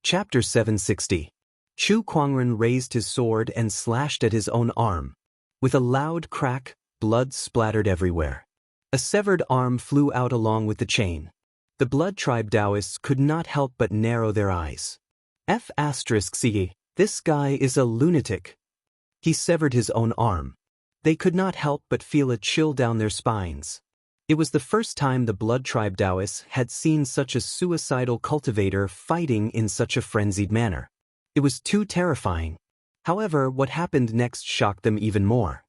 Chapter 760. Chu Kuangren raised his sword and slashed at his own arm. With a loud crack, blood splattered everywhere. A severed arm flew out along with the chain. The Blood Tribe Taoists could not help but narrow their eyes. F***, this guy is a lunatic. He severed his own arm. They could not help but feel a chill down their spines. It was the first time the Blood Tribe Taoists had seen such a suicidal cultivator fighting in such a frenzied manner. It was too terrifying. However, what happened next shocked them even more.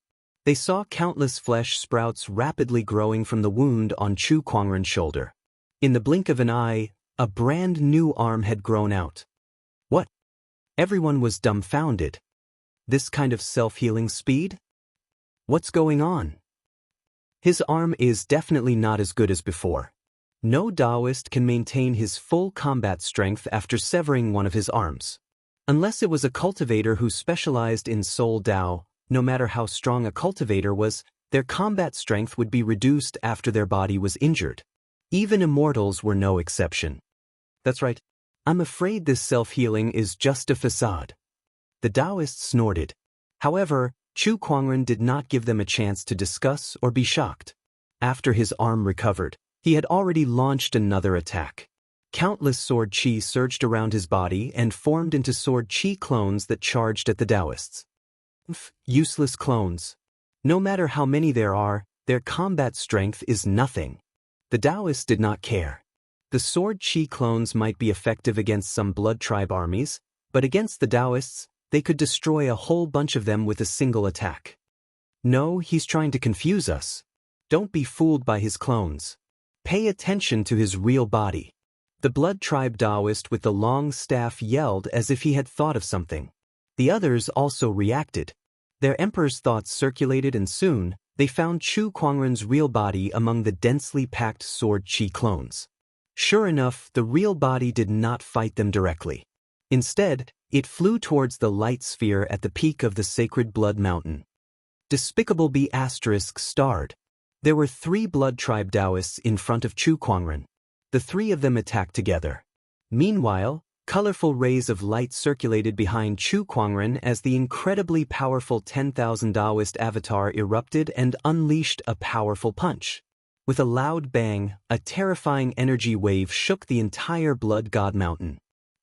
They saw countless flesh sprouts rapidly growing from the wound on Chu Kuangren's shoulder. In the blink of an eye, a brand new arm had grown out. What? Everyone was dumbfounded. This kind of self-healing speed? What's going on? His arm is definitely not as good as before. No Taoist can maintain his full combat strength after severing one of his arms. Unless it was a cultivator who specialized in Soul Tao, no matter how strong a cultivator was, their combat strength would be reduced after their body was injured. Even immortals were no exception. That's right. I'm afraid this self-healing is just a facade. The Taoist snorted. However, Chu Kuangren did not give them a chance to discuss or be shocked. After his arm recovered, he had already launched another attack. Countless sword chi surged around his body and formed into sword chi clones that charged at the Taoists. Useless clones. No matter how many there are, their combat strength is nothing. The Taoists did not care. The sword chi clones might be effective against some blood tribe armies, but against the Taoists, they could destroy a whole bunch of them with a single attack. No, he's trying to confuse us. Don't be fooled by his clones. Pay attention to his real body. The Blood Tribe Taoist with the long staff yelled as if he had thought of something. The others also reacted. Their emperor's thoughts circulated, and soon, they found Chu Kuangren's real body among the densely packed sword chi clones. Sure enough, the real body did not fight them directly. Instead, it flew towards the light sphere at the peak of the sacred blood mountain. Despicable B** starred. There were 3 Blood Tribe Taoists in front of Chu Kuangren. The 3 of them attacked together. Meanwhile, colorful rays of light circulated behind Chu Kuangren as the incredibly powerful 10,000 Taoist avatar erupted and unleashed a powerful punch. With a loud bang, a terrifying energy wave shook the entire Blood God Mountain.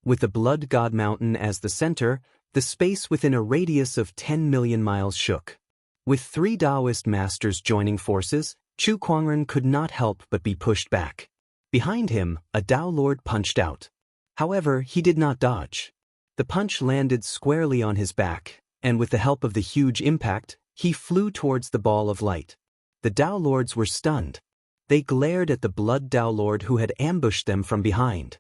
With the Blood God Mountain as the center, the space within a radius of 10 million miles shook. With 3 Taoist masters joining forces, Chu Kuangren could not help but be pushed back. Behind him, a Tao Lord punched out. However, he did not dodge. The punch landed squarely on his back, and with the help of the huge impact, he flew towards the ball of light. The Tao Lords were stunned. They glared at the Blood Tao Lord who had ambushed them from behind.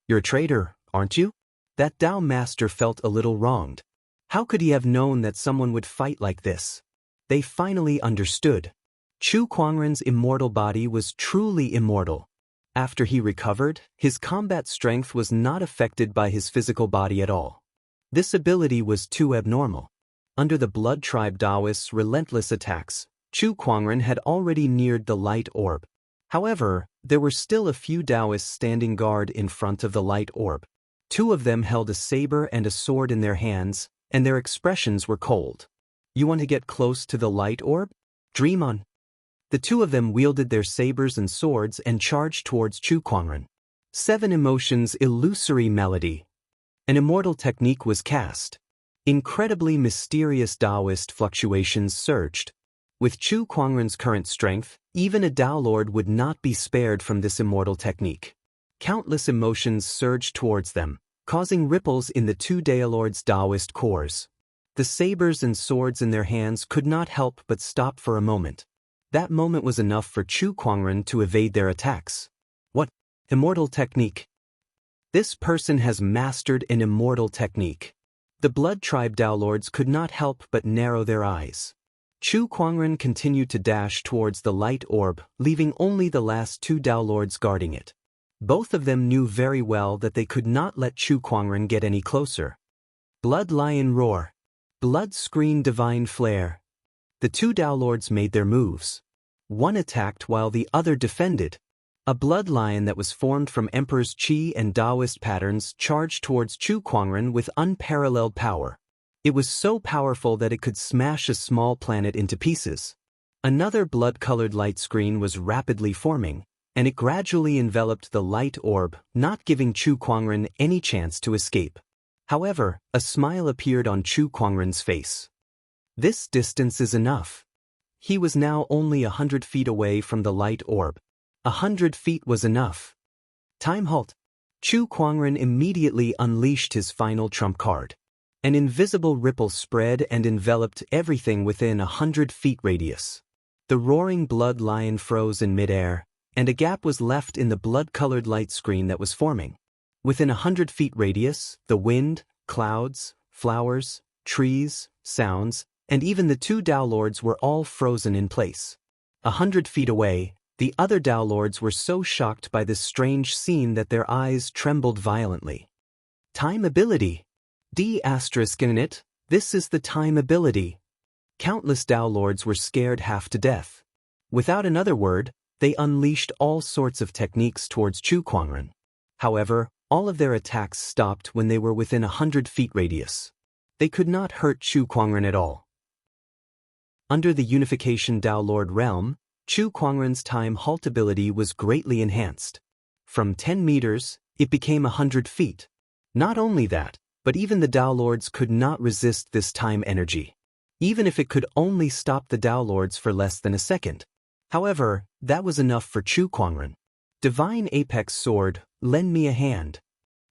You're a traitor, aren't you? That Tao Master felt a little wronged. How could he have known that someone would fight like this? They finally understood. Chu Kuangren's immortal body was truly immortal. After he recovered, his combat strength was not affected by his physical body at all. This ability was too abnormal. Under the Blood Tribe Taoists' relentless attacks, Chu Kuangren had already neared the light orb. However, there were still a few Taoists standing guard in front of the light orb. 2 of them held a saber and a sword in their hands, and their expressions were cold. You want to get close to the light orb? Dream on. The 2 of them wielded their sabers and swords and charged towards Chu Kuangren. 7 Emotions Illusory Melody. An immortal technique was cast. Incredibly mysterious Taoist fluctuations surged. With Chu Kuangren's current strength, even a Tao Lord would not be spared from this immortal technique. Countless emotions surged towards them, causing ripples in the 2 Tao Lords' Taoist cores. The sabers and swords in their hands could not help but stop for a moment. That moment was enough for Chu Kuangren to evade their attacks. What? Immortal technique? This person has mastered an immortal technique. The Blood Tribe Tao Lords could not help but narrow their eyes. Chu Kuangren continued to dash towards the light orb, leaving only the last 2 Tao Lords guarding it. Both of them knew very well that they could not let Chu Kuangren get any closer. Blood Lion Roar. Blood Screen Divine Flare. The 2 Tao Lords made their moves. One attacked while the other defended. A blood lion that was formed from Emperor's Qi and Taoist patterns charged towards Chu Kuangren with unparalleled power. It was so powerful that it could smash a small planet into pieces. Another blood-colored light screen was rapidly forming, and it gradually enveloped the light orb, not giving Chu Kuangren any chance to escape. However, a smile appeared on Chu Kuangren's face. This distance is enough. He was now only 100 feet away from the light orb. 100 feet was enough. Time halt. Chu Kuangren immediately unleashed his final trump card. An invisible ripple spread and enveloped everything within 100 feet radius. The roaring blood lion froze in midair, and a gap was left in the blood-colored light screen that was forming. Within 100 feet radius, the wind, clouds, flowers, trees, sounds, and even the two Tao Lords were all frozen in place. 100 feet away, the other Tao Lords were so shocked by this strange scene that their eyes trembled violently. Time ability. D***, this is the time ability. Countless Tao Lords were scared half to death. Without another word, they unleashed all sorts of techniques towards Chu Kuangren. However, all of their attacks stopped when they were within 100 feet radius. They could not hurt Chu Kuangren at all. Under the Unification Tao Lord realm, Chu Kuangren's time halt ability was greatly enhanced. From 10 meters, it became 100 feet. Not only that, but even the Tao Lords could not resist this time energy. Even if it could only stop the Tao Lords for less than a second. However, that was enough for Chu Kuangren. Divine Apex Sword, lend me a hand.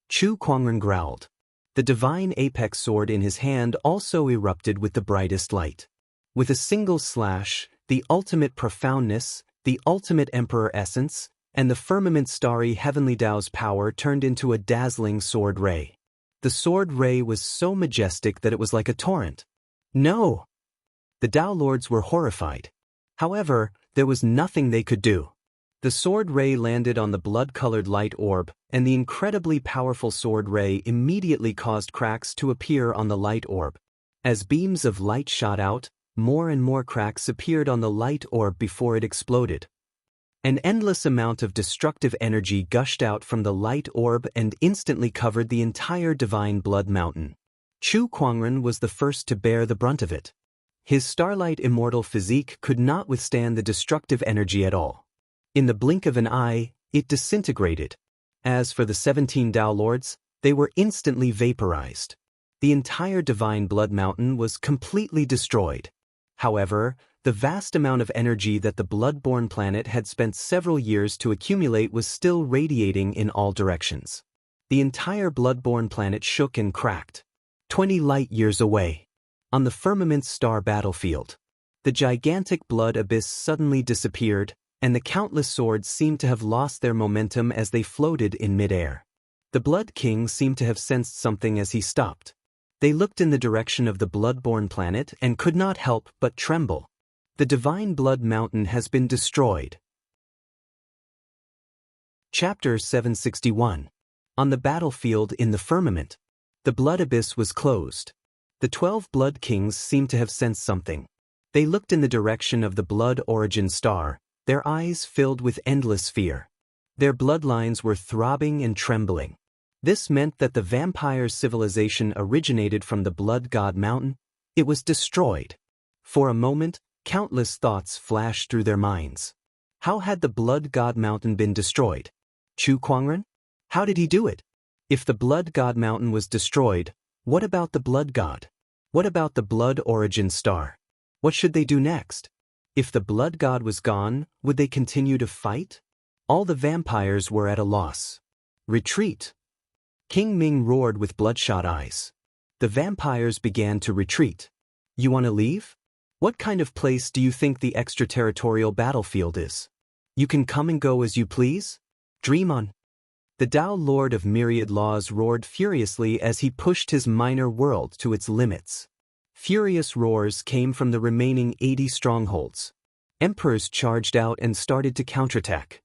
Chu Kuangren growled. The Divine Apex Sword in his hand also erupted with the brightest light. With a single slash, the ultimate profoundness, the ultimate Emperor essence, and the firmament starry heavenly Tao's power turned into a dazzling sword ray. The sword ray was so majestic that it was like a torrent. No! The Tao Lords were horrified. However, there was nothing they could do. The sword ray landed on the blood-colored light orb, and the incredibly powerful sword ray immediately caused cracks to appear on the light orb. As beams of light shot out, more and more cracks appeared on the light orb before it exploded. An endless amount of destructive energy gushed out from the light orb and instantly covered the entire Divine Blood Mountain. Chu Kuangren was the first to bear the brunt of it. His starlight immortal physique could not withstand the destructive energy at all. In the blink of an eye, it disintegrated. As for the 17 Tao Lords, they were instantly vaporized. The entire Divine Blood Mountain was completely destroyed. However, the vast amount of energy that the blood-borne planet had spent several years to accumulate was still radiating in all directions. The entire blood-borne planet shook and cracked. 20 light-years away. On the firmament's star battlefield, the gigantic blood abyss suddenly disappeared, and the countless swords seemed to have lost their momentum as they floated in midair. The Blood King seemed to have sensed something as he stopped. They looked in the direction of the blood-borne planet and could not help but tremble. The Divine Blood Mountain has been destroyed. Chapter 761. On the battlefield in the firmament. The blood abyss was closed. The 12 Blood Kings seemed to have sensed something. They looked in the direction of the blood origin star, their eyes filled with endless fear. Their bloodlines were throbbing and trembling. This meant that the vampire civilization originated from the Blood God Mountain. It was destroyed. For a moment, countless thoughts flashed through their minds. How had the Blood God Mountain been destroyed? Chu Kuangren? How did he do it? If the Blood God Mountain was destroyed, what about the Blood God? What about the Blood Origin Star? What should they do next? If the Blood God was gone, would they continue to fight? All the vampires were at a loss. Retreat! King Ming roared with bloodshot eyes. The vampires began to retreat. You want to leave? What kind of place do you think the extraterritorial battlefield is? You can come and go as you please? Dream on. The Tao Lord of Myriad Laws roared furiously as he pushed his minor world to its limits. Furious roars came from the remaining 80 strongholds. Emperors charged out and started to counterattack.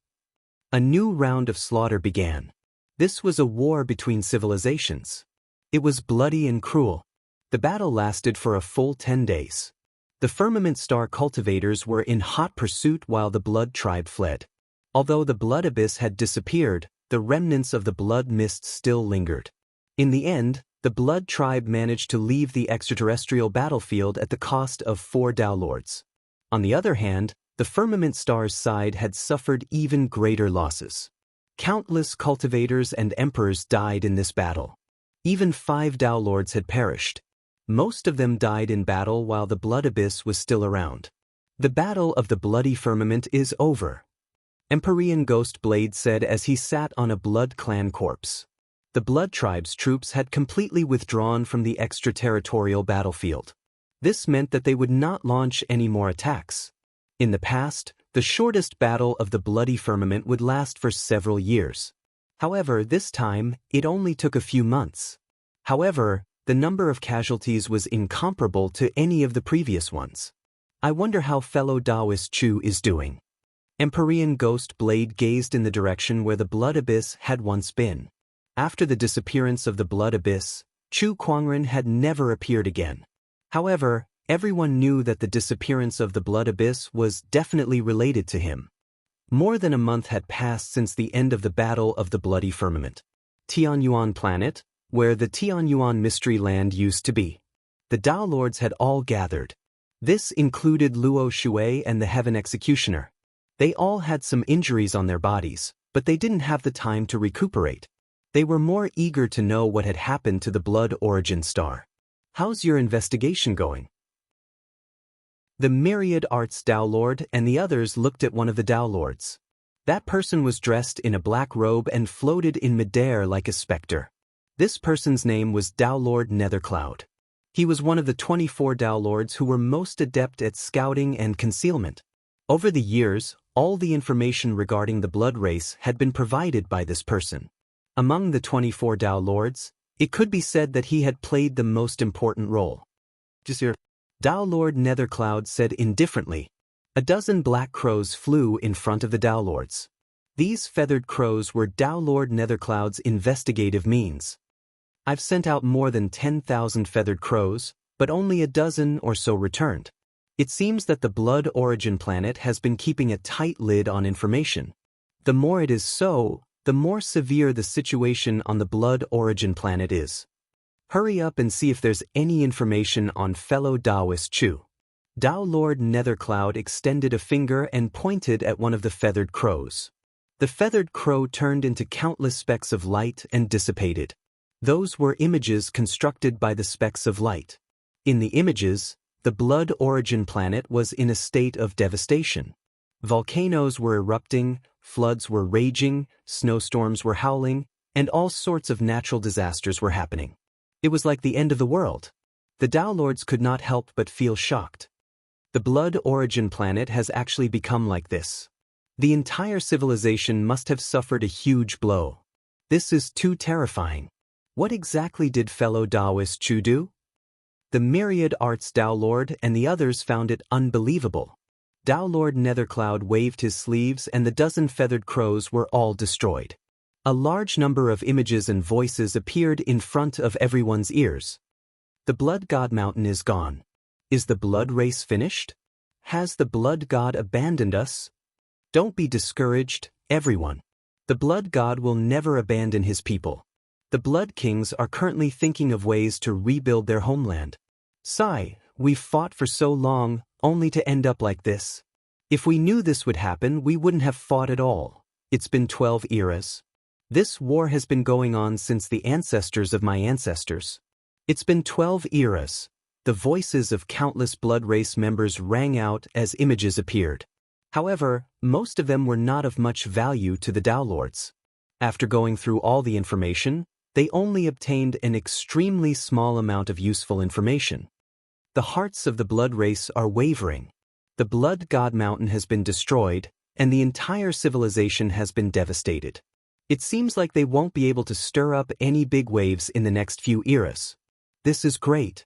A new round of slaughter began. This was a war between civilizations. It was bloody and cruel. The battle lasted for a full 10 days. The Firmament Star cultivators were in hot pursuit while the Blood Tribe fled. Although the blood abyss had disappeared, the remnants of the blood mist still lingered. In the end, the blood tribe managed to leave the extraterrestrial battlefield at the cost of 4 Tao Lords. On the other hand, the firmament star's side had suffered even greater losses. Countless cultivators and emperors died in this battle. Even 5 Tao Lords had perished. Most of them died in battle while the blood abyss was still around. The battle of the bloody firmament is over, Empyrean Ghost Blade said as he sat on a blood clan corpse. The blood tribe's troops had completely withdrawn from the extraterritorial battlefield. This meant that they would not launch any more attacks. In the past, the shortest battle of the bloody firmament would last for several years. However, this time, it only took a few months. However, the number of casualties was incomparable to any of the previous ones. I wonder how fellow Taoist Chu is doing. Empyrean Ghost Blade gazed in the direction where the blood abyss had once been. After the disappearance of the blood abyss, Chu Kuangren had never appeared again. However, everyone knew that the disappearance of the blood abyss was definitely related to him. More than a month had passed since the end of the Battle of the Bloody Firmament. Tianyuan planet, where the Tianyuan mystery land used to be. The Tao Lords had all gathered. This included Luo Shui and the Heaven Executioner. They all had some injuries on their bodies, but they didn't have the time to recuperate. They were more eager to know what had happened to the Blood Origin Star. How's your investigation going? The Myriad Arts Tao Lord and the others looked at one of the Tao Lords. That person was dressed in a black robe and floated in midair like a specter. This person's name was Tao Lord Nethercloud. He was one of the 24 Tao Lords who were most adept at scouting and concealment. Over the years, all the information regarding the blood race had been provided by this person. Among the 24 Tao Lords, it could be said that he had played the most important role. Tao Lord Nethercloud said indifferently. A dozen black crows flew in front of the Tao Lords. These feathered crows were Tao Lord Nethercloud's investigative means. I've sent out more than 10,000 feathered crows, but only a dozen or so returned. It seems that the Blood Origin planet has been keeping a tight lid on information. The more it is so, the more severe the situation on the Blood Origin planet is. Hurry up and see if there's any information on fellow Taoist Chu. Tao Lord Nethercloud extended a finger and pointed at one of the feathered crows. The feathered crow turned into countless specks of light and dissipated. Those were images constructed by the specks of light. In the images, the Blood Origin planet was in a state of devastation. Volcanoes were erupting, floods were raging, snowstorms were howling, and all sorts of natural disasters were happening. It was like the end of the world. The Tao Lords could not help but feel shocked. The Blood Origin planet has actually become like this. The entire civilization must have suffered a huge blow. This is too terrifying. What exactly did fellow Taoist Chu do? The Myriad Arts Tao Lord and the others found it unbelievable. Tao Lord Nethercloud waved his sleeves and the dozen feathered crows were all destroyed. A large number of images and voices appeared in front of everyone's ears. The Blood God Mountain is gone. Is the blood race finished? Has the Blood God abandoned us? Don't be discouraged, everyone. The Blood God will never abandon his people. The Blood Kings are currently thinking of ways to rebuild their homeland. Sigh, we've fought for so long, only to end up like this. If we knew this would happen, we wouldn't have fought at all. It's been 12 eras. This war has been going on since the ancestors of my ancestors. It's been 12 eras. The voices of countless blood race members rang out as images appeared. However, most of them were not of much value to the Tao Lords. After going through all the information, they only obtained an extremely small amount of useful information. The hearts of the blood race are wavering. The Blood God Mountain has been destroyed, and the entire civilization has been devastated. It seems like they won't be able to stir up any big waves in the next few eras. This is great.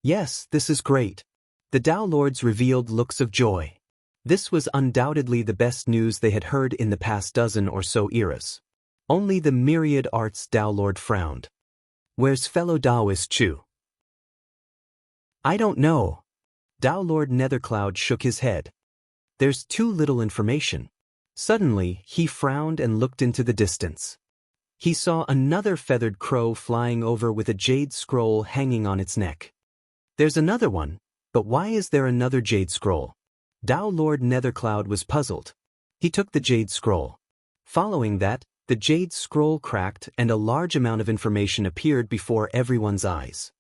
Yes, this is great. The Tao Lords revealed looks of joy. This was undoubtedly the best news they had heard in the past dozen or so eras. Only the Myriad Arts Tao Lord frowned. Where's fellow Taoist Chu? I don't know. Tao Lord Nethercloud shook his head. There's too little information. Suddenly, he frowned and looked into the distance. He saw another feathered crow flying over with a jade scroll hanging on its neck. There's another one, but why is there another jade scroll? Dao Lord Nethercloud was puzzled. He took the jade scroll. Following that, the jade scroll cracked and a large amount of information appeared before everyone's eyes.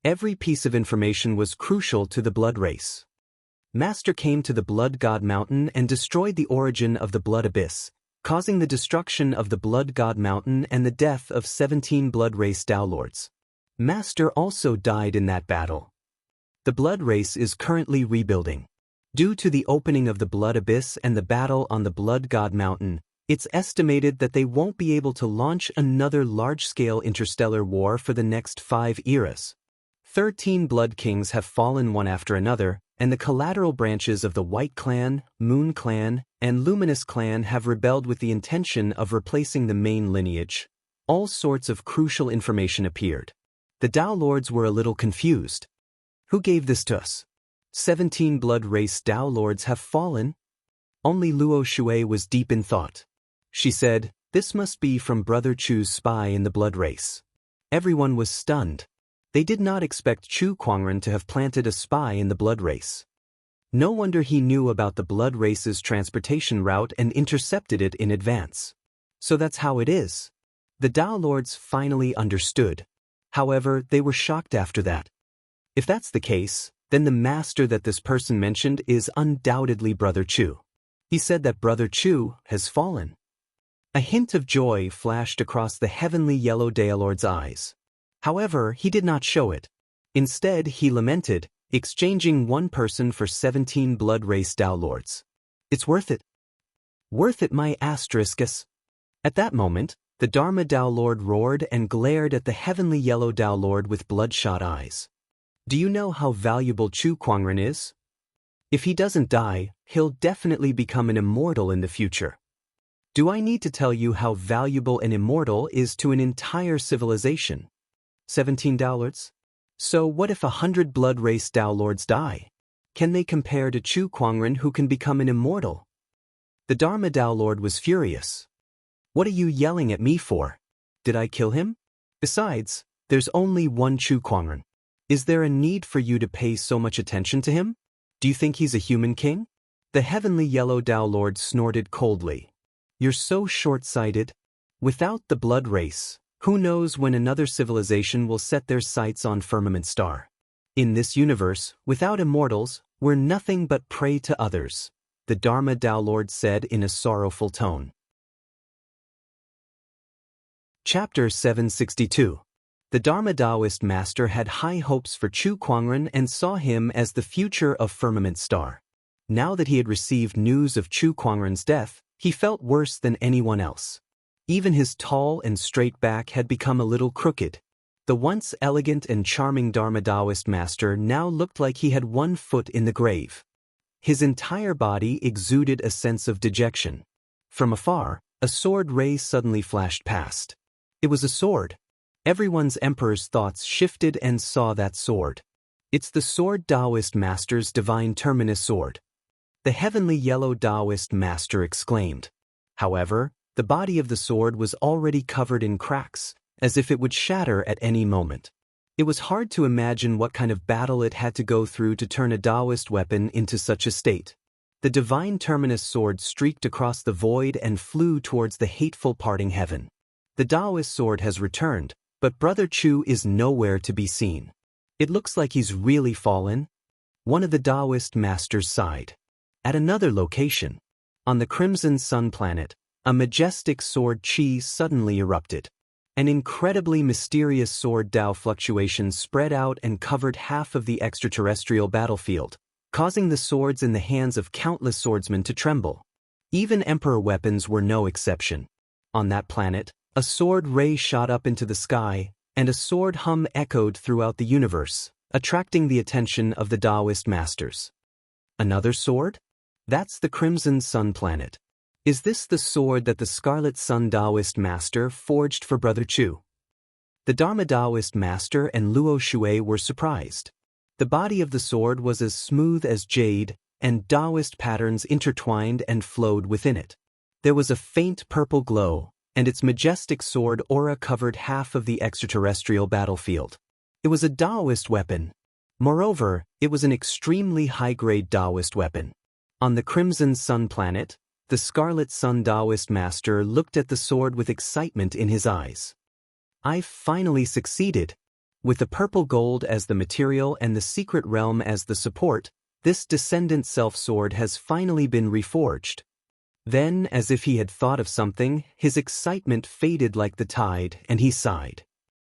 Every piece of information was crucial to the blood race. Master came to the Blood God Mountain and destroyed the origin of the Blood Abyss, causing the destruction of the Blood God Mountain and the death of 17 blood race Dao Lords. Master also died in that battle. The blood race is currently rebuilding. Due to the opening of the Blood Abyss and the battle on the Blood God Mountain, it's estimated that they won't be able to launch another large-scale interstellar war for the next 5 eras. 13 Blood Kings have fallen one after another, and the collateral branches of the White Clan, Moon Clan, and Luminous Clan have rebelled with the intention of replacing the main lineage. All sorts of crucial information appeared. The Dao Lords were a little confused. Who gave this to us? 17 blood race Dao Lords have fallen? Only Luo Shui was deep in thought. She said, "This must be from Brother Chu's spy in the blood race." Everyone was stunned. They did not expect Chu Kuangren to have planted a spy in the blood race. No wonder he knew about the blood race's transportation route and intercepted it in advance. So that's how it is. The Dao Lords finally understood. However, they were shocked after that. If that's the case, then the master that this person mentioned is undoubtedly Brother Chu. He said that Brother Chu has fallen. A hint of joy flashed across the heavenly yellow Dao Lord's eyes. However, he did not show it. Instead, he lamented, exchanging one person for 17 blood race Dao Lords. It's worth it. Worth it, my asteriskus. At that moment, the Dharma Dao Lord roared and glared at the heavenly yellow Dao Lord with bloodshot eyes. Do you know how valuable Chu Kuangren is? If he doesn't die, he'll definitely become an immortal in the future. Do I need to tell you how valuable an immortal is to an entire civilization? 17 Dao Lords? So what if 100 blood race Dao Lords die? Can they compare to Chu Kuangren who can become an immortal? The Dharma Dao Lord was furious. What are you yelling at me for? Did I kill him? Besides, there's only one Chu Kuangren. Is there a need for you to pay so much attention to him? Do you think he's a human king? The heavenly yellow Dao Lord snorted coldly. You're so short-sighted. Without the blood race, who knows when another civilization will set their sights on Firmament Star? In this universe, without immortals, we're nothing but prey to others, the Dharma Dao Lord said in a sorrowful tone. Chapter 762. The Dharma Taoist master had high hopes for Chu Kuangren and saw him as the future of Firmament Star. Now that he had received news of Chu Kuangren's death, he felt worse than anyone else. Even his tall and straight back had become a little crooked. The once elegant and charming Dharma Taoist master now looked like he had one foot in the grave. His entire body exuded a sense of dejection. From afar, a sword ray suddenly flashed past. It was a sword. Everyone's emperor's thoughts shifted and saw that sword. It's the sword Taoist master's divine terminus sword. The heavenly yellow Taoist master exclaimed. However, the body of the sword was already covered in cracks, as if it would shatter at any moment. It was hard to imagine what kind of battle it had to go through to turn a Taoist weapon into such a state. The divine terminus sword streaked across the void and flew towards the hateful parting heaven. The Taoist sword has returned, but Brother Chu is nowhere to be seen. It looks like he's really fallen. One of the Taoist masters sighed. At another location, on the Crimson Sun planet, a majestic sword chi suddenly erupted. An incredibly mysterious sword Dao fluctuation spread out and covered half of the extraterrestrial battlefield, causing the swords in the hands of countless swordsmen to tremble. Even emperor weapons were no exception. On that planet, a sword ray shot up into the sky, and a sword hum echoed throughout the universe, attracting the attention of the Taoist masters. Another sword? That's the Crimson Sun planet. Is this the sword that the Scarlet Sun Taoist master forged for Brother Chu? The Dharma Taoist master and Luo Shui were surprised. The body of the sword was as smooth as jade, and Taoist patterns intertwined and flowed within it. There was a faint purple glow, and its majestic sword aura covered half of the extraterrestrial battlefield. It was a Taoist weapon. Moreover, it was an extremely high-grade Taoist weapon. On the Crimson Sun planet, the Scarlet Sun Taoist master looked at the sword with excitement in his eyes. "I've finally succeeded. With the purple gold as the material and the secret realm as the support, this descendant self-sword has finally been reforged." Then, as if he had thought of something, his excitement faded like the tide, and he sighed.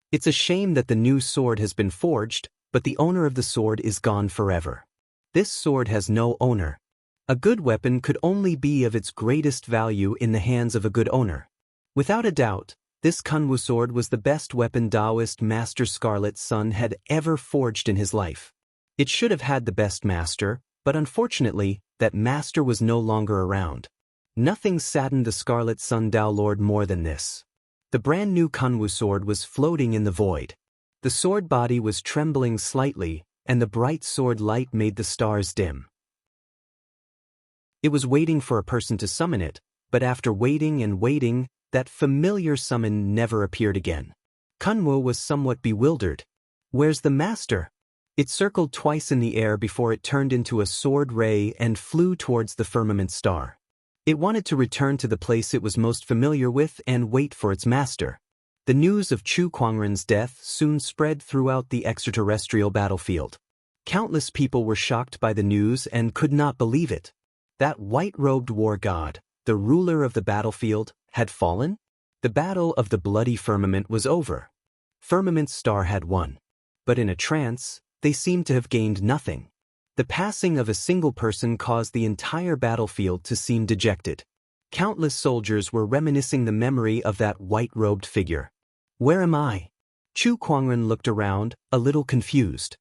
"It's a shame that the new sword has been forged, but the owner of the sword is gone forever. This sword has no owner. A good weapon could only be of its greatest value in the hands of a good owner. Without a doubt, this Kunwu sword was the best weapon Taoist Master Scarlet Sun had ever forged in his life. It should have had the best master, but unfortunately, that master was no longer around. Nothing saddened the Scarlet Sun Dao Lord more than this. The brand new Kunwu sword was floating in the void. The sword body was trembling slightly, and the bright sword light made the stars dim. It was waiting for a person to summon it, but after waiting and waiting, that familiar summon never appeared again. Kunwu was somewhat bewildered. "Where's the master?" It circled twice in the air before it turned into a sword ray and flew towards the firmament star. It wanted to return to the place it was most familiar with and wait for its master. The news of Chu Kuangren's death soon spread throughout the extraterrestrial battlefield. Countless people were shocked by the news and could not believe it. That white-robed war god, the ruler of the battlefield, had fallen? The battle of the bloody firmament was over. Firmament Star had won. But in a trance, they seemed to have gained nothing. The passing of a single person caused the entire battlefield to seem dejected. Countless soldiers were reminiscing the memory of that white-robed figure. "Where am I?" Chu Kuangren looked around, a little confused.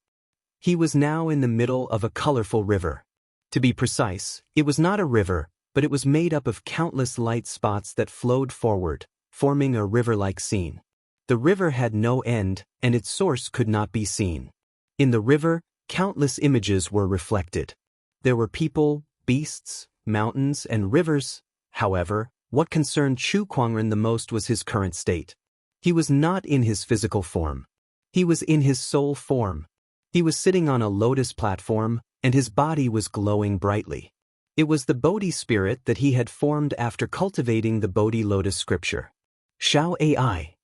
He was now in the middle of a colorful river. To be precise, it was not a river, but it was made up of countless light spots that flowed forward, forming a river-like scene. The river had no end, and its source could not be seen. In the river, countless images were reflected. There were people, beasts, mountains, and rivers. However, what concerned Chu Kuangren the most was his current state. He was not in his physical form. He was in his soul form. He was sitting on a lotus platform, and his body was glowing brightly. It was the Bodhi spirit that he had formed after cultivating the Bodhi lotus scripture. Xiao AI.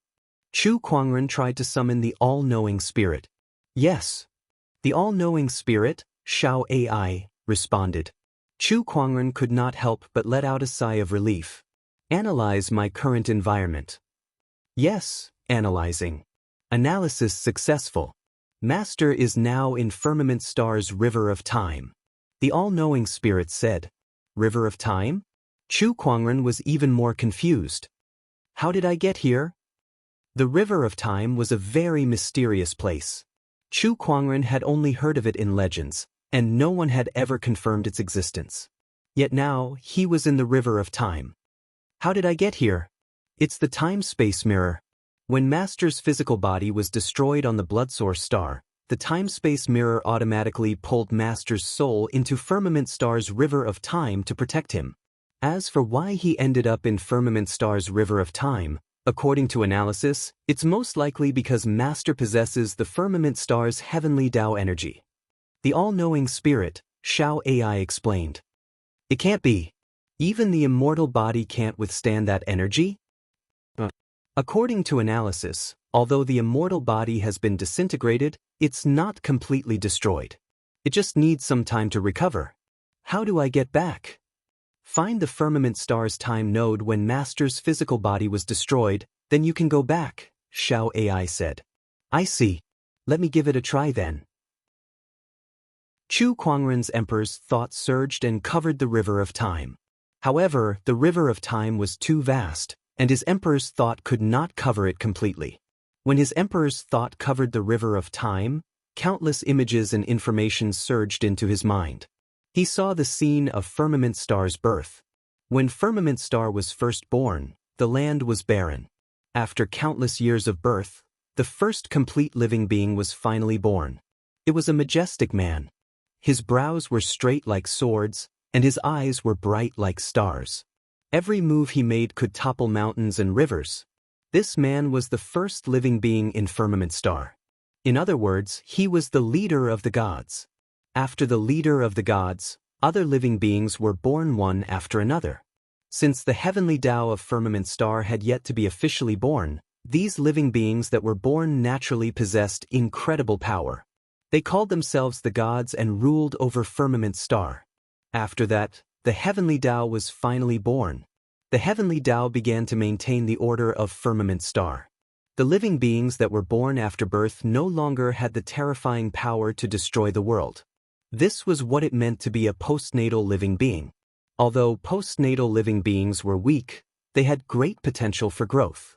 Chu Kuangren tried to summon the all-knowing spirit. "Yes." The all-knowing spirit, Xiao AI, responded. Chu Kuangren could not help but let out a sigh of relief. "Analyze my current environment." "Yes, analyzing." "Analysis successful. Master is now in Firmament Star's River of Time." The all-knowing spirit said. "River of Time?" Chu Kuangren was even more confused. "How did I get here?" The River of Time was a very mysterious place. Chu Kuangren had only heard of it in legends, and no one had ever confirmed its existence. Yet now, he was in the River of Time. "How did I get here?" "It's the time-space mirror." When Master's physical body was destroyed on the Blood Source star, the time-space mirror automatically pulled Master's soul into Firmament Star's River of Time to protect him. As for why he ended up in Firmament Star's River of Time, according to analysis, it's most likely because Master possesses the Firmament Star's heavenly Tao energy. The all-knowing spirit, Xiao AI explained. "It can't be. Even the immortal body can't withstand that energy?" According to analysis, although the immortal body has been disintegrated, it's not completely destroyed. It just needs some time to recover. "How do I get back?" "Find the Firmament Star's time node when Master's physical body was destroyed, then you can go back," Xiao AI said. "I see. Let me give it a try then." Chu Kuangren's Emperor's thought surged and covered the River of Time. However, the River of Time was too vast, and his Emperor's thought could not cover it completely. When his Emperor's thought covered the River of Time, countless images and information surged into his mind. He saw the scene of Firmament Star's birth. When Firmament Star was first born, the land was barren. After countless years of birth, the first complete living being was finally born. It was a majestic man. His brows were straight like swords, and his eyes were bright like stars. Every move he made could topple mountains and rivers. This man was the first living being in Firmament Star. In other words, he was the leader of the gods. After the leader of the gods, other living beings were born one after another. Since the heavenly Tao of Firmament Star had yet to be officially born, these living beings that were born naturally possessed incredible power. They called themselves the gods and ruled over Firmament Star. After that, the heavenly Tao was finally born. The heavenly Tao began to maintain the order of Firmament Star. The living beings that were born after birth no longer had the terrifying power to destroy the world. This was what it meant to be a postnatal living being. Although postnatal living beings were weak, they had great potential for growth.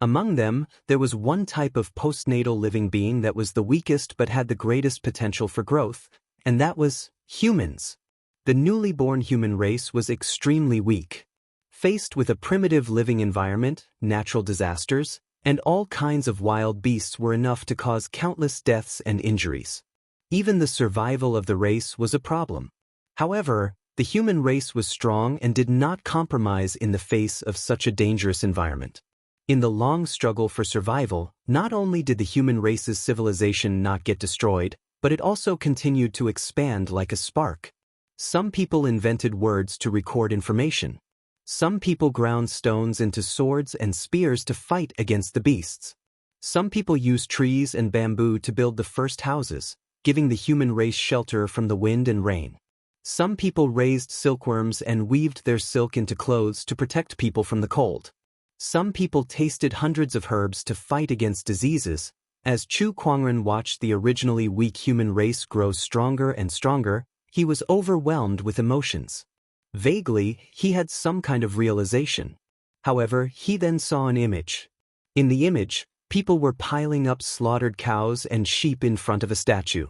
Among them, there was one type of postnatal living being that was the weakest but had the greatest potential for growth, and that was humans. The newly born human race was extremely weak. Faced with a primitive living environment, natural disasters, and all kinds of wild beasts were enough to cause countless deaths and injuries. Even the survival of the race was a problem. However, the human race was strong and did not compromise in the face of such a dangerous environment. In the long struggle for survival, not only did the human race's civilization not get destroyed, but it also continued to expand like a spark. Some people invented words to record information. Some people ground stones into swords and spears to fight against the beasts. Some people used trees and bamboo to build the first houses, giving the human race shelter from the wind and rain. Some people raised silkworms and weaved their silk into clothes to protect people from the cold. Some people tasted hundreds of herbs to fight against diseases. As Chu Kuangren watched the originally weak human race grow stronger and stronger, he was overwhelmed with emotions. Vaguely, he had some kind of realization. However, he then saw an image. In the image, people were piling up slaughtered cows and sheep in front of a statue.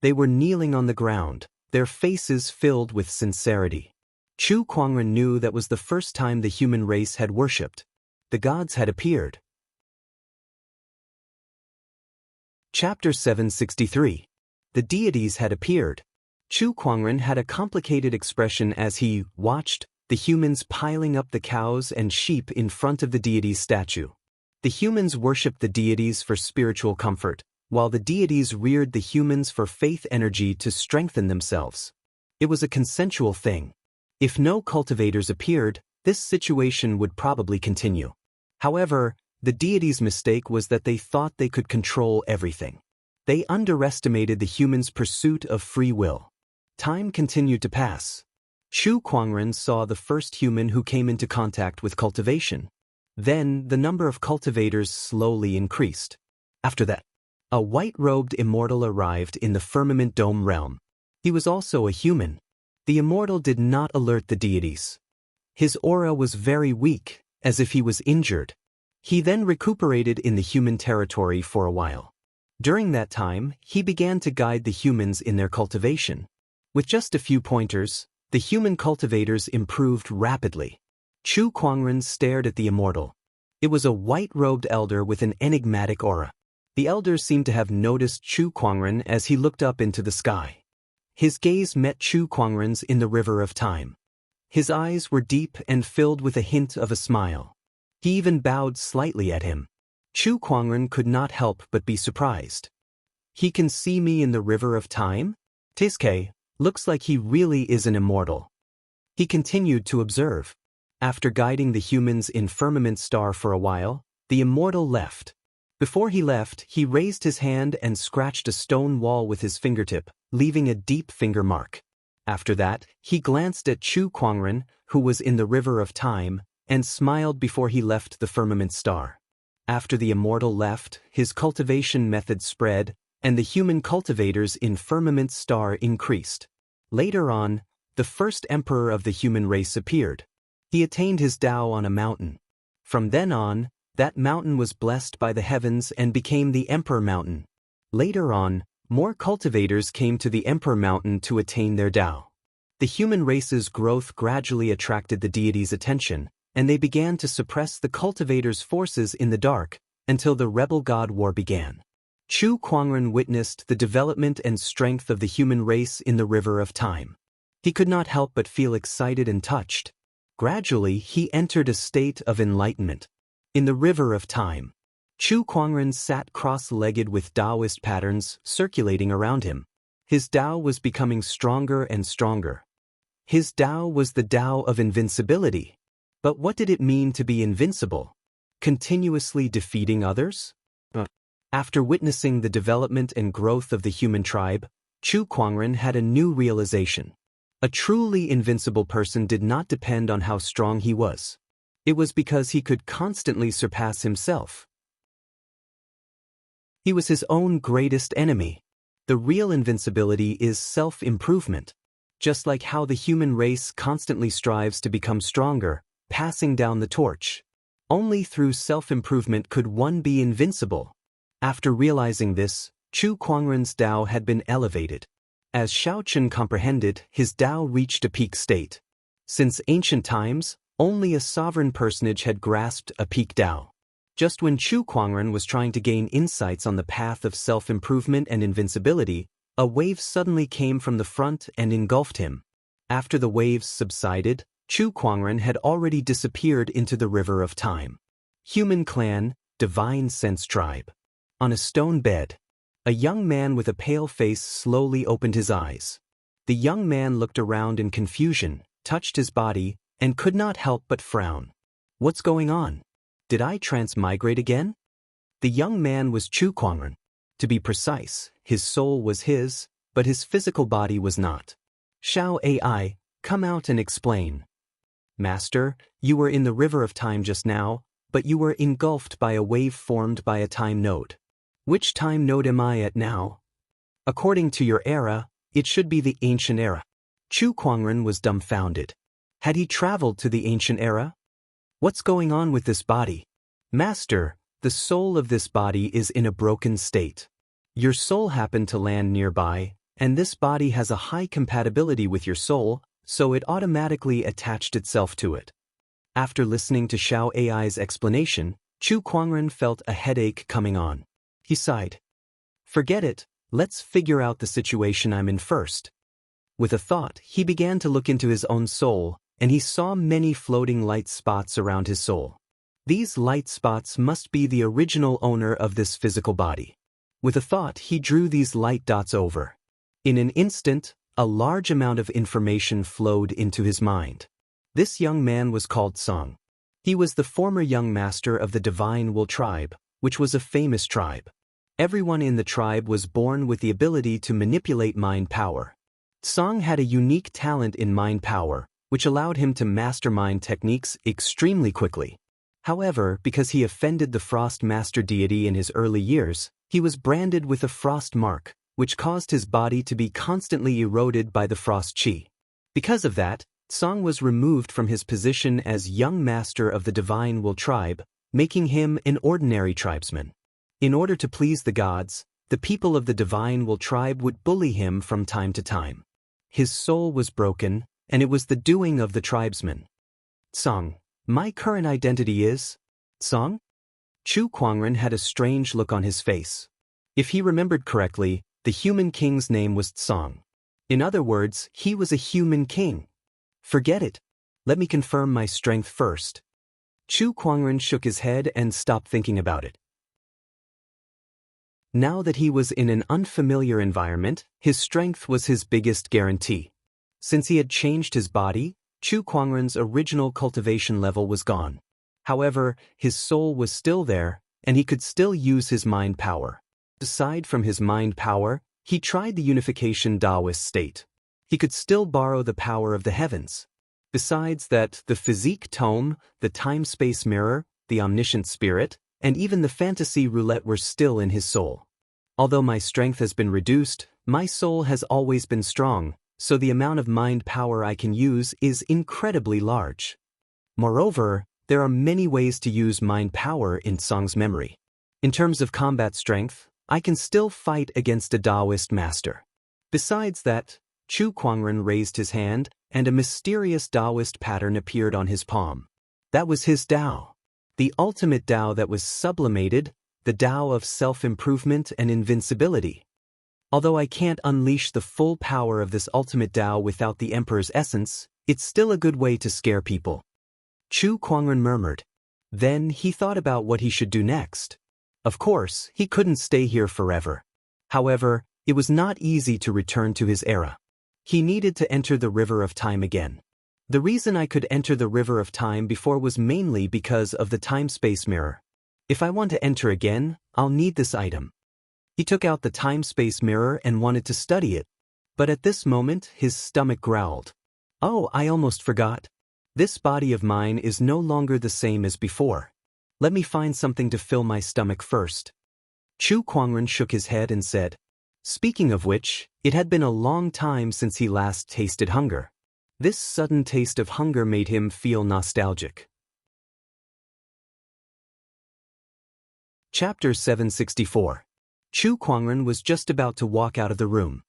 They were kneeling on the ground, their faces filled with sincerity. Chu Kuangren knew that was the first time the human race had worshipped. The gods had appeared. Chapter 763. The deities had appeared. Chu Kuangren had a complicated expression as he watched the humans piling up the cows and sheep in front of the deity's statue. The humans worshipped the deities for spiritual comfort, while the deities reared the humans for faith energy to strengthen themselves. It was a consensual thing. If no cultivators appeared, this situation would probably continue. However, the deities' mistake was that they thought they could control everything. They underestimated the humans' pursuit of free will. Time continued to pass. Chu Kuangren saw the first human who came into contact with cultivation. Then, the number of cultivators slowly increased. After that, a white-robed immortal arrived in the Firmament Dome realm. He was also a human. The immortal did not alert the deities. His aura was very weak, as if he was injured. He then recuperated in the human territory for a while. During that time, he began to guide the humans in their cultivation. With just a few pointers, the human cultivators improved rapidly. Chu Kuangren stared at the immortal. It was a white-robed elder with an enigmatic aura. The elder seemed to have noticed Chu Kuangren as he looked up into the sky. His gaze met Chu Kuangren's in the river of time. His eyes were deep and filled with a hint of a smile. He even bowed slightly at him. Chu Kuangren could not help but be surprised. He can see me in the river of time? Tiske, looks like he really is an immortal. He continued to observe. After guiding the humans in Firmament Star for a while, the immortal left. Before he left, he raised his hand and scratched a stone wall with his fingertip, leaving a deep finger mark. After that, he glanced at Chu Kuangren, who was in the river of time, and smiled before he left the Firmament Star. After the immortal left, his cultivation method spread, and the human cultivators in Firmament Star increased. Later on, the first emperor of the human race appeared. He attained his Tao on a mountain. From then on, that mountain was blessed by the heavens and became the Emperor Mountain. Later on, more cultivators came to the Emperor Mountain to attain their Tao. The human race's growth gradually attracted the deities' attention, and they began to suppress the cultivators' forces in the dark until the rebel god war began. Chu Kuangren witnessed the development and strength of the human race in the river of time. He could not help but feel excited and touched. Gradually, he entered a state of enlightenment. In the river of time, Chu Kuangren sat cross-legged with Taoist patterns circulating around him. His Tao was becoming stronger and stronger. His Tao was the Tao of invincibility. But what did it mean to be invincible? Continuously defeating others? After witnessing the development and growth of the human tribe, Chu Kuangren had a new realization. A truly invincible person did not depend on how strong he was. It was because he could constantly surpass himself. He was his own greatest enemy. The real invincibility is self-improvement. Just like how the human race constantly strives to become stronger, passing down the torch. Only through self-improvement could one be invincible. After realizing this, Chu Kuangren's Tao had been elevated. As Xiaochen comprehended, his Tao reached a peak state. Since ancient times, only a sovereign personage had grasped a peak Tao. Just when Chu Kuangren was trying to gain insights on the path of self-improvement and invincibility, a wave suddenly came from the front and engulfed him. After the waves subsided, Chu Kuangren had already disappeared into the river of time. Human clan, divine sense tribe. On a stone bed, a young man with a pale face slowly opened his eyes. The young man looked around in confusion, touched his body, and could not help but frown. What's going on? Did I transmigrate again? The young man was Chu Kuangren. To be precise, his soul was his, but his physical body was not. Xiao AI, come out and explain. Master, you were in the river of time just now, but you were engulfed by a wave formed by a time node. Which time node am I at now? According to your era, it should be the ancient era. Chu Kuangren was dumbfounded. Had he traveled to the ancient era? What's going on with this body? Master, the soul of this body is in a broken state. Your soul happened to land nearby, and this body has a high compatibility with your soul, so it automatically attached itself to it. After listening to Xiao AI's explanation, Chu Kuangren felt a headache coming on. He sighed. Forget it, let's figure out the situation I'm in first. With a thought, he began to look into his own soul, and he saw many floating light spots around his soul. These light spots must be the original owner of this physical body. With a thought, he drew these light dots over. In an instant, a large amount of information flowed into his mind. This young man was called Song. He was the former young master of the Divine Will tribe, which was a famous tribe. Everyone in the tribe was born with the ability to manipulate mind power. Song had a unique talent in mind power, which allowed him to master mind techniques extremely quickly. However, because he offended the Frost Master deity in his early years, he was branded with a frost mark, which caused his body to be constantly eroded by the frost chi. Because of that, Song was removed from his position as young master of the Divine Will tribe, making him an ordinary tribesman. In order to please the gods, the people of the Divine Will tribe would bully him from time to time. His soul was broken, and it was the doing of the tribesmen. Song, my current identity is... Song? Chu Kuangren had a strange look on his face. If he remembered correctly, the human king's name was Song. In other words, he was a human king. Forget it. Let me confirm my strength first. Chu Kuangren shook his head and stopped thinking about it. Now that he was in an unfamiliar environment, his strength was his biggest guarantee. Since he had changed his body, Chu Kuangren's original cultivation level was gone. However, his soul was still there, and he could still use his mind power. Aside from his mind power, he tried the unification Taoist state. He could still borrow the power of the heavens. Besides that, the physique tome, the time-space mirror, the omniscient spirit, and even the fantasy roulette were still in his soul. Although my strength has been reduced, my soul has always been strong, so the amount of mind power I can use is incredibly large. Moreover, there are many ways to use mind power in Song's memory. In terms of combat strength, I can still fight against a Taoist master. Besides that, Chu Kuangren raised his hand, and a mysterious Taoist pattern appeared on his palm. That was his Tao. The ultimate Tao that was sublimated, the Tao of self-improvement and invincibility. Although I can't unleash the full power of this ultimate Tao without the Emperor's essence, It's still a good way to scare people. Chu Kuangren murmured. Then he thought about what he should do next. Of course, he couldn't stay here forever. However, it was not easy to return to his era. He needed to enter the river of time again. The reason I could enter the river of time before was mainly because of the time-space mirror. If I want to enter again, I'll need this item. He took out the time-space mirror and wanted to study it. But at this moment, his stomach growled. Oh, I almost forgot. This body of mine is no longer the same as before. Let me find something to fill my stomach first. Chu Kuangren shook his head and said, Speaking of which, it had been a long time since he last tasted hunger. This sudden taste of hunger made him feel nostalgic. Chapter 764. Chu Kuangren was just about to walk out of the room.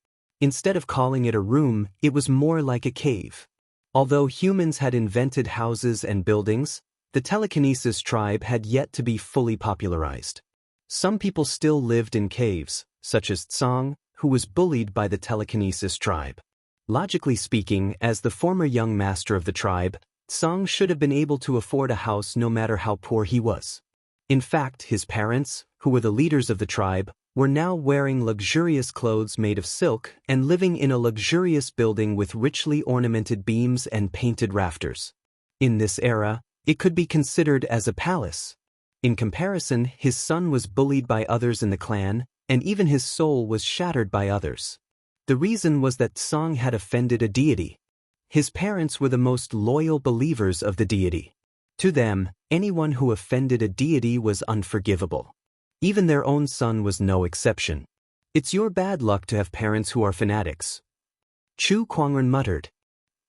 Instead of calling it a room, it was more like a cave. Although humans had invented houses and buildings, the telekinesis tribe had yet to be fully popularized. Some people still lived in caves, such as Tsang, who was bullied by the telekinesis tribe. Logically speaking, as the former young master of the tribe, Tsang should have been able to afford a house no matter how poor he was. In fact, his parents, who were the leaders of the tribe, were now wearing luxurious clothes made of silk and living in a luxurious building with richly ornamented beams and painted rafters. In this era, it could be considered as a palace. In comparison, his son was bullied by others in the clan, and even his soul was shattered by others. The reason was that Tsang had offended a deity. His parents were the most loyal believers of the deity. To them, anyone who offended a deity was unforgivable. Even their own son was no exception. It's your bad luck to have parents who are fanatics. Chu Kuangren muttered.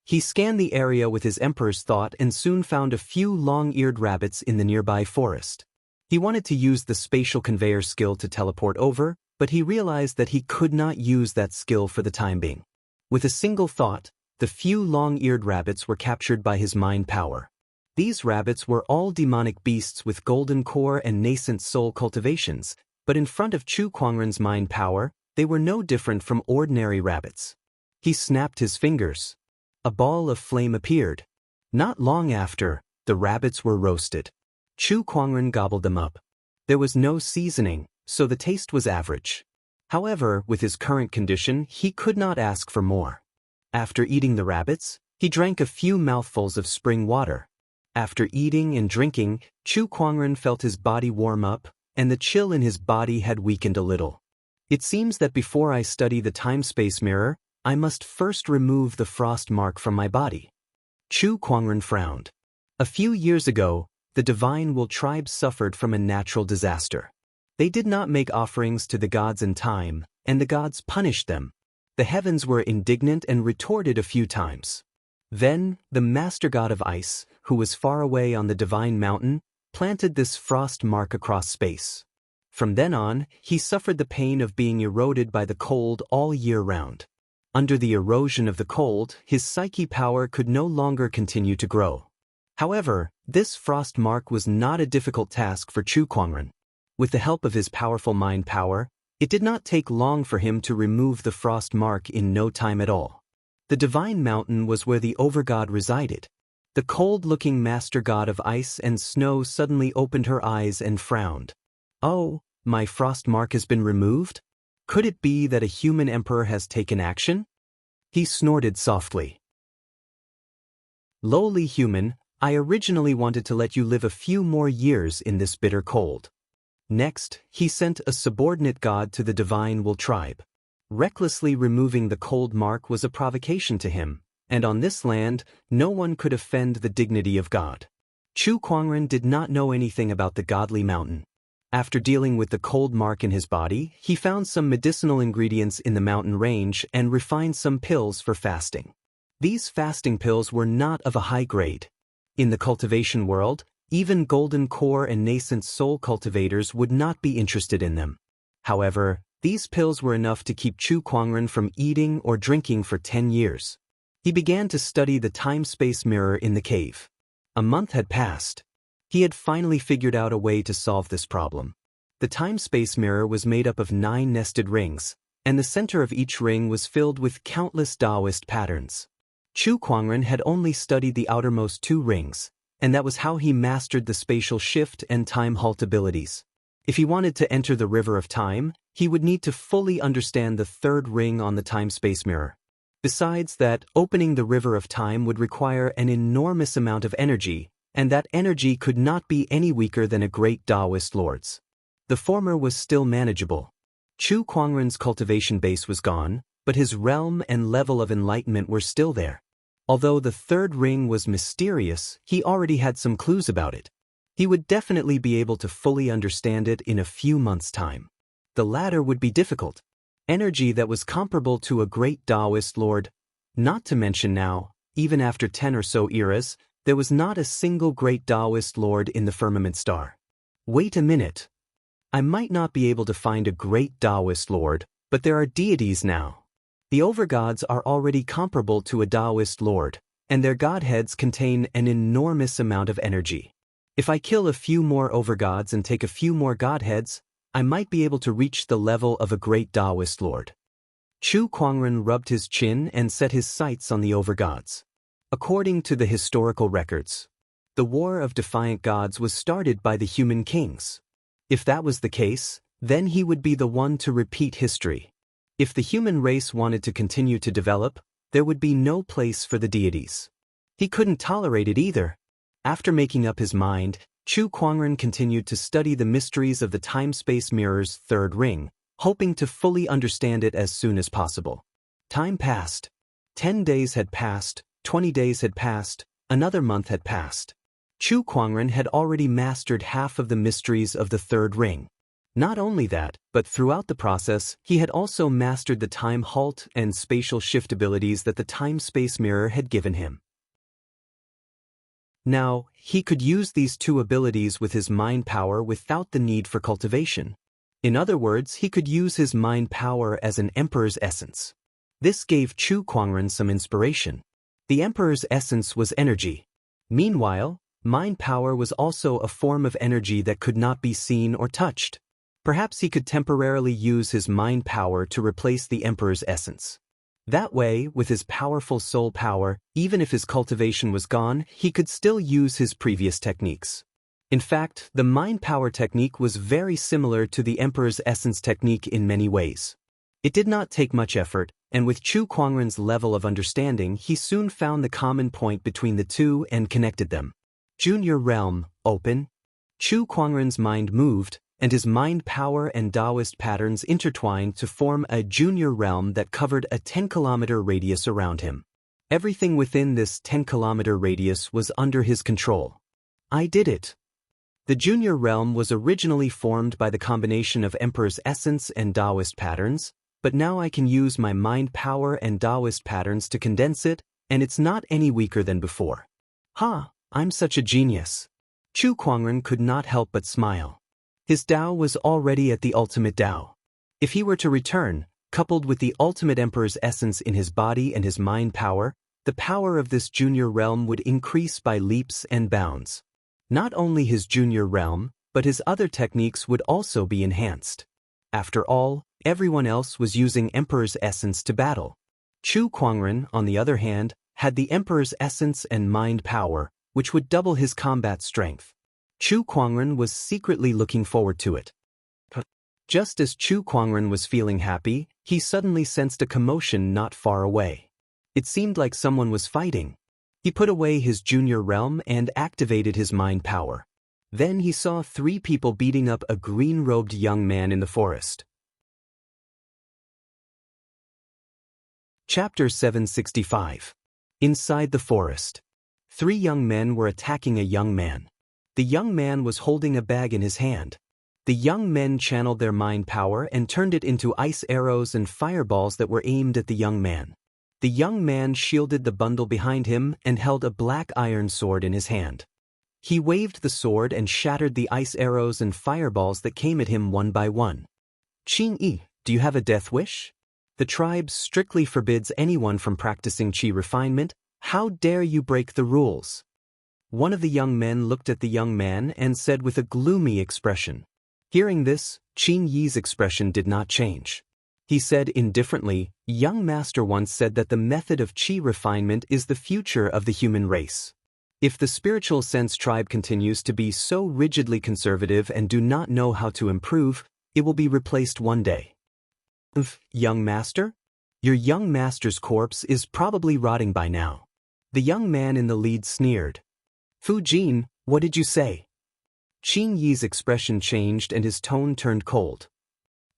He scanned the area with his emperor's thought and soon found a few long-eared rabbits in the nearby forest. He wanted to use the spatial conveyor skill to teleport over, but he realized that he could not use that skill for the time being. With a single thought, the few long-eared rabbits were captured by his mind power. These rabbits were all demonic beasts with golden core and nascent soul cultivations, but in front of Chu Kuangren's mind power, they were no different from ordinary rabbits. He snapped his fingers. A ball of flame appeared. Not long after, the rabbits were roasted. Chu Kuangren gobbled them up. There was no seasoning, so the taste was average. However, with his current condition, he could not ask for more. After eating the rabbits, he drank a few mouthfuls of spring water. After eating and drinking, Chu Kuangren felt his body warm up, and the chill in his body had weakened a little. It seems that before I study the time-space mirror, I must first remove the frost mark from my body. Chu Kuangren frowned. A few years ago, the Divine Will tribe suffered from a natural disaster. They did not make offerings to the gods in time, and the gods punished them. The heavens were indignant and retorted a few times. Then, the master god of ice, who was far away on the divine mountain, planted this frost mark across space. From then on, he suffered the pain of being eroded by the cold all year round. Under the erosion of the cold, his psyche power could no longer continue to grow. However, this frost mark was not a difficult task for Chu Kuangren. With the help of his powerful mind power, it did not take long for him to remove the frost mark in no time at all. The divine mountain was where the overgod resided. The cold-looking master god of ice and snow suddenly opened her eyes and frowned. Oh, my frost mark has been removed? Could it be that a human emperor has taken action? He snorted softly. Lowly human, I originally wanted to let you live a few more years in this bitter cold. Next, he sent a subordinate god to the Divine Will tribe. Recklessly removing the cold mark was a provocation to him, and on this land, no one could offend the dignity of God. Chu Kuangren did not know anything about the godly mountain. After dealing with the cold mark in his body, he found some medicinal ingredients in the mountain range and refined some pills for fasting. These fasting pills were not of a high grade. In the cultivation world, even golden core and nascent soul cultivators would not be interested in them. However, these pills were enough to keep Chu Kuangren from eating or drinking for 10 years. He began to study the time-space mirror in the cave. A month had passed. He had finally figured out a way to solve this problem. The time-space mirror was made up of 9 nested rings, and the center of each ring was filled with countless Taoist patterns. Chu Kuangren had only studied the outermost 2 rings, and that was how he mastered the spatial shift and time halt abilities. If he wanted to enter the River of Time, he would need to fully understand the 3rd ring on the time-space mirror. Besides that, opening the River of Time would require an enormous amount of energy, and that energy could not be any weaker than a great Taoist lord's. The former was still manageable. Chu Kuangren's cultivation base was gone, but his realm and level of enlightenment were still there. Although the 3rd ring was mysterious, he already had some clues about it. He would definitely be able to fully understand it in a few months' time. The latter would be difficult. Energy that was comparable to a great Taoist lord. Not to mention now, even after 10 or so eras, there was not a single great Taoist lord in the firmament star. Wait a minute. I might not be able to find a great Taoist lord, but there are deities now. The overgods are already comparable to a Taoist lord, and their godheads contain an enormous amount of energy. If I kill a few more overgods and take a few more godheads, I might be able to reach the level of a great Taoist lord. Chu Kuangren rubbed his chin and set his sights on the overgods. According to the historical records, the War of Defiant Gods was started by the human kings. If that was the case, then he would be the one to repeat history. If the human race wanted to continue to develop, there would be no place for the deities. He couldn't tolerate it either. After making up his mind, Chu Kuangren continued to study the mysteries of the time-space mirror's 3rd ring, hoping to fully understand it as soon as possible. Time passed. 10 days had passed, 20 days had passed, another month had passed. Chu Kuangren had already mastered half of the mysteries of the 3rd ring. Not only that, but throughout the process, he had also mastered the time halt and spatial shift abilities that the time-space mirror had given him. Now, he could use these 2 abilities with his mind power without the need for cultivation. In other words, he could use his mind power as an emperor's essence. This gave Chu Kuangren some inspiration. The emperor's essence was energy. Meanwhile, mind power was also a form of energy that could not be seen or touched. Perhaps he could temporarily use his mind power to replace the emperor's essence. That way, with his powerful soul power, even if his cultivation was gone, he could still use his previous techniques. In fact, the mind power technique was very similar to the Emperor's Essence technique in many ways. It did not take much effort, and with Chu Kuangren's level of understanding, he soon found the common point between the 2 and connected them. Junior Realm, open. Chu Kuangren's mind moved, and his mind power and Taoist patterns intertwined to form a junior realm that covered a 10-kilometer radius around him. Everything within this 10-kilometer radius was under his control. I did it. The junior realm was originally formed by the combination of Emperor's Essence and Taoist patterns, but now I can use my mind power and Taoist patterns to condense it, and it's not any weaker than before. I'm such a genius. Chu Kuangren could not help but smile. His Tao was already at the ultimate Tao. If he were to return, coupled with the ultimate Emperor's essence in his body and his mind power, the power of this junior realm would increase by leaps and bounds. Not only his junior realm, but his other techniques would also be enhanced. After all, everyone else was using Emperor's essence to battle. Chu Kuangren, on the other hand, had the Emperor's essence and mind power, which would double his combat strength. Chu Kuangren was secretly looking forward to it. Just as Chu Kuangren was feeling happy, he suddenly sensed a commotion not far away. It seemed like someone was fighting. He put away his junior realm and activated his mind power. Then he saw 3 people beating up a green-robed young man in the forest. Chapter 765. Inside the forest. 3 young men were attacking a young man. The young man was holding a bag in his hand. The young men channeled their mind power and turned it into ice arrows and fireballs that were aimed at the young man. The young man shielded the bundle behind him and held a black iron sword in his hand. He waved the sword and shattered the ice arrows and fireballs that came at him one by one. Qing, do you have a death wish? The tribe strictly forbids anyone from practicing qi refinement. How dare you break the rules? One of the young men looked at the young man and said with a gloomy expression. Hearing this, Qing Yi's expression did not change. He said indifferently, "Young master once said that the method of chi refinement is the future of the human race. If the spiritual sense tribe continues to be so rigidly conservative and do not know how to improve, it will be replaced one day." Young master? Your young master's corpse is probably rotting by now. The young man in the lead sneered. "Fu Jin, what did you say?" Qing Yi's expression changed and his tone turned cold.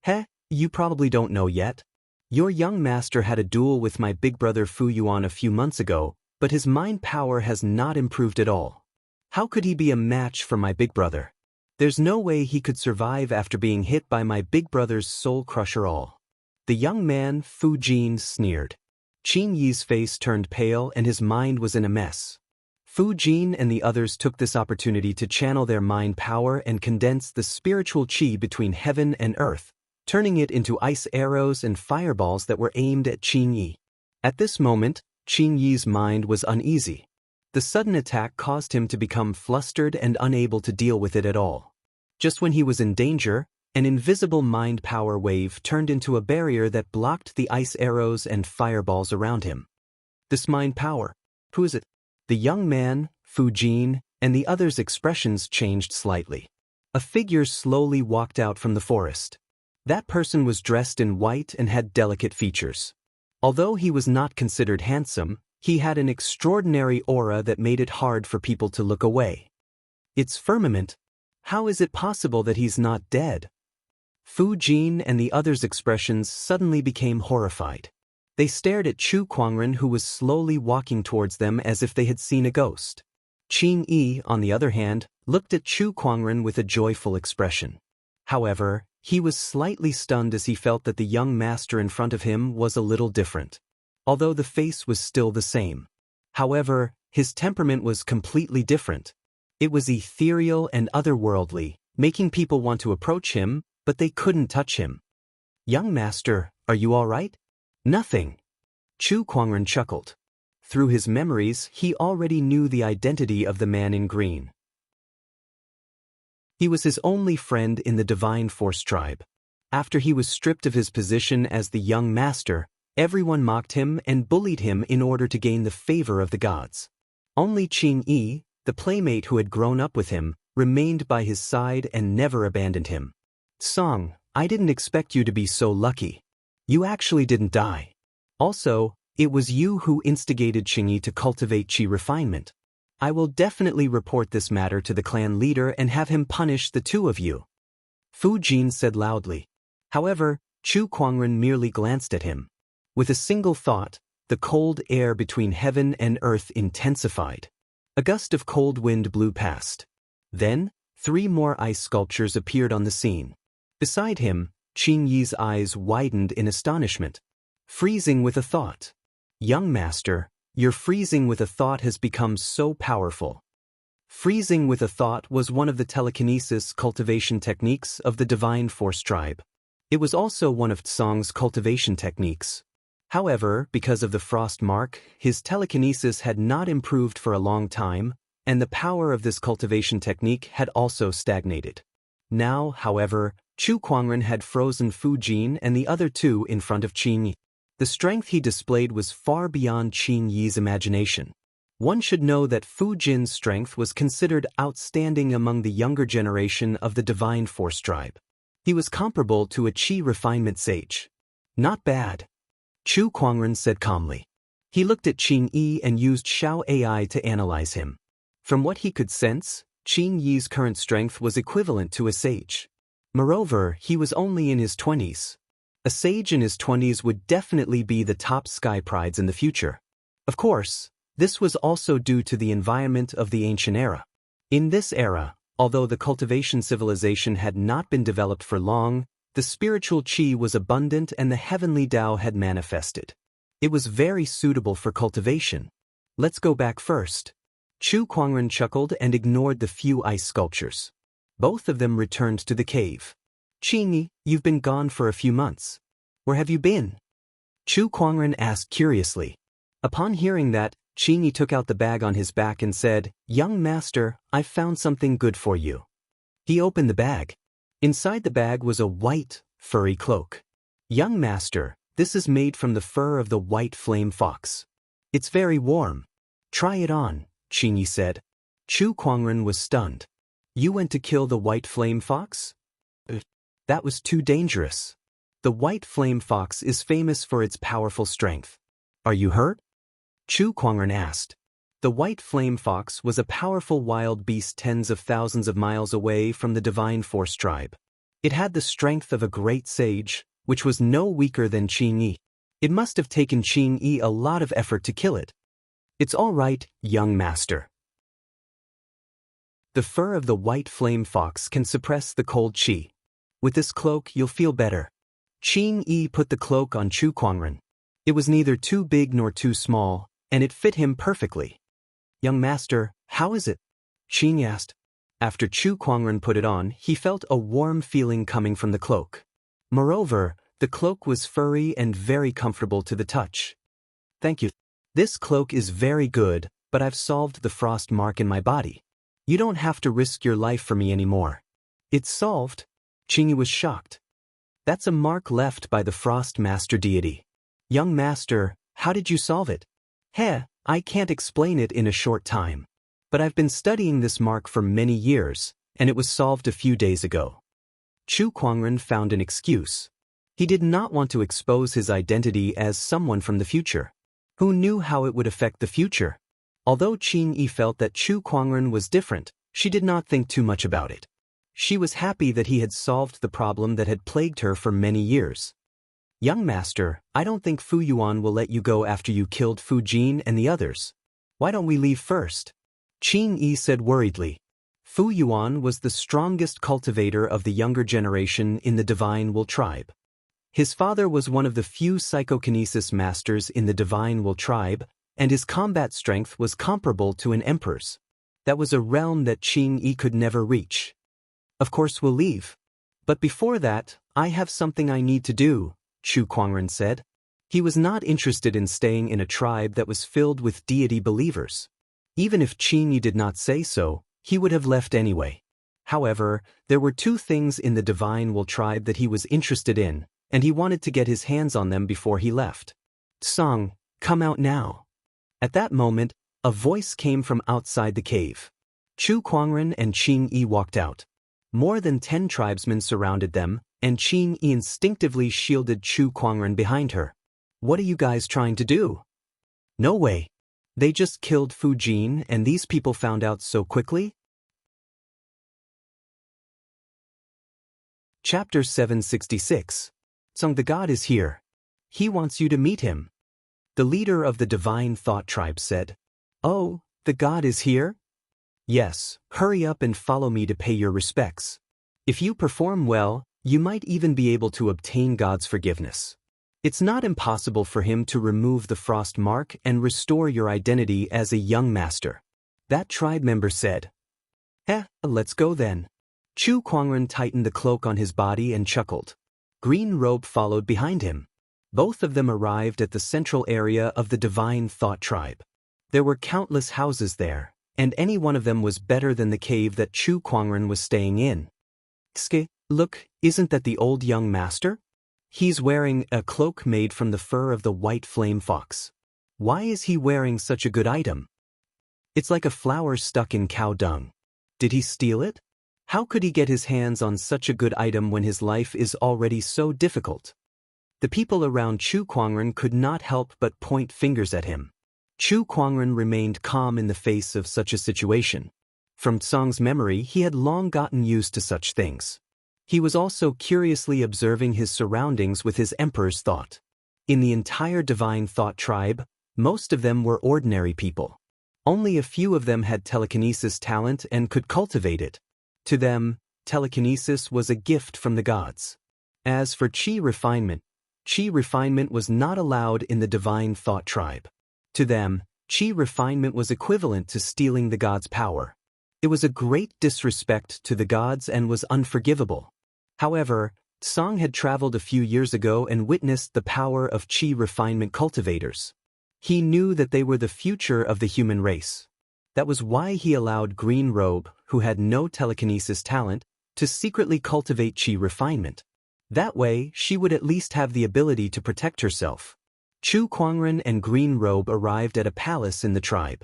"Heh, you probably don't know yet. Your young master had a duel with my big brother Fu Yuan a few months ago, but his mind power has not improved at all. How could he be a match for my big brother? There's no way he could survive after being hit by my big brother's soul crusher all." The young man, Fu Jin, sneered. Qing Yi's face turned pale and his mind was in a mess. Fu Jin and the others took this opportunity to channel their mind power and condense the spiritual qi between heaven and earth, turning it into ice arrows and fireballs that were aimed at Qing Yi. At this moment, Qing Yi's mind was uneasy. The sudden attack caused him to become flustered and unable to deal with it at all. Just when he was in danger, an invisible mind power wave turned into a barrier that blocked the ice arrows and fireballs around him. This mind power, who is it? The young man, Fu Jin, and the others' expressions changed slightly. A figure slowly walked out from the forest. That person was dressed in white and had delicate features. Although he was not considered handsome, he had an extraordinary aura that made it hard for people to look away. "It's Firmament. How is it possible that he's not dead?" Fu Jin and the others' expressions suddenly became horrified. They stared at Chu Kuangren, who was slowly walking towards them as if they had seen a ghost. Qing Yi, on the other hand, looked at Chu Kuangren with a joyful expression. However, he was slightly stunned as he felt that the young master in front of him was a little different. Although the face was still the same. However, his temperament was completely different. It was ethereal and otherworldly, making people want to approach him, but they couldn't touch him. "Young master, are you all right?" "Nothing." Chu Kuangren chuckled. Through his memories, he already knew the identity of the man in green. He was his only friend in the Divine Force tribe. After he was stripped of his position as the young master, everyone mocked him and bullied him in order to gain the favor of the gods. Only Qing Yi, the playmate who had grown up with him, remained by his side and never abandoned him. "Song, I didn't expect you to be so lucky. You actually didn't die. Also, it was you who instigated Qing Yi to cultivate qi refinement. I will definitely report this matter to the clan leader and have him punish the two of you," Fu Jin said loudly. However, Chu Kuangren merely glanced at him. With a single thought, the cold air between heaven and earth intensified. A gust of cold wind blew past. Then, 3 more ice sculptures appeared on the scene. Beside him, Qing Yi's eyes widened in astonishment. "Freezing with a thought. Young master, your freezing with a thought has become so powerful." Freezing with a thought was one of the telekinesis cultivation techniques of the Divine Force tribe. It was also one of Tsong's cultivation techniques. However, because of the frost mark, his telekinesis had not improved for a long time, and the power of this cultivation technique had also stagnated. Now, however, Chu Kuangren had frozen Fu Jin and the other two in front of Qing Yi. The strength he displayed was far beyond Qing Yi's imagination. One should know that Fu Jin's strength was considered outstanding among the younger generation of the Divine Force tribe. He was comparable to a qi refinement sage. "Not bad," Chu Kuangren said calmly. He looked at Qing Yi and used Xiao AI to analyze him. From what he could sense, Qing Yi's current strength was equivalent to a sage. Moreover, he was only in his 20s. A sage in his 20s would definitely be the top sky prides in the future. Of course, this was also due to the environment of the ancient era. In this era, although the cultivation civilization had not been developed for long, the spiritual qi was abundant and the heavenly Tao had manifested. It was very suitable for cultivation. "Let's go back first." Chu Kuangren chuckled and ignored the few ice sculptures. Both of them returned to the cave. "Qing Yi, you've been gone for a few months. Where have you been?" Chu Kuangren asked curiously. Upon hearing that, Qing Yi took out the bag on his back and said, "Young master, I've found something good for you." He opened the bag. Inside the bag was a white, furry cloak. Young master, this is made from the fur of the white flame fox. It's very warm. Try it on, Xianxia said. Chu Kuangren was stunned. You went to kill the white flame fox? That was too dangerous. The white flame fox is famous for its powerful strength. Are you hurt? Chu Kuangren asked. The white flame fox was a powerful wild beast tens of thousands of miles away from the Divine Force tribe. It had the strength of a great sage, which was no weaker than Xianxia. It must have taken Xianxia a lot of effort to kill it. It's all right, young master. The fur of the white flame fox can suppress the cold qi. With this cloak you'll feel better. Xianxia put the cloak on Chu Kuangren. It was neither too big nor too small, and it fit him perfectly. Young master, how is it? Xianxia asked. After Chu Kuangren put it on, he felt a warm feeling coming from the cloak. Moreover, the cloak was furry and very comfortable to the touch. Thank you. This cloak is very good, but I've solved the frost mark in my body. You don't have to risk your life for me anymore. It's solved? Xianxia was shocked. That's a mark left by the frost master deity. Young master, how did you solve it? I can't explain it in a short time. But I've been studying this mark for many years, and it was solved a few days ago. Chu Kuangren found an excuse. He did not want to expose his identity as someone from the future. Who knew how it would affect the future? Although Xianxia felt that Chu Kuangren was different, she did not think too much about it. She was happy that he had solved the problem that had plagued her for many years. Young master, I don't think Fu Yuan will let you go after you killed Fu Jin and the others. Why don't we leave first? Xianxia said worriedly. Fu Yuan was the strongest cultivator of the younger generation in the Divine Will tribe. His father was one of the few psychokinesis masters in the Divine Will tribe, and his combat strength was comparable to an emperor's. That was a realm that Xianxia could never reach. Of course we'll leave. But before that, I have something I need to do, Chu Kuangren said. He was not interested in staying in a tribe that was filled with deity believers. Even if Xianxia did not say so, he would have left anyway. However, there were two things in the Divine Will tribe that he was interested in, and he wanted to get his hands on them before he left. Song, come out now. At that moment, a voice came from outside the cave. Chu Kuangren and Xianxia walked out. More than 10 tribesmen surrounded them, and Xianxia instinctively shielded Chu Kuangren behind her. What are you guys trying to do? No way. They just killed Fu Jin and these people found out so quickly? Chapter 766. Song the God is here. He wants you to meet him. The leader of the Divine Thought tribe said. Oh, the God is here? Yes, hurry up and follow me to pay your respects. If you perform well, you might even be able to obtain God's forgiveness. It's not impossible for him to remove the frost mark and restore your identity as a young master. That tribe member said. Let's go then. Chu Kuangren tightened the cloak on his body and chuckled. Green Robe followed behind him. Both of them arrived at the central area of the Divine Thought tribe. There were countless houses there, and any one of them was better than the cave that Chu Kuangren was staying in. Look, isn't that the old young master? He's wearing a cloak made from the fur of the white flame fox. Why is he wearing such a good item? It's like a flower stuck in cow dung. Did he steal it? How could he get his hands on such a good item when his life is already so difficult? The people around Chu Kuangren could not help but point fingers at him. Chu Kuangren remained calm in the face of such a situation. From Tsong's memory, he had long gotten used to such things. He was also curiously observing his surroundings with his emperor's thought. In the entire Divine Thought tribe, most of them were ordinary people. Only a few of them had telekinesis talent and could cultivate it. To them, telekinesis was a gift from the gods. As for chi refinement was not allowed in the Divine Thought tribe. To them, chi refinement was equivalent to stealing the gods' power. It was a great disrespect to the gods and was unforgivable. However, Tsong had traveled a few years ago and witnessed the power of chi refinement cultivators. He knew that they were the future of the human race. That was why he allowed Green Robe, who had no telekinesis talent, to secretly cultivate chi refinement. That way, she would at least have the ability to protect herself. Chu Kuangren and Green Robe arrived at a palace in the tribe.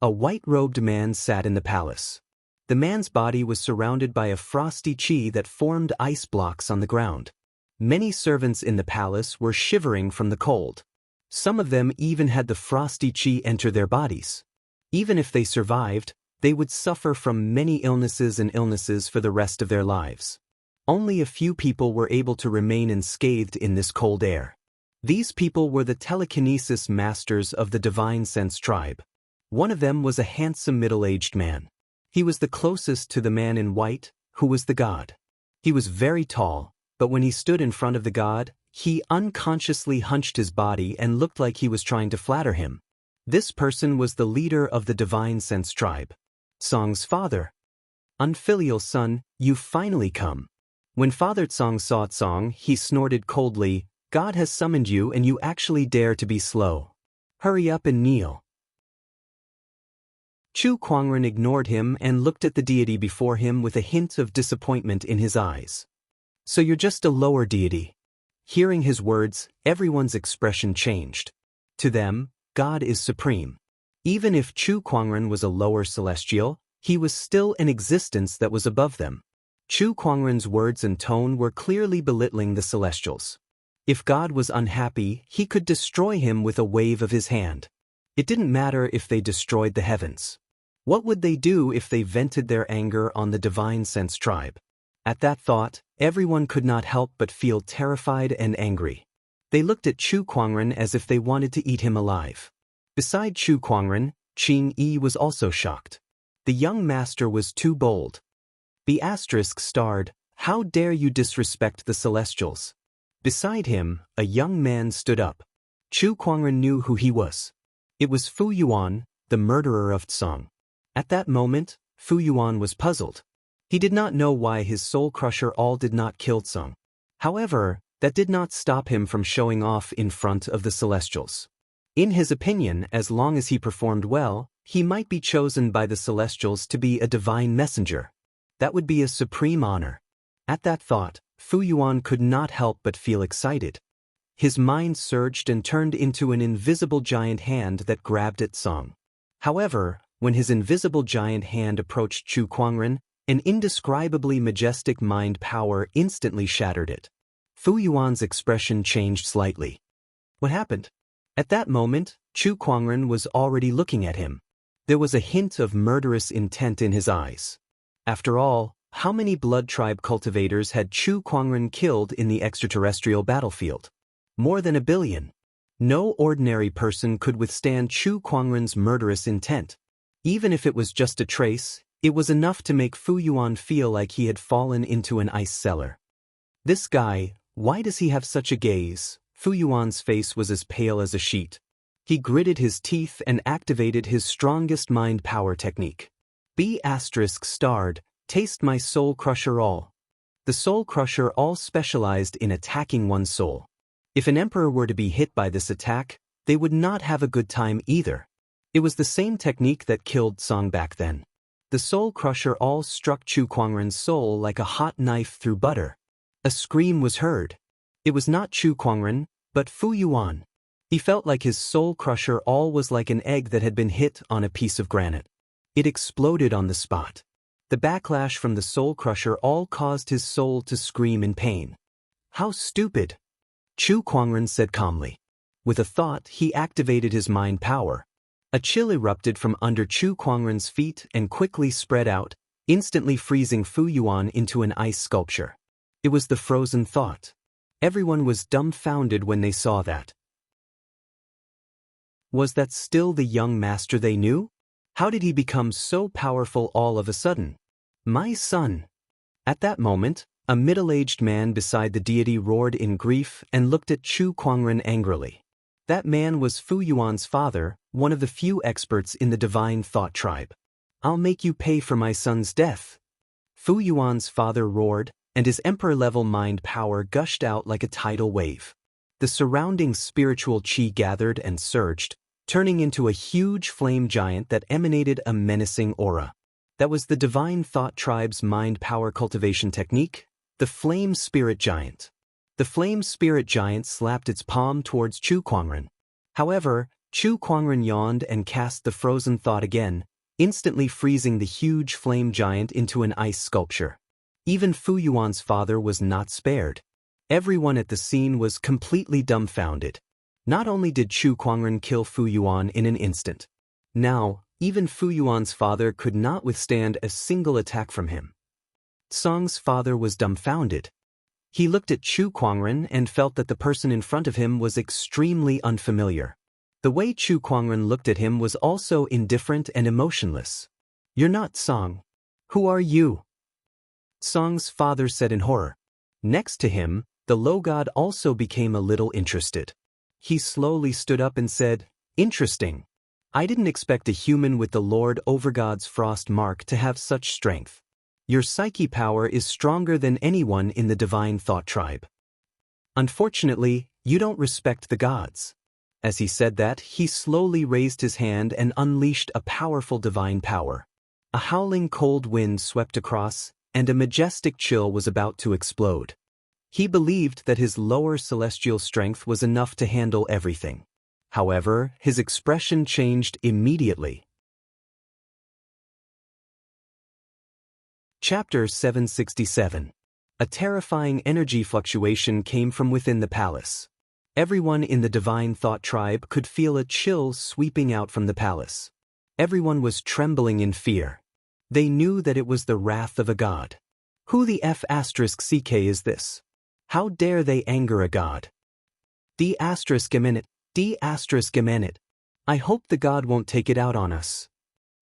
A white-robed man sat in the palace. The man's body was surrounded by a frosty qi that formed ice blocks on the ground. Many servants in the palace were shivering from the cold. Some of them even had the frosty qi enter their bodies. Even if they survived, they would suffer from many illnesses for the rest of their lives. Only a few people were able to remain unscathed in this cold air. These people were the telekinesis masters of the Divine Sense tribe. One of them was a handsome middle-aged man. He was the closest to the man in white, who was the god. He was very tall, but when he stood in front of the god, he unconsciously hunched his body and looked like he was trying to flatter him. This person was the leader of the Divine Sense tribe. Song's father. Unfilial son, you've finally come. When Father Tsong saw Tsong, he snorted coldly, God has summoned you and you actually dare to be slow. Hurry up and kneel. Chu Kuangren ignored him and looked at the deity before him with a hint of disappointment in his eyes. So you're just a lower deity. Hearing his words, everyone's expression changed. To them, God is supreme. Even if Chu Kuangren was a lower celestial, he was still an existence that was above them. Chu Kuangren's words and tone were clearly belittling the celestials. If God was unhappy, he could destroy him with a wave of his hand. It didn't matter if they destroyed the heavens. What would they do if they vented their anger on the Divine Sense tribe? At that thought, everyone could not help but feel terrified and angry. They looked at Chu Kuangren as if they wanted to eat him alive. Beside Chu Kuangren, Qing Yi was also shocked. The young master was too bold. The asterisk starred, how dare you disrespect the celestials? Beside him, a young man stood up. Chu Kuangren knew who he was. It was Fu Yuan, the murderer of Tsong. At that moment, Fu Yuan was puzzled. He did not know why his soul crusher all did not kill Tsong. However, that did not stop him from showing off in front of the celestials. In his opinion, as long as he performed well, he might be chosen by the celestials to be a divine messenger. That would be a supreme honor. At that thought, Fu Yuan could not help but feel excited. His mind surged and turned into an invisible giant hand that grabbed at Tsong. However, when his invisible giant hand approached Chu Kuangren, an indescribably majestic mind power instantly shattered it. Fu Yuan's expression changed slightly. What happened? At that moment, Chu Kuangren was already looking at him. There was a hint of murderous intent in his eyes. After all, how many blood tribe cultivators had Chu Kuangren killed in the extraterrestrial battlefield? More than 1 billion. No ordinary person could withstand Chu Kuangren's murderous intent. Even if it was just a trace, it was enough to make Fu Yuan feel like he had fallen into an ice cellar. This guy, why does he have such a gaze? Fu Yuan's face was as pale as a sheet. He gritted his teeth and activated his strongest mind power technique. B** starred, taste my soul crusher all. The soul crusher all specialized in attacking one's soul. If an emperor were to be hit by this attack, they would not have a good time either. It was the same technique that killed Tsong back then. The soul crusher all struck Chu Kuangren's soul like a hot knife through butter. A scream was heard. It was not Chu Kuangren, but Fu Yuan. He felt like his soul crusher all was like an egg that had been hit on a piece of granite. It exploded on the spot. The backlash from the soul crusher all caused his soul to scream in pain. How stupid! Chu Kuangren said calmly. With a thought, he activated his mind power. A chill erupted from under Chu Kuangren's feet and quickly spread out, instantly freezing Fu Yuan into an ice sculpture. It was the frozen thought. Everyone was dumbfounded when they saw that. Was that still the young master they knew? How did he become so powerful all of a sudden? My son! At that moment, a middle-aged man beside the deity roared in grief and looked at Chu Kuangren angrily. That man was Fu Yuan's father, one of the few experts in the Divine Thought tribe. I'll make you pay for my son's death. Fu Yuan's father roared, and his emperor-level mind power gushed out like a tidal wave. The surrounding spiritual qi gathered and surged, turning into a huge flame giant that emanated a menacing aura. That was the Divine Thought tribe's mind power cultivation technique, the Flame Spirit Giant. The flame spirit giant slapped its palm towards Chu Kuangren. However, Chu Kuangren yawned and cast the frozen thought again, instantly freezing the huge flame giant into an ice sculpture. Even Fu Yuan's father was not spared. Everyone at the scene was completely dumbfounded. Not only did Chu Kuangren kill Fu Yuan in an instant. Now, even Fu Yuan's father could not withstand a single attack from him. Song's father was dumbfounded. He looked at Chu Kuangren and felt that the person in front of him was extremely unfamiliar. The way Chu Kuangren looked at him was also indifferent and emotionless. "You're not Song. Who are you?" Song's father said in horror. Next to him, the low god also became a little interested. He slowly stood up and said, "Interesting. I didn't expect a human with the Lord Overgod's frost mark to have such strength. Your psyche power is stronger than anyone in the divine thought tribe. Unfortunately, you don't respect the gods." As he said that, he slowly raised his hand and unleashed a powerful divine power. A howling cold wind swept across, and a majestic chill was about to explode. He believed that his lower celestial strength was enough to handle everything. However, his expression changed immediately. Chapter 767. A terrifying energy fluctuation came from within the palace. Everyone in the Divine Thought tribe could feel a chill sweeping out from the palace. Everyone was trembling in fear. They knew that it was the wrath of a god. Who the F***ck is this? How dare they anger a god? D****. I hope the god won't take it out on us.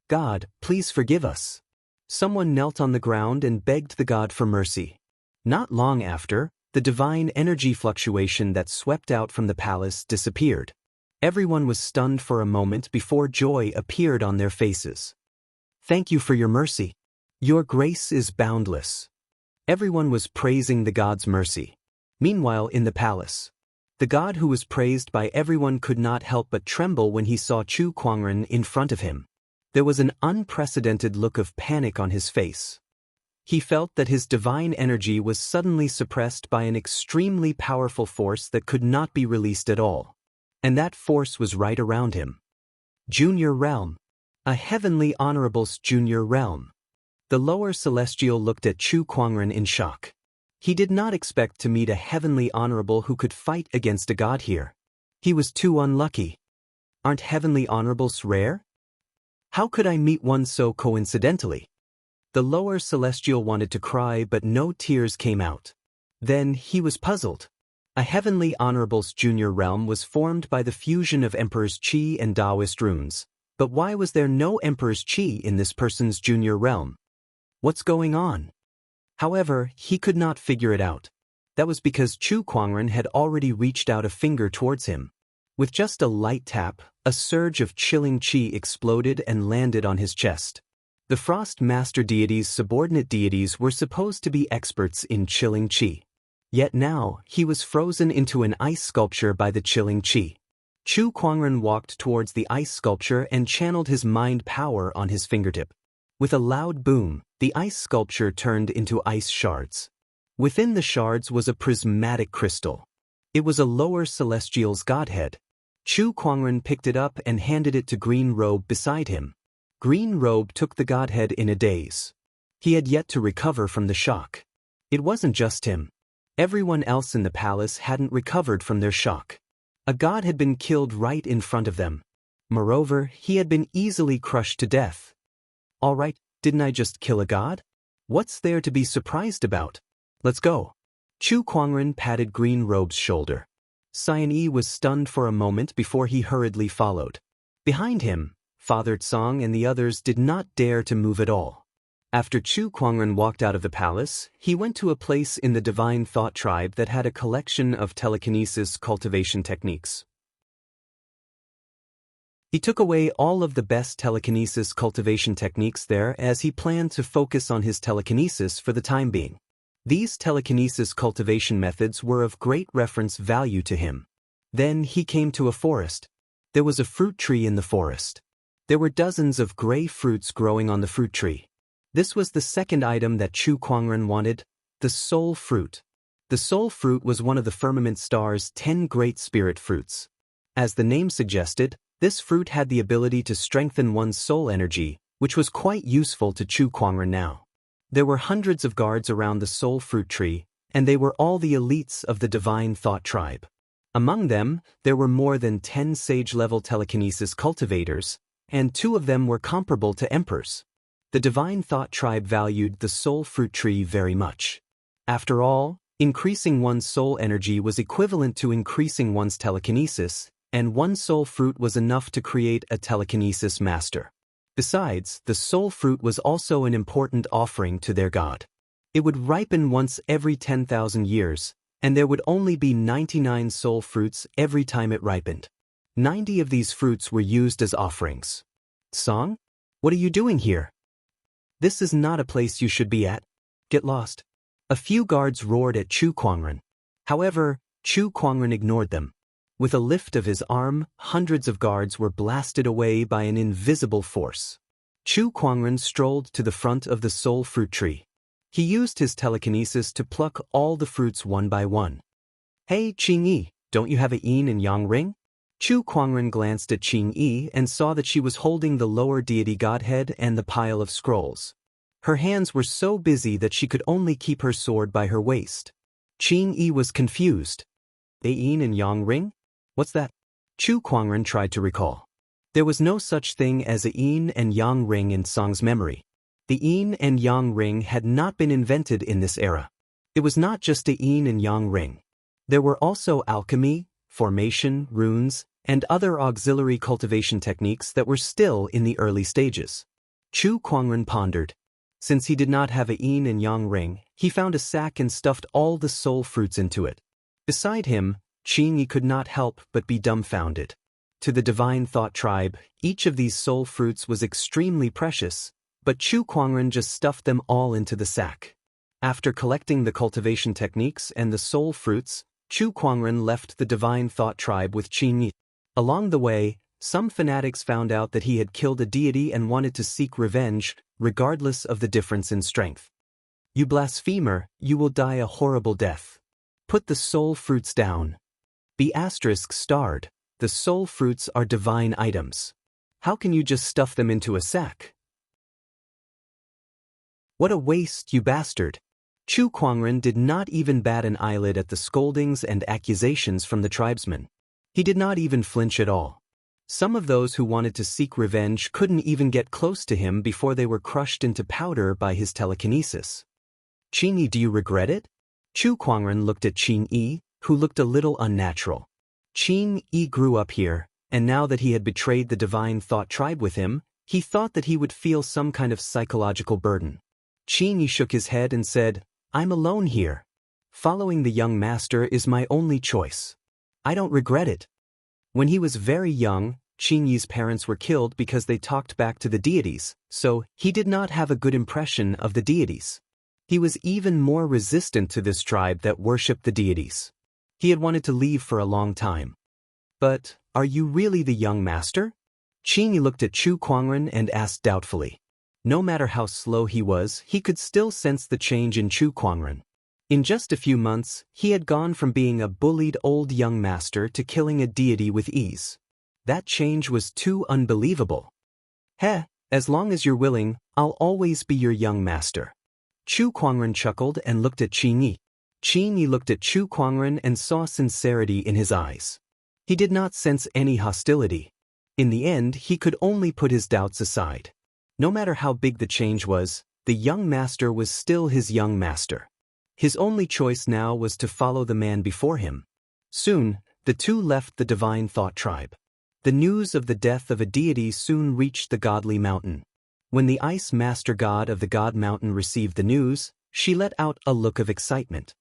God, please forgive us. Someone knelt on the ground and begged the god for mercy. Not long after, the divine energy fluctuation that swept out from the palace disappeared. Everyone was stunned for a moment before joy appeared on their faces. "Thank you for your mercy. Your grace is boundless." Everyone was praising the god's mercy. Meanwhile, in the palace, the god who was praised by everyone could not help but tremble when he saw Chu Kuangren in front of him. There was an unprecedented look of panic on his face. He felt that his divine energy was suddenly suppressed by an extremely powerful force that could not be released at all. And that force was right around him. Junior Realm. A heavenly honorable's junior realm. The lower celestial looked at Chu Kuangren in shock. He did not expect to meet a heavenly honorable who could fight against a god here. He was too unlucky. Aren't heavenly honorables rare? How could I meet one so coincidentally? The lower celestial wanted to cry, but no tears came out. Then he was puzzled. A heavenly honorable's junior realm was formed by the fusion of Emperor's Qi and Taoist runes. But why was there no Emperor's Qi in this person's junior realm? What's going on? However, he could not figure it out. That was because Chu Kuangren had already reached out a finger towards him. With just a light tap, a surge of chilling Qi exploded and landed on his chest. The Frost Master Deity's subordinate deities were supposed to be experts in chilling Qi. Yet now, he was frozen into an ice sculpture by the chilling Qi. Chu Kuangren walked towards the ice sculpture and channeled his mind power on his fingertip. With a loud boom, the ice sculpture turned into ice shards. Within the shards was a prismatic crystal. It was a lower celestial's godhead. Chu Kuangren picked it up and handed it to Green Robe beside him. Green Robe took the godhead in a daze. He had yet to recover from the shock. It wasn't just him. Everyone else in the palace hadn't recovered from their shock. A god had been killed right in front of them. Moreover, he had been easily crushed to death. All right, didn't I just kill a god? What's there to be surprised about? Let's go. Chu Kuangren patted Green Robe's shoulder. Xianxia was stunned for a moment before he hurriedly followed. Behind him, Father Tsong and the others did not dare to move at all. After Chu Kuangren walked out of the palace, he went to a place in the Divine Thought tribe that had a collection of telekinesis cultivation techniques. He took away all of the best telekinesis cultivation techniques there as he planned to focus on his telekinesis for the time being. These telekinesis cultivation methods were of great reference value to him. Then he came to a forest. There was a fruit tree in the forest. There were dozens of gray fruits growing on the fruit tree. This was the second item that Chu Kuangren wanted, the soul fruit. The soul fruit was one of the firmament star's 10 great spirit fruits. As the name suggested, this fruit had the ability to strengthen one's soul energy, which was quite useful to Chu Kuangren now. There were hundreds of guards around the soul fruit tree, and they were all the elites of the divine thought tribe. Among them, there were more than 10 sage-level telekinesis cultivators, and 2 of them were comparable to emperors. The divine thought tribe valued the soul fruit tree very much. After all, increasing one's soul energy was equivalent to increasing one's telekinesis, and one soul fruit was enough to create a telekinesis master. Besides, the soul fruit was also an important offering to their god. It would ripen once every 10,000 years, and there would only be 99 soul fruits every time it ripened. 90 of these fruits were used as offerings. Song? What are you doing here? This is not a place you should be at. Get lost. A few guards roared at Chu Kuangren. However, Chu Kuangren ignored them. With a lift of his arm, hundreds of guards were blasted away by an invisible force. Chu Kuangren strolled to the front of the soul fruit tree. He used his telekinesis to pluck all the fruits one by one. Hey, Qingyi, don't you have a yin and yang ring? Chu Kuangren glanced at Qingyi and saw that she was holding the lower deity godhead and the pile of scrolls. Her hands were so busy that she could only keep her sword by her waist. Qingyi was confused. A yin and yang ring? What's that? Chu Kuangren tried to recall. There was no such thing as a yin and yang ring in Song's memory. The yin and yang ring had not been invented in this era. It was not just a yin and yang ring. There were also alchemy, formation, runes, and other auxiliary cultivation techniques that were still in the early stages. Chu Kuangren pondered. Since he did not have a yin and yang ring, he found a sack and stuffed all the soul fruits into it. Beside him, Qingyi could not help but be dumbfounded. To the divine thought tribe, each of these soul fruits was extremely precious, but Chu Kuangren just stuffed them all into the sack. After collecting the cultivation techniques and the soul fruits, Chu Kuangren left the divine thought tribe with Qingyi. Along the way, some fanatics found out that he had killed a deity and wanted to seek revenge, regardless of the difference in strength. You blasphemer, you will die a horrible death. Put the soul fruits down. Be *starred. The soul fruits are divine items. How can you just stuff them into a sack? What a waste, you bastard! Chu Kuangren did not even bat an eyelid at the scoldings and accusations from the tribesmen. He did not even flinch at all. Some of those who wanted to seek revenge couldn't even get close to him before they were crushed into powder by his telekinesis. Qingyi, do you regret it? Chu Kuangren looked at Qingyi, who looked a little unnatural. Qingyi grew up here, and now that he had betrayed the divine thought tribe with him, he thought that he would feel some kind of psychological burden. Qingyi shook his head and said, I'm alone here. Following the young master is my only choice. I don't regret it. When he was very young, Qingyi's parents were killed because they talked back to the deities, so he did not have a good impression of the deities. He was even more resistant to this tribe that worshipped the deities. He had wanted to leave for a long time. But, are you really the young master? Qingyi looked at Chu Kuangren and asked doubtfully. No matter how slow he was, he could still sense the change in Chu Kuangren. In just a few months, he had gone from being a bullied old young master to killing a deity with ease. That change was too unbelievable. Heh, as long as you're willing, I'll always be your young master. Chu Kuangren chuckled and looked at Qingyi. Qingyi looked at Chu Kuangren and saw sincerity in his eyes. He did not sense any hostility. In the end, he could only put his doubts aside. No matter how big the change was, the young master was still his young master. His only choice now was to follow the man before him. Soon, the two left the divine thought tribe. The news of the death of a deity soon reached the godly mountain. When the ice master god of the god mountain received the news, she let out a look of excitement.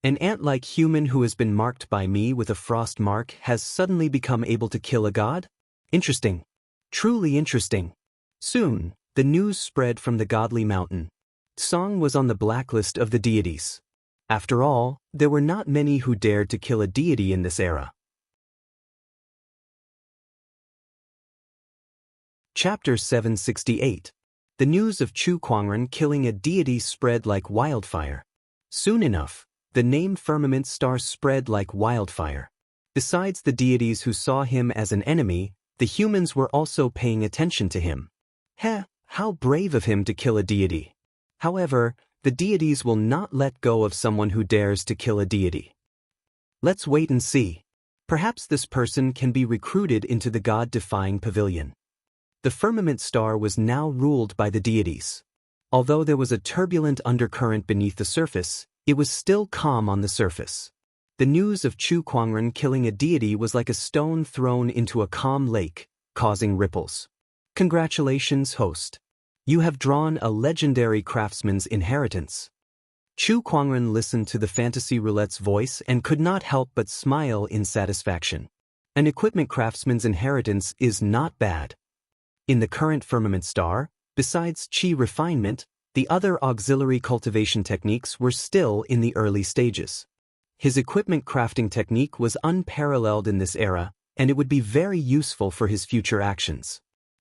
An ant-like human who has been marked by me with a frost mark has suddenly become able to kill a god? Interesting. Truly interesting. Soon, the news spread from the godly mountain. Song was on the blacklist of the deities. After all, there were not many who dared to kill a deity in this era. Chapter 768. The news of Chu Kuangren killing a deity spread like wildfire. Soon enough, the name Firmament Star spread like wildfire. Besides the deities who saw him as an enemy, the humans were also paying attention to him. How brave of him to kill a deity. However, the deities will not let go of someone who dares to kill a deity. Let's wait and see. Perhaps this person can be recruited into the god-defying pavilion. The Firmament Star was now ruled by the deities. Although there was a turbulent undercurrent beneath the surface, it was still calm on the surface. The news of Chu Kuangren killing a deity was like a stone thrown into a calm lake, causing ripples. Congratulations, host. You have drawn a legendary craftsman's inheritance. Chu Kuangren listened to the fantasy roulette's voice and could not help but smile in satisfaction. An equipment craftsman's inheritance is not bad. In the current Firmament Star, besides Qi refinement, the other auxiliary cultivation techniques were still in the early stages. His equipment crafting technique was unparalleled in this era, and it would be very useful for his future actions.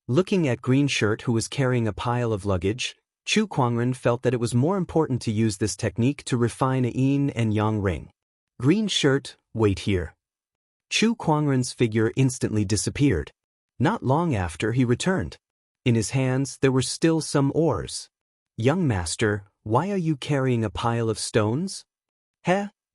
Looking at Green Shirt, who was carrying a pile of luggage, Chu Kuangren felt that it was more important to use this technique to refine a yin and yang ring. Green Shirt, wait here. Chu Kuangren's figure instantly disappeared. Not long after, he returned. In his hands there were still some ores. Young master, why are you carrying a pile of stones?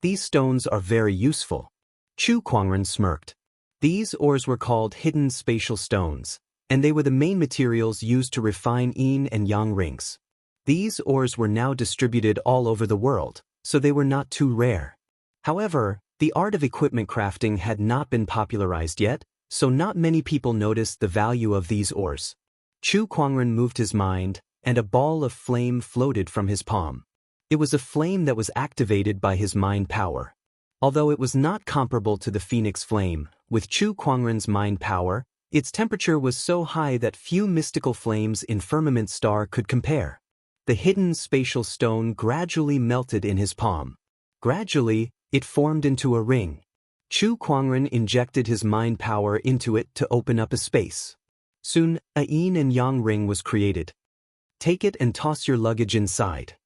These stones are very useful. Chu Kuangren smirked. These ores were called hidden spatial stones, and they were the main materials used to refine yin and yang rings. These ores were now distributed all over the world, so they were not too rare. However, the art of equipment crafting had not been popularized yet, so not many people noticed the value of these ores. Chu Kuangren moved his mind, and a ball of flame floated from his palm. It was a flame that was activated by his mind power. Although it was not comparable to the Phoenix Flame, with Chu Kuangren's mind power, its temperature was so high that few mystical flames in Firmament Star could compare. The hidden spatial stone gradually melted in his palm. Gradually, it formed into a ring. Chu Kuangren injected his mind power into it to open up a space. Soon, a yin and yang ring was created. Take it and toss your luggage inside.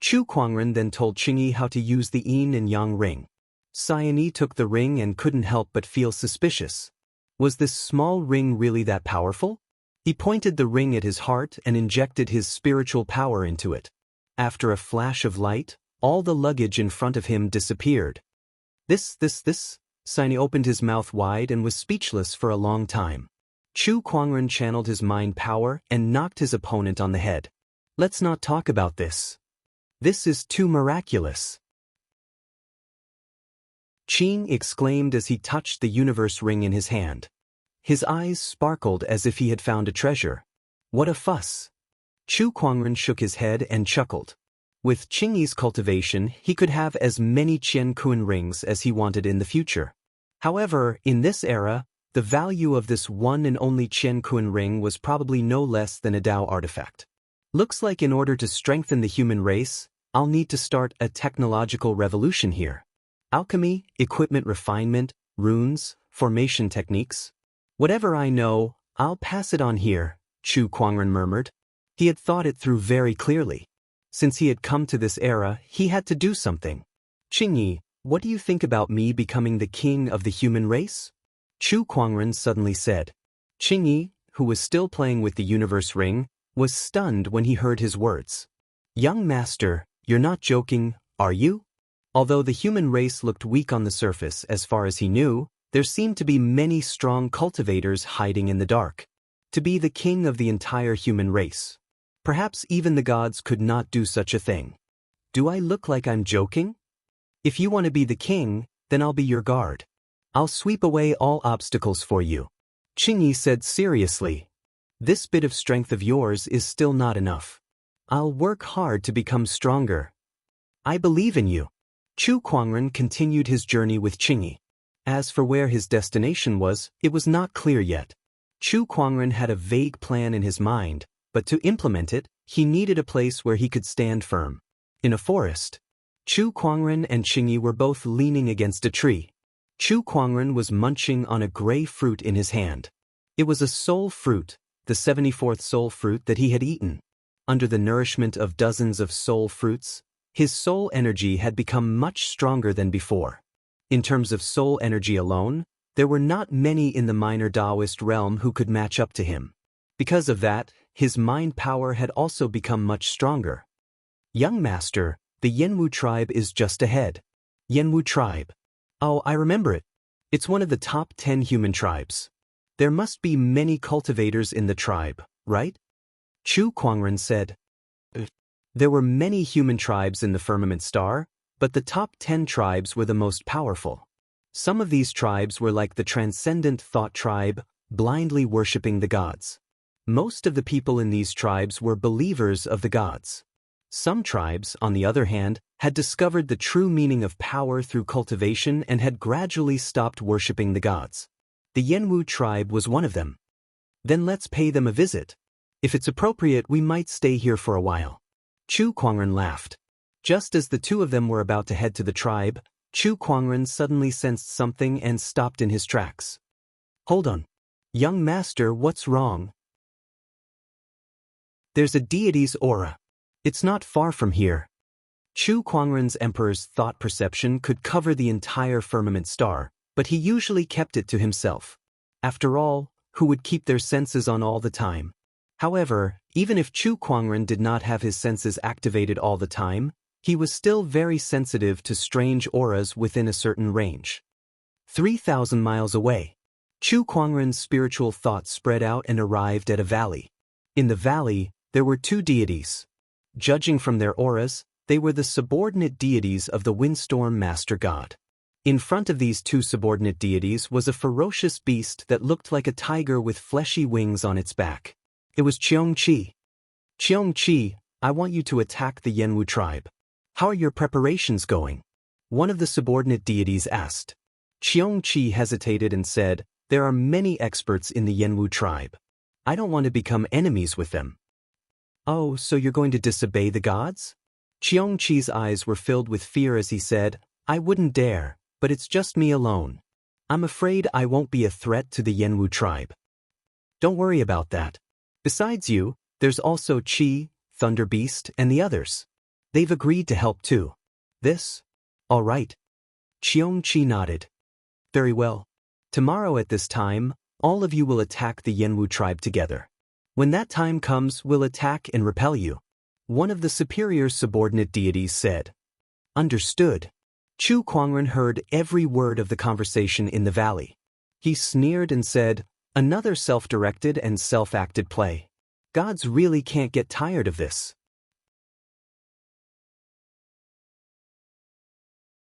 Chu Kuangren then told Qingyi how to use the yin and yang ring. Xianxia took the ring and couldn't help but feel suspicious. Was this small ring really that powerful? He pointed the ring at his heart and injected his spiritual power into it. After a flash of light, all the luggage in front of him disappeared. This. Xianxia opened his mouth wide and was speechless for a long time. Chu Kuangren channeled his mind power and knocked his opponent on the head. Let's not talk about this. This is too miraculous. Qing exclaimed as he touched the universe ring in his hand. His eyes sparkled as if he had found a treasure. What a fuss! Chu Kuangren shook his head and chuckled. With Qingyi's cultivation, he could have as many Qian Kun rings as he wanted in the future. However, in this era, the value of this one and only Qian Kun ring was probably no less than a Dao artifact. Looks like in order to strengthen the human race, I'll need to start a technological revolution here. Alchemy, equipment refinement, runes, formation techniques. Whatever I know, I'll pass it on here, Chu Kuangren murmured. He had thought it through very clearly. Since he had come to this era, he had to do something. Qingyi, what do you think about me becoming the king of the human race? Chu Kuangren suddenly said. Qingyi, who was still playing with the universe ring, was stunned when he heard his words. Young master, you're not joking, are you? Although the human race looked weak on the surface as far as he knew, there seemed to be many strong cultivators hiding in the dark. To be the king of the entire human race. Perhaps even the gods could not do such a thing. Do I look like I'm joking? If you want to be the king, then I'll be your guard. I'll sweep away all obstacles for you. Qingyi said seriously. This bit of strength of yours is still not enough. I'll work hard to become stronger. I believe in you. Chu Kuangren continued his journey with Qingyi. As for where his destination was, it was not clear yet. Chu Kuangren had a vague plan in his mind, but to implement it, he needed a place where he could stand firm. In a forest. Chu Kuangren and Qingyi were both leaning against a tree. Chu Kuangren was munching on a gray fruit in his hand. It was a soul fruit, the 74th soul fruit that he had eaten. Under the nourishment of dozens of soul fruits, His soul energy had become much stronger than before. In terms of soul energy alone, there were not many in the minor Taoist realm who could match up to him. Because of that, his mind power had also become much stronger. Young master, the Yanwu tribe is just ahead. Yanwu tribe. Oh, I remember it. It's one of the top 10 human tribes. There must be many cultivators in the tribe, right? Chu Kuangren said. There were many human tribes in the firmament star, but the top 10 tribes were the most powerful. Some of these tribes were like the transcendent thought tribe, blindly worshipping the gods. Most of the people in these tribes were believers of the gods. Some tribes, on the other hand, had discovered the true meaning of power through cultivation and had gradually stopped worshipping the gods. The Yanwu tribe was one of them. Then let's pay them a visit. If it's appropriate, we might stay here for a while. Chu Kuangren laughed. Just as the two of them were about to head to the tribe, Chu Kuangren suddenly sensed something and stopped in his tracks. Hold on. Young master, what's wrong? There's a deity's aura. It's not far from here. Chu Kuangren's emperor's thought perception could cover the entire firmament star, but he usually kept it to himself. After all, who would keep their senses on all the time? However, even if Chu Kuangren did not have his senses activated all the time, he was still very sensitive to strange auras within a certain range. 3,000 miles away, Chu Kuangren's spiritual thoughts spread out and arrived at a valley. In the valley, there were two deities. Judging from their auras, they were the subordinate deities of the windstorm master god. In front of these two subordinate deities was a ferocious beast that looked like a tiger with fleshy wings on its back. It was Xianxia. Xianxia, I want you to attack the Yanwu tribe. How are your preparations going? One of the subordinate deities asked. Xianxia hesitated and said, there are many experts in the Yanwu tribe. I don't want to become enemies with them. Oh, so you're going to disobey the gods? Xianxia's eyes were filled with fear as he said, I wouldn't dare, but it's just me alone. I'm afraid I won't be a threat to the Yanwu tribe. Don't worry about that. Besides you, there's also Qi, Thunder Beast, and the others. They've agreed to help too. This? All right. Xianxia nodded. Very well. Tomorrow at this time, all of you will attack the Yanwu tribe together. When that time comes, we'll attack and repel you. One of the superior subordinate deities said. Understood. Chu Kuangren heard every word of the conversation in the valley. He sneered and said, another self-directed and self-acted play. Gods really can't get tired of this.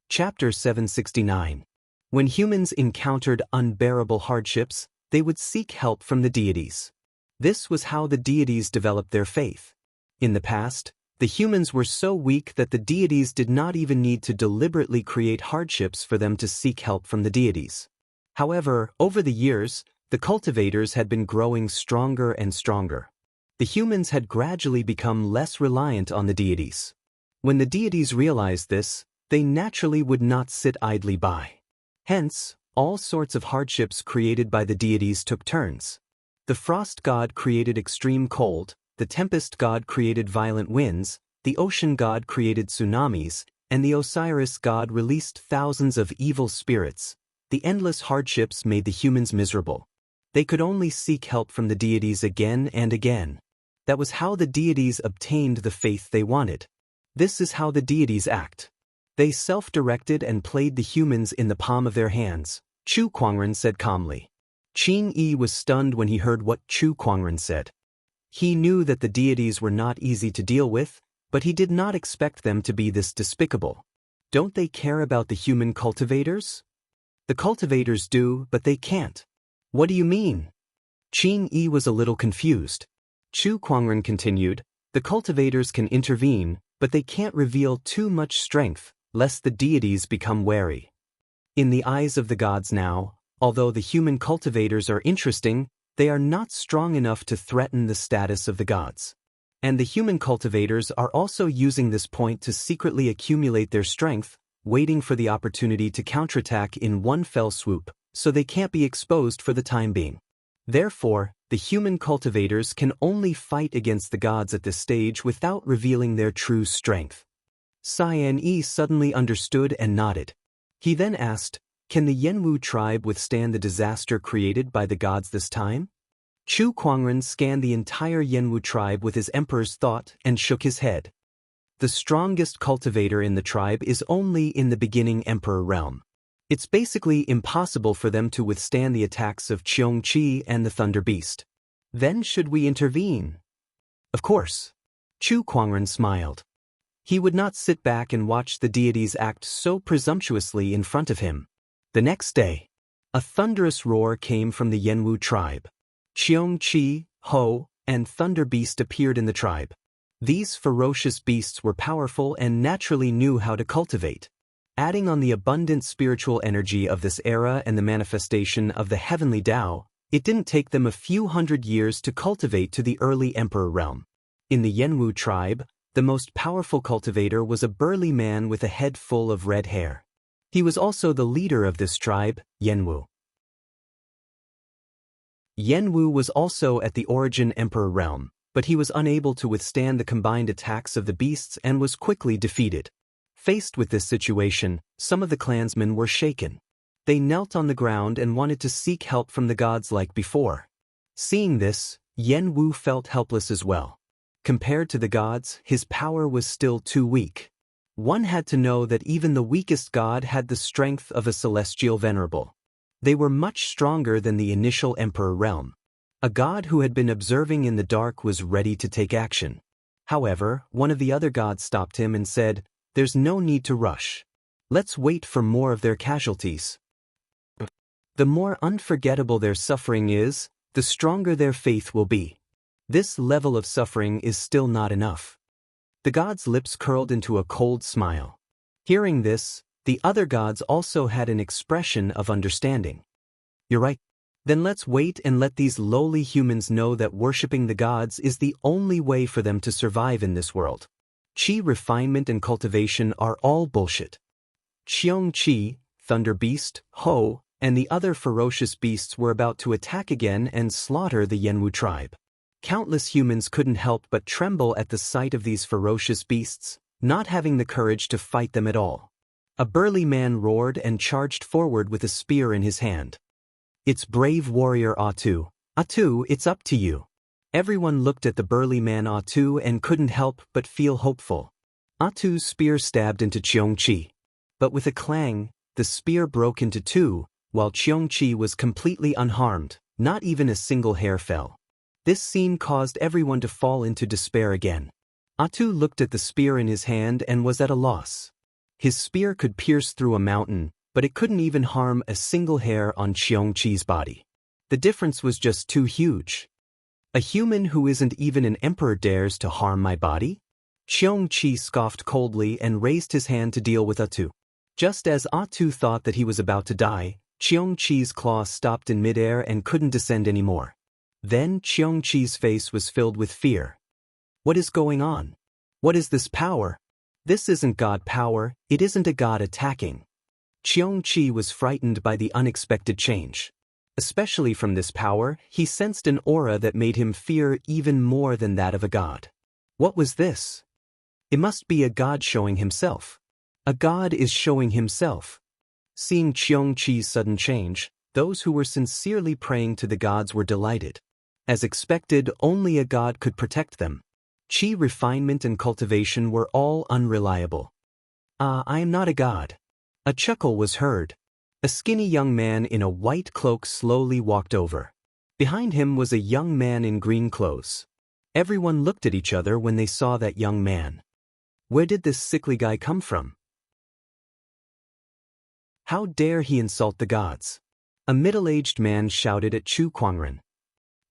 Chapter 769. When humans encountered unbearable hardships, they would seek help from the deities. This was how the deities developed their faith. In the past, the humans were so weak that the deities did not even need to deliberately create hardships for them to seek help from the deities. However, over the years, the cultivators had been growing stronger and stronger. The humans had gradually become less reliant on the deities. When the deities realized this, they naturally would not sit idly by. Hence, all sorts of hardships created by the deities took turns. The frost god created extreme cold, the tempest god created violent winds, the ocean god created tsunamis, and the Osiris god released thousands of evil spirits. The endless hardships made the humans miserable. They could only seek help from the deities again and again. That was how the deities obtained the faith they wanted. This is how the deities act. They self-directed and played the humans in the palm of their hands, Chu Kuangren said calmly. Qing Yi was stunned when he heard what Chu Kuangren said. He knew that the deities were not easy to deal with, but he did not expect them to be this despicable. Don't they care about the human cultivators? The cultivators do, but they can't. What do you mean? Qing Yi was a little confused. Chu Kuangren continued, the cultivators can intervene, but they can't reveal too much strength, lest the deities become wary. In the eyes of the gods now, although the human cultivators are interesting, they are not strong enough to threaten the status of the gods. And the human cultivators are also using this point to secretly accumulate their strength, waiting for the opportunity to counterattack in one fell swoop, so they can't be exposed for the time being. Therefore, the human cultivators can only fight against the gods at this stage without revealing their true strength. Xianxia suddenly understood and nodded. He then asked, "Can the Yenwu tribe withstand the disaster created by the gods this time?" Chu Kuangren scanned the entire Yenwu tribe with his emperor's thought and shook his head. The strongest cultivator in the tribe is only in the beginning emperor realm. It's basically impossible for them to withstand the attacks of Xianxia and the Thunder Beast. Then should we intervene? Of course. Chu Kuangren smiled. He would not sit back and watch the deities act so presumptuously in front of him. The next day, a thunderous roar came from the Yenwu tribe. Xianxia, Ho, and Thunder Beast appeared in the tribe. These ferocious beasts were powerful and naturally knew how to cultivate. Adding on the abundant spiritual energy of this era and the manifestation of the heavenly Tao, it didn't take them a few hundred years to cultivate to the early emperor realm. In the Yenwu tribe, the most powerful cultivator was a burly man with a head full of red hair. He was also the leader of this tribe, Yenwu. Yenwu was also at the origin emperor realm, but he was unable to withstand the combined attacks of the beasts and was quickly defeated. Faced with this situation, some of the clansmen were shaken. They knelt on the ground and wanted to seek help from the gods like before. Seeing this, Yenwu felt helpless as well. Compared to the gods, his power was still too weak. One had to know that even the weakest god had the strength of a celestial venerable. They were much stronger than the initial emperor realm. A god who had been observing in the dark was ready to take action. However, one of the other gods stopped him and said, "There's no need to rush. Let's wait for more of their casualties. The more unforgettable their suffering is, the stronger their faith will be. This level of suffering is still not enough." The god's lips curled into a cold smile. Hearing this, the other gods also had an expression of understanding. "You're right. Then let's wait and let these lowly humans know that worshipping the gods is the only way for them to survive in this world. Qi refinement and cultivation are all bullshit." Xianxia, Thunder Beast, Ho, and the other ferocious beasts were about to attack again and slaughter the Yenwu tribe. Countless humans couldn't help but tremble at the sight of these ferocious beasts, not having the courage to fight them at all. A burly man roared and charged forward with a spear in his hand. "It's brave warrior Atu. Atu, it's up to you." Everyone looked at the burly man Atu and couldn't help but feel hopeful. Atu's spear stabbed into Xianxia. But with a clang, the spear broke into two, while Xianxia was completely unharmed, not even a single hair fell. This scene caused everyone to fall into despair again. Atu looked at the spear in his hand and was at a loss. His spear could pierce through a mountain, but it couldn't even harm a single hair on Xianxia's body. The difference was just too huge. "A human who isn't even an emperor dares to harm my body?" Xianxia scoffed coldly and raised his hand to deal with Atu. Just as Atu thought that he was about to die, Xianxia's claw stopped in midair and couldn't descend anymore. Then Xianxia's face was filled with fear. "What is going on? What is this power? This isn't god power, it isn't a god attacking." Xianxia was frightened by the unexpected change. Especially from this power, he sensed an aura that made him fear even more than that of a god. What was this? It must be a god showing himself. A god is showing himself. Seeing Xianxia's sudden change, those who were sincerely praying to the gods were delighted. As expected, only a god could protect them. Qi refinement and cultivation were all unreliable. I am not a god." A chuckle was heard. A skinny young man in a white cloak slowly walked over. Behind him was a young man in green clothes. Everyone looked at each other when they saw that young man. Where did this sickly guy come from? How dare he insult the gods? A middle-aged man shouted at Chu Kuangren.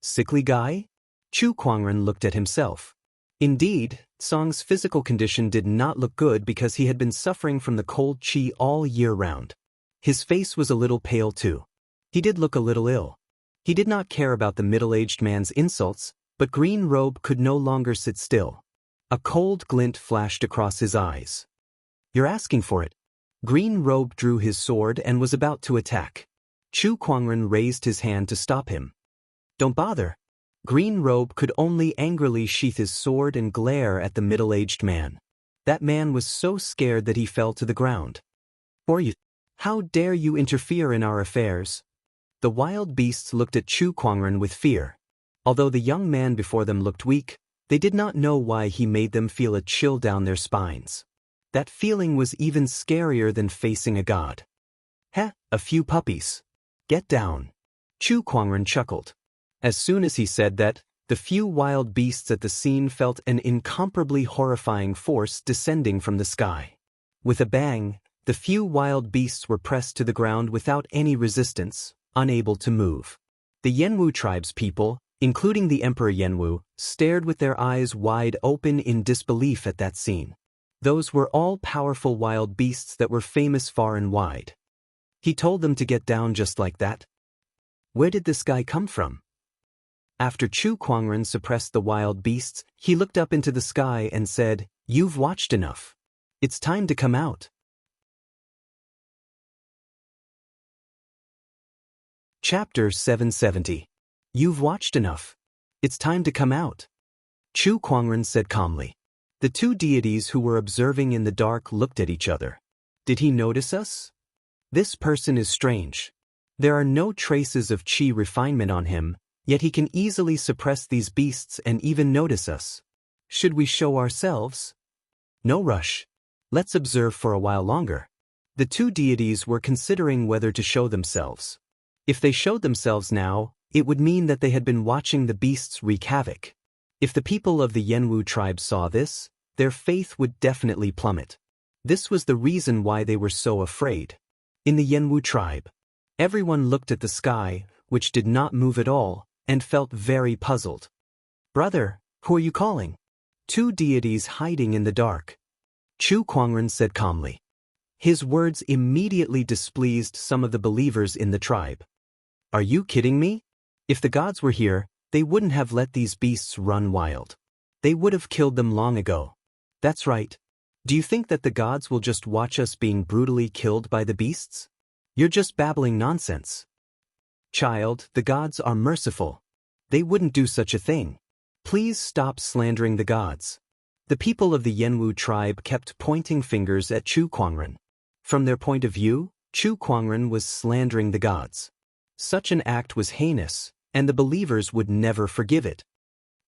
Sickly guy? Chu Kuangren looked at himself. Indeed, Song's physical condition did not look good because he had been suffering from the cold qi all year round. His face was a little pale too. He did look a little ill. He did not care about the middle-aged man's insults, but Green Robe could no longer sit still. A cold glint flashed across his eyes. You're asking for it. Green Robe drew his sword and was about to attack. Chu Kuangren raised his hand to stop him. Don't bother. Green Robe could only angrily sheath his sword and glare at the middle-aged man. That man was so scared that he fell to the ground. "Or you? How dare you interfere in our affairs?" The wild beasts looked at Chu Kuangren with fear. Although the young man before them looked weak, they did not know why he made them feel a chill down their spines. That feeling was even scarier than facing a god. "Heh, a few puppies. Get down." Chu Kuangren chuckled. As soon as he said that, the few wild beasts at the scene felt an incomparably horrifying force descending from the sky. With a bang, the few wild beasts were pressed to the ground without any resistance, unable to move. The Yanwu tribe's people, including the Emperor Yanwu, stared with their eyes wide open in disbelief at that scene. Those were all powerful wild beasts that were famous far and wide. He told them to get down just like that? Where did this guy come from? After Chu Kuangren suppressed the wild beasts, he looked up into the sky and said, "You've watched enough. It's time to come out." Chapter 770. You've watched enough. It's time to come out. Chu Kuangren said calmly. The two deities who were observing in the dark looked at each other. Did he notice us? This person is strange. There are no traces of qi refinement on him, yet he can easily suppress these beasts and even notice us. Should we show ourselves? No rush. Let's observe for a while longer. The two deities were considering whether to show themselves. If they showed themselves now, it would mean that they had been watching the beasts wreak havoc. If the people of the Yanwu tribe saw this, their faith would definitely plummet. This was the reason why they were so afraid. In the Yanwu tribe, everyone looked at the sky, which did not move at all, and felt very puzzled. "Brother, who are you calling?" Two deities hiding in the dark. Chu Kuangren said calmly. His words immediately displeased some of the believers in the tribe. "Are you kidding me? If the gods were here, they wouldn't have let these beasts run wild. They would have killed them long ago." "That's right. Do you think that the gods will just watch us being brutally killed by the beasts? You're just babbling nonsense. Child, the gods are merciful. They wouldn't do such a thing. Please stop slandering the gods." The people of the Yanwu tribe kept pointing fingers at Chu Kuangren. From their point of view, Chu Kuangren was slandering the gods. Such an act was heinous, and the believers would never forgive it.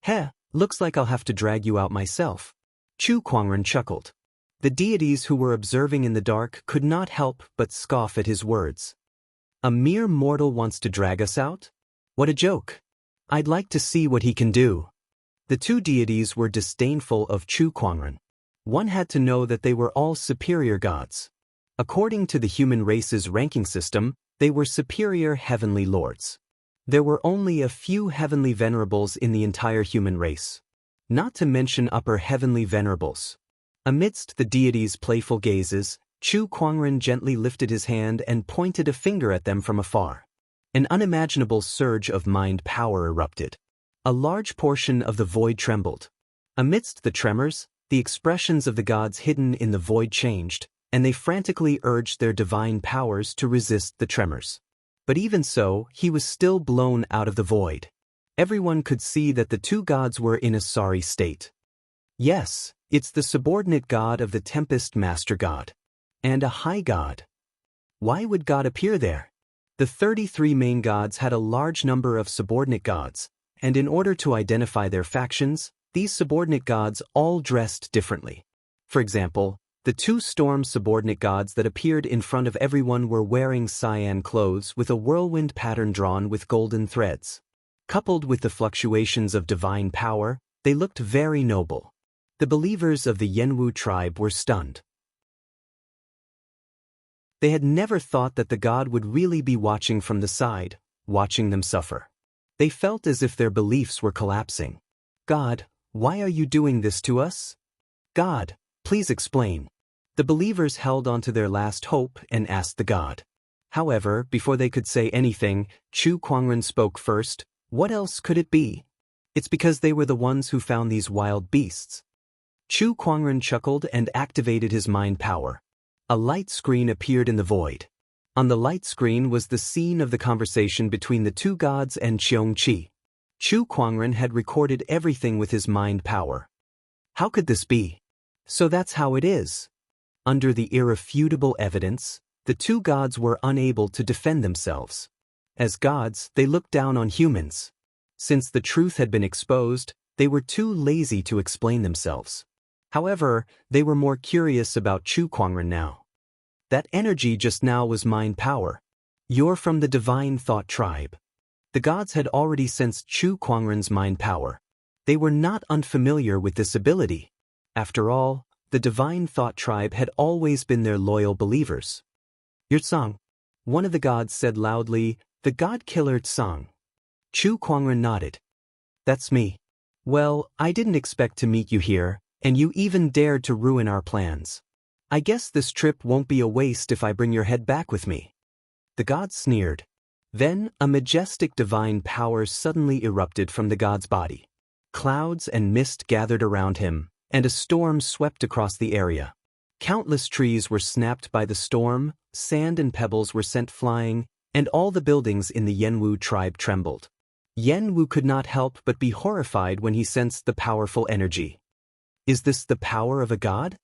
"Heh, looks like I'll have to drag you out myself." Chu Kuangren chuckled. The deities who were observing in the dark could not help but scoff at his words. "A mere mortal wants to drag us out? What a joke. I'd like to see what he can do." The two deities were disdainful of Chu Kuangren. One had to know that they were all superior gods. According to the human race's ranking system, they were superior heavenly lords. There were only a few heavenly venerables in the entire human race. Not to mention upper heavenly venerables. Amidst the deities' playful gazes, Chu Kuangren gently lifted his hand and pointed a finger at them from afar. An unimaginable surge of mind power erupted. A large portion of the void trembled. Amidst the tremors, the expressions of the gods hidden in the void changed, and they frantically urged their divine powers to resist the tremors. But even so, he was still blown out of the void. Everyone could see that the two gods were in a sorry state. Yes, it's the subordinate god of the Tempest Master God. And a high god. Why would God appear there? The 33 main gods had a large number of subordinate gods, and in order to identify their factions, these subordinate gods all dressed differently. For example, the two storm subordinate gods that appeared in front of everyone were wearing cyan clothes with a whirlwind pattern drawn with golden threads. Coupled with the fluctuations of divine power, they looked very noble. The believers of the Yanwu tribe were stunned. They had never thought that the god would really be watching from the side, watching them suffer. They felt as if their beliefs were collapsing. "God, why are you doing this to us? God, please explain." The believers held on to their last hope and asked the god. However, before they could say anything, Chu Kuangren spoke first. "What else could it be? It's because they were the ones who found these wild beasts." Chu Kuangren chuckled and activated his mind power. A light screen appeared in the void. On the light screen was the scene of the conversation between the two gods and Xianxia. Chu Kuangren had recorded everything with his mind power. How could this be? So that's how it is. Under the irrefutable evidence, the two gods were unable to defend themselves. As gods, they looked down on humans. Since the truth had been exposed, they were too lazy to explain themselves. However, they were more curious about Chu Kuangren now. That energy just now was mind power. You're from the divine thought tribe. The gods had already sensed Chu Kuangren's mind power. They were not unfamiliar with this ability. After all, the divine thought tribe had always been their loyal believers. Tsang, one of the gods said loudly, the god killer Tsang. Chu Kuangren nodded. That's me. Well, I didn't expect to meet you here, and you even dared to ruin our plans. I guess this trip won't be a waste if I bring your head back with me. The god sneered. Then, a majestic divine power suddenly erupted from the god's body. Clouds and mist gathered around him, and a storm swept across the area. Countless trees were snapped by the storm, sand and pebbles were sent flying, and all the buildings in the Yenwu tribe trembled. Yenwu could not help but be horrified when he sensed the powerful energy. Is this the power of a god?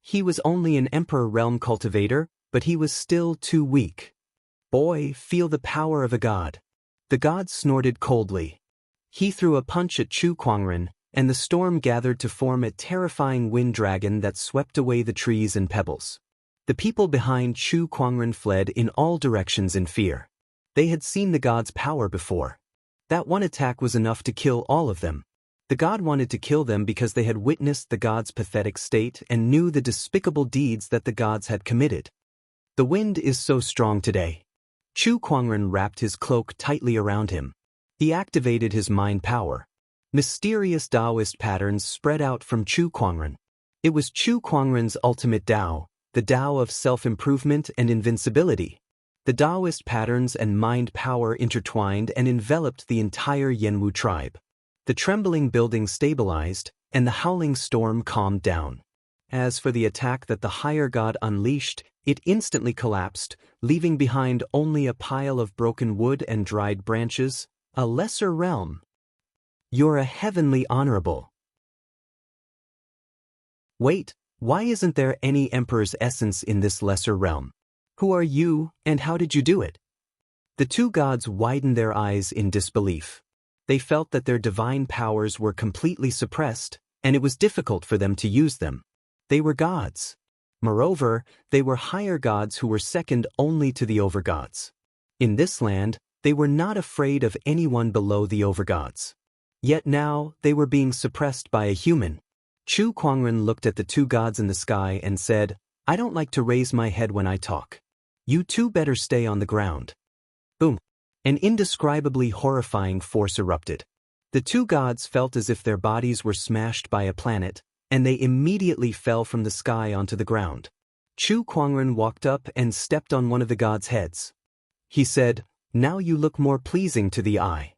He was only an Emperor Realm cultivator, but he was still too weak. Boy, feel the power of a god. The god snorted coldly. He threw a punch at Chu Kuangren, and the storm gathered to form a terrifying wind dragon that swept away the trees and pebbles. The people behind Chu Kuangren fled in all directions in fear. They had seen the god's power before. That one attack was enough to kill all of them. The god wanted to kill them because they had witnessed the god's pathetic state and knew the despicable deeds that the gods had committed. The wind is so strong today. Chu Kuangren wrapped his cloak tightly around him. He activated his mind power. Mysterious Taoist patterns spread out from Chu Kuangren. It was Chu Kuangren's ultimate Tao, the Tao of self-improvement and invincibility. The Taoist patterns and mind power intertwined and enveloped the entire Yenwu tribe. The trembling building stabilized, and the howling storm calmed down. As for the attack that the higher god unleashed, it instantly collapsed, leaving behind only a pile of broken wood and dried branches, a lesser realm. You're a heavenly honorable. Wait, why isn't there any emperor's essence in this lesser realm? Who are you, and how did you do it? The two gods widened their eyes in disbelief. They felt that their divine powers were completely suppressed, and it was difficult for them to use them. They were gods. Moreover, they were higher gods who were second only to the overgods. In this land, they were not afraid of anyone below the overgods. Yet now, they were being suppressed by a human. Chu Kuangren looked at the two gods in the sky and said, I don't like to raise my head when I talk. You two better stay on the ground. Boom. An indescribably horrifying force erupted. The two gods felt as if their bodies were smashed by a planet, and they immediately fell from the sky onto the ground. Chu Kuangren walked up and stepped on one of the gods' heads. He said, Now you look more pleasing to the eye.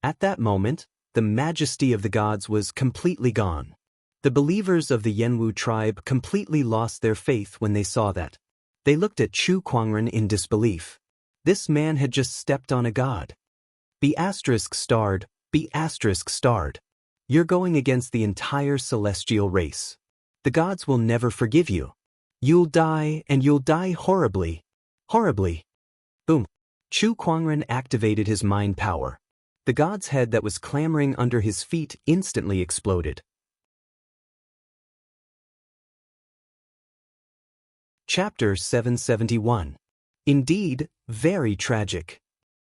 At that moment, the majesty of the gods was completely gone. The believers of the Yenwu tribe completely lost their faith when they saw that. They looked at Chu Kuangren in disbelief. This man had just stepped on a god. Be asterisk starred, be asterisk starred. You're going against the entire celestial race. The gods will never forgive you. You'll die, and you'll die horribly. Horribly. Boom. Chu Kuangren activated his mind power. The god's head that was clambering under his feet instantly exploded. Chapter 771. Indeed, very tragic.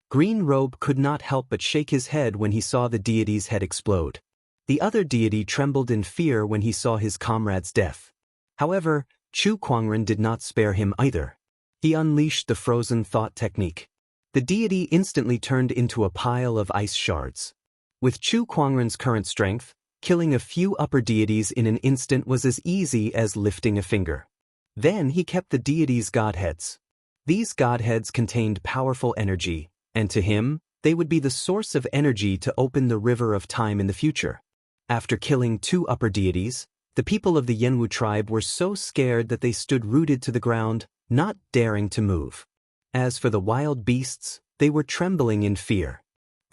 Green Robe could not help but shake his head when he saw the deity's head explode. The other deity trembled in fear when he saw his comrade's death. However, Chu Kuangren did not spare him either. He unleashed the frozen thought technique. The deity instantly turned into a pile of ice shards. With Chu Kuangren's current strength, killing a few upper deities in an instant was as easy as lifting a finger. Then he kept the deities' godheads. These godheads contained powerful energy, and to him, they would be the source of energy to open the river of time in the future. After killing two upper deities, the people of the Yenwu tribe were so scared that they stood rooted to the ground, not daring to move. As for the wild beasts, they were trembling in fear.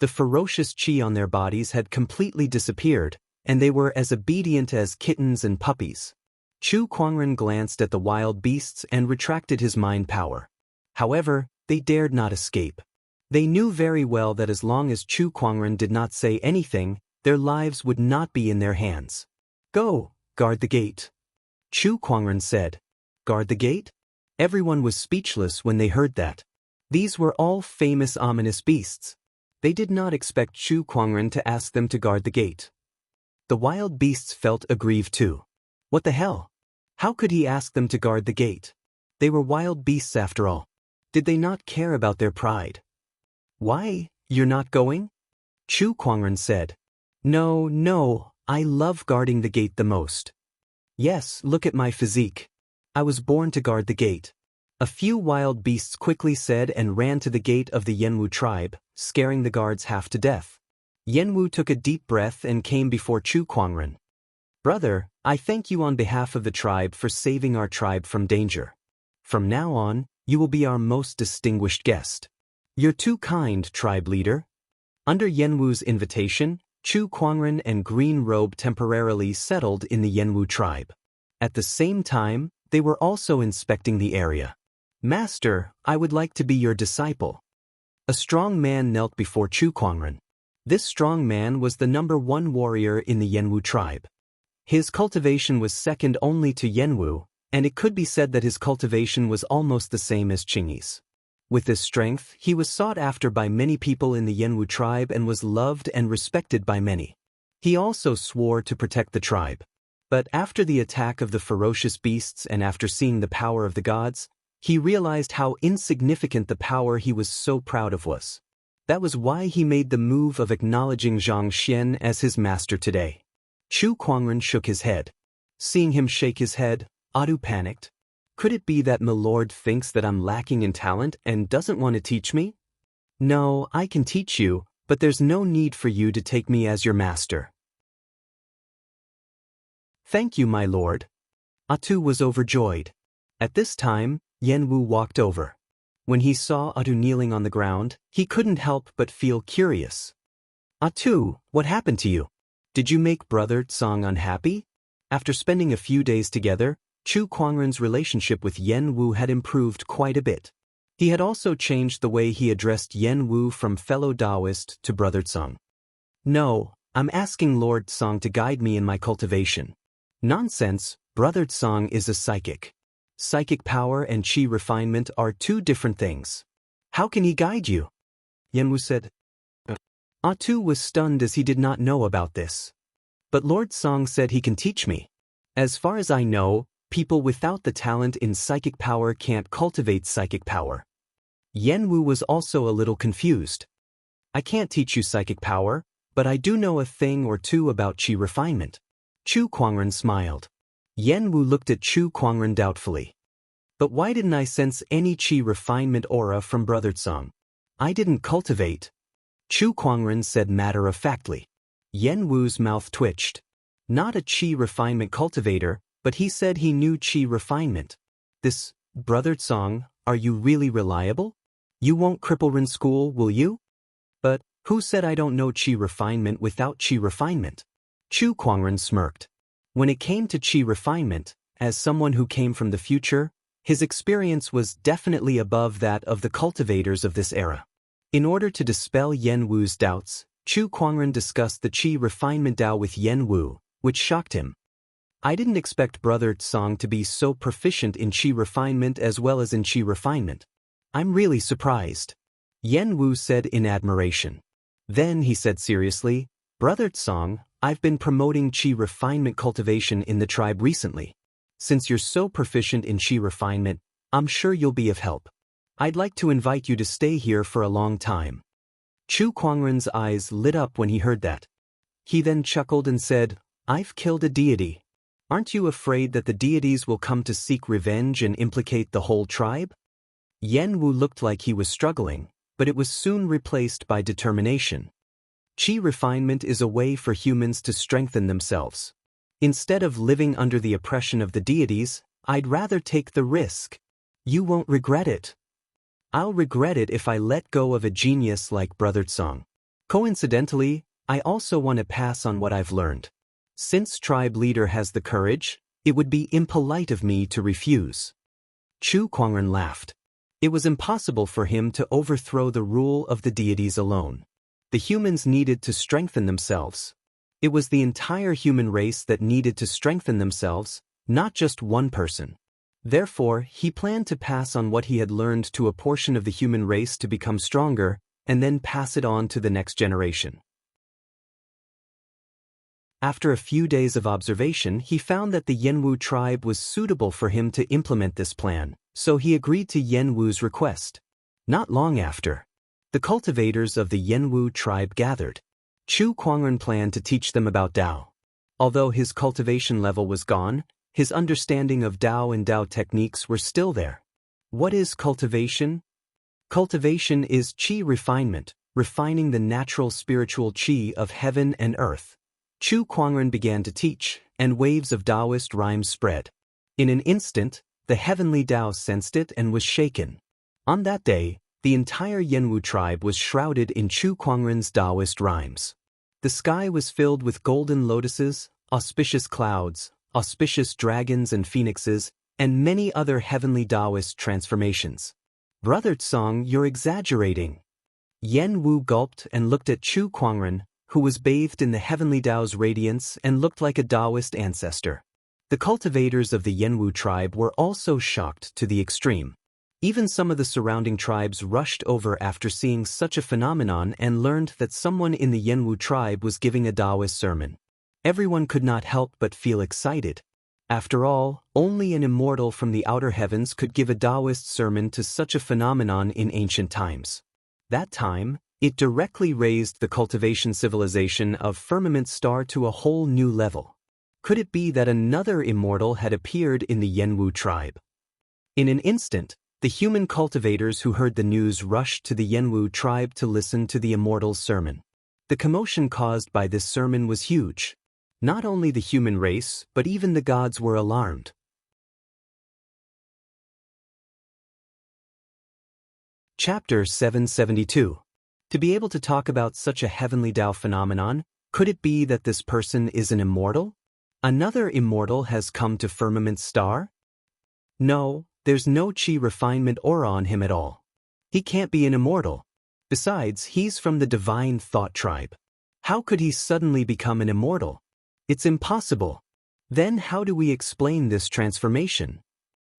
The ferocious chi on their bodies had completely disappeared, and they were as obedient as kittens and puppies. Chu Kuangren glanced at the wild beasts and retracted his mind power. However, they dared not escape. They knew very well that as long as Chu Kuangren did not say anything, their lives would not be in their hands. Go, guard the gate. Chu Kuangren said. Guard the gate? Everyone was speechless when they heard that. These were all famous ominous beasts. They did not expect Chu Kuangren to ask them to guard the gate. The wild beasts felt aggrieved too. What the hell? How could he ask them to guard the gate? They were wild beasts after all. Did they not care about their pride? Why, you're not going? Chu Kuangren said. No, I love guarding the gate the most. Yes, look at my physique. I was born to guard the gate. A few wild beasts quickly said and ran to the gate of the Yanwu tribe, scaring the guards half to death. Yanwu took a deep breath and came before Chu Kuangren. Brother, I thank you on behalf of the tribe for saving our tribe from danger. From now on, you will be our most distinguished guest. You're too kind, tribe leader. Under Yanwu's invitation, Chu Kuangren and Green Robe temporarily settled in the Yanwu tribe. At the same time, they were also inspecting the area. Master, I would like to be your disciple. A strong man knelt before Chu Kuangren. This strong man was the #1 warrior in the Yanwu tribe. His cultivation was second only to Yanwu, and it could be said that his cultivation was almost the same as Qingyi's. With this strength, he was sought after by many people in the Yanwu tribe and was loved and respected by many. He also swore to protect the tribe. But after the attack of the ferocious beasts and after seeing the power of the gods, he realized how insignificant the power he was so proud of was. That was why he made the move of acknowledging Xianxia as his master today. Chu Kuangren shook his head. Seeing him shake his head, Adu panicked. Could it be that my lord thinks that I'm lacking in talent and doesn't want to teach me? No, I can teach you, but there's no need for you to take me as your master. Thank you, my lord. Atu was overjoyed. At this time, Yanwu walked over. When he saw Atu kneeling on the ground, he couldn't help but feel curious. Atu, what happened to you? Did you make Brother Tsang unhappy? After spending a few days together, Chu Kuangren's relationship with Yanwu had improved quite a bit. He had also changed the way he addressed Yanwu from fellow Taoist to Brother Tsang. No, I'm asking Lord Tsang to guide me in my cultivation. Nonsense, Brother Tsang is a psychic. Psychic power and qi refinement are two different things. How can he guide you? Yanwu said. Atu was stunned as he did not know about this. But Lord Tsang said he can teach me. As far as I know, people without the talent in psychic power can't cultivate psychic power. Yanwu was also a little confused. I can't teach you psychic power, but I do know a thing or two about qi refinement. Chu Kuangren smiled. Yanwu looked at Chu Kuangren doubtfully. But why didn't I sense any qi refinement aura from Brother Tsang? I didn't cultivate. Chu Kuangren said matter-of-factly. Yanwu's mouth twitched. Not a qi refinement cultivator, but he said he knew qi refinement. This, Brother Tsang, are you really reliable? You won't cripple Ren school, will you? But, who said I don't know qi refinement without qi refinement? Chu Kuangren smirked. When it came to qi refinement, as someone who came from the future, his experience was definitely above that of the cultivators of this era. In order to dispel Yanwu's doubts, Chu Kuangren discussed the qi refinement Tao with Yanwu, which shocked him. I didn't expect Brother Tsang to be so proficient in qi refinement as well as in qi refinement. I'm really surprised. Yanwu said in admiration. Then he said seriously, Brother Tsang, I've been promoting qi refinement cultivation in the tribe recently. Since you're so proficient in qi refinement, I'm sure you'll be of help. I'd like to invite you to stay here for a long time. Chu Kuangren's eyes lit up when he heard that. He then chuckled and said, I've killed a deity. Aren't you afraid that the deities will come to seek revenge and implicate the whole tribe? Yanwu looked like he was struggling, but it was soon replaced by determination. Qi refinement is a way for humans to strengthen themselves. Instead of living under the oppression of the deities, I'd rather take the risk. You won't regret it. I'll regret it if I let go of a genius like Brother Tsang. Coincidentally, I also want to pass on what I've learned. Since tribe leader has the courage, It would be impolite of me to refuse. Chu Kuangren laughed. It was impossible for him to overthrow the rule of the deities alone. The humans needed to strengthen themselves. It was the entire human race that needed to strengthen themselves, not just one person. Therefore, he planned to pass on what he had learned to a portion of the human race to become stronger, and then pass it on to the next generation. After a few days of observation, he found that the Yanwu tribe was suitable for him to implement this plan, so he agreed to Yanwu's request. Not long after, the cultivators of the Yanwu tribe gathered. Chu Kuangren planned to teach them about Tao. Although his cultivation level was gone, his understanding of Tao and Tao techniques were still there. What is cultivation? Cultivation is qi refinement, refining the natural spiritual qi of heaven and earth. Chu Kuangren began to teach, and waves of Taoist rhymes spread. In an instant, the heavenly Tao sensed it and was shaken. On that day, the entire Yanwu tribe was shrouded in Chu Kuangren's Taoist rhymes. The sky was filled with golden lotuses, auspicious clouds, auspicious dragons and phoenixes, and many other heavenly Taoist transformations. Brother Tsong, you're exaggerating. Yanwu gulped and looked at Chu Kuangren, who was bathed in the heavenly Tao's radiance and looked like a Taoist ancestor. The cultivators of the Yanwu tribe were also shocked to the extreme. Even some of the surrounding tribes rushed over after seeing such a phenomenon and learned that someone in the Yanwu tribe was giving a Taoist sermon. Everyone could not help but feel excited. After all, only an immortal from the outer heavens could give a Taoist sermon to such a phenomenon in ancient times. That time, it directly raised the cultivation civilization of Firmament Star to a whole new level. Could it be that another immortal had appeared in the Yanwu tribe? In an instant, the human cultivators who heard the news rushed to the Yanwu tribe to listen to the immortal's sermon. The commotion caused by this sermon was huge. Not only the human race, but even the gods were alarmed. Chapter 772. To be able to talk about such a heavenly Tao phenomenon, could it be that this person is an immortal? Another immortal has come to Firmament Star? No, there's no qi refinement aura on him at all. He can't be an immortal. Besides, he's from the divine thought tribe. How could he suddenly become an immortal? It's impossible. Then how do we explain this transformation?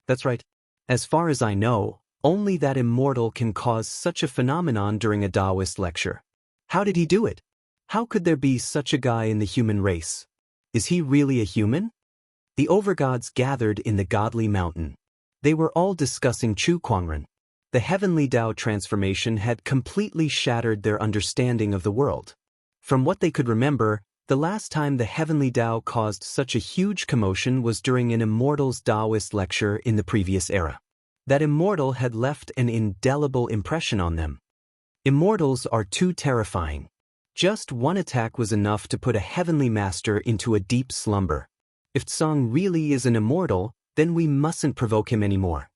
That's right. As far as I know, only that immortal can cause such a phenomenon during a Taoist lecture. How did he do it? How could there be such a guy in the human race? Is he really a human? The overgods gathered in the godly mountain. They were all discussing Chu Kuangren. The heavenly Tao transformation had completely shattered their understanding of the world. From what they could remember, the last time the heavenly Tao caused such a huge commotion was during an immortal's Taoist lecture in the previous era. That immortal had left an indelible impression on them. Immortals are too terrifying. Just one attack was enough to put a heavenly master into a deep slumber. If Tsong really is an immortal, then we mustn't provoke him anymore.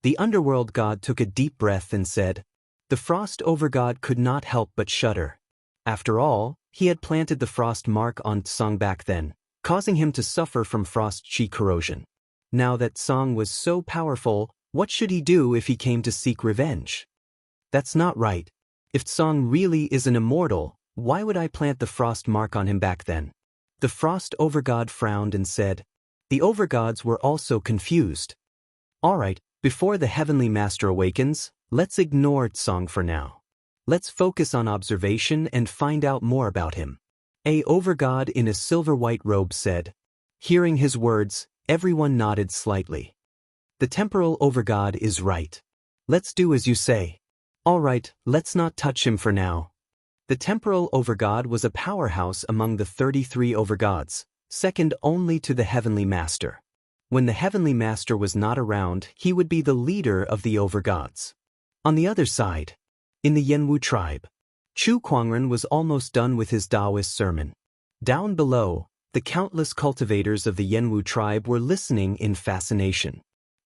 The underworld god took a deep breath and said, the frost overgod could not help but shudder. After all, he had planted the frost mark on Tsong back then, causing him to suffer from frost chi corrosion. Now that Tsong was so powerful, what should he do if he came to seek revenge? That's not right. If Tsong really is an immortal, why would I plant the frost mark on him back then? The frost overgod frowned and said. The overgods were also confused. All right, before the heavenly master awakens, let's ignore Tsong for now. Let's focus on observation and find out more about him. A overgod in a silver-white robe said. Hearing his words, everyone nodded slightly. The temporal overgod is right. Let's do as you say. All right, let's not touch him for now. The temporal overgod was a powerhouse among the 33 overgods, second only to the heavenly master. When the heavenly master was not around, he would be the leader of the overgods. On the other side, in the Yanwu tribe, Chu Kuangren was almost done with his Taoist sermon. Down below, the countless cultivators of the Yanwu tribe were listening in fascination.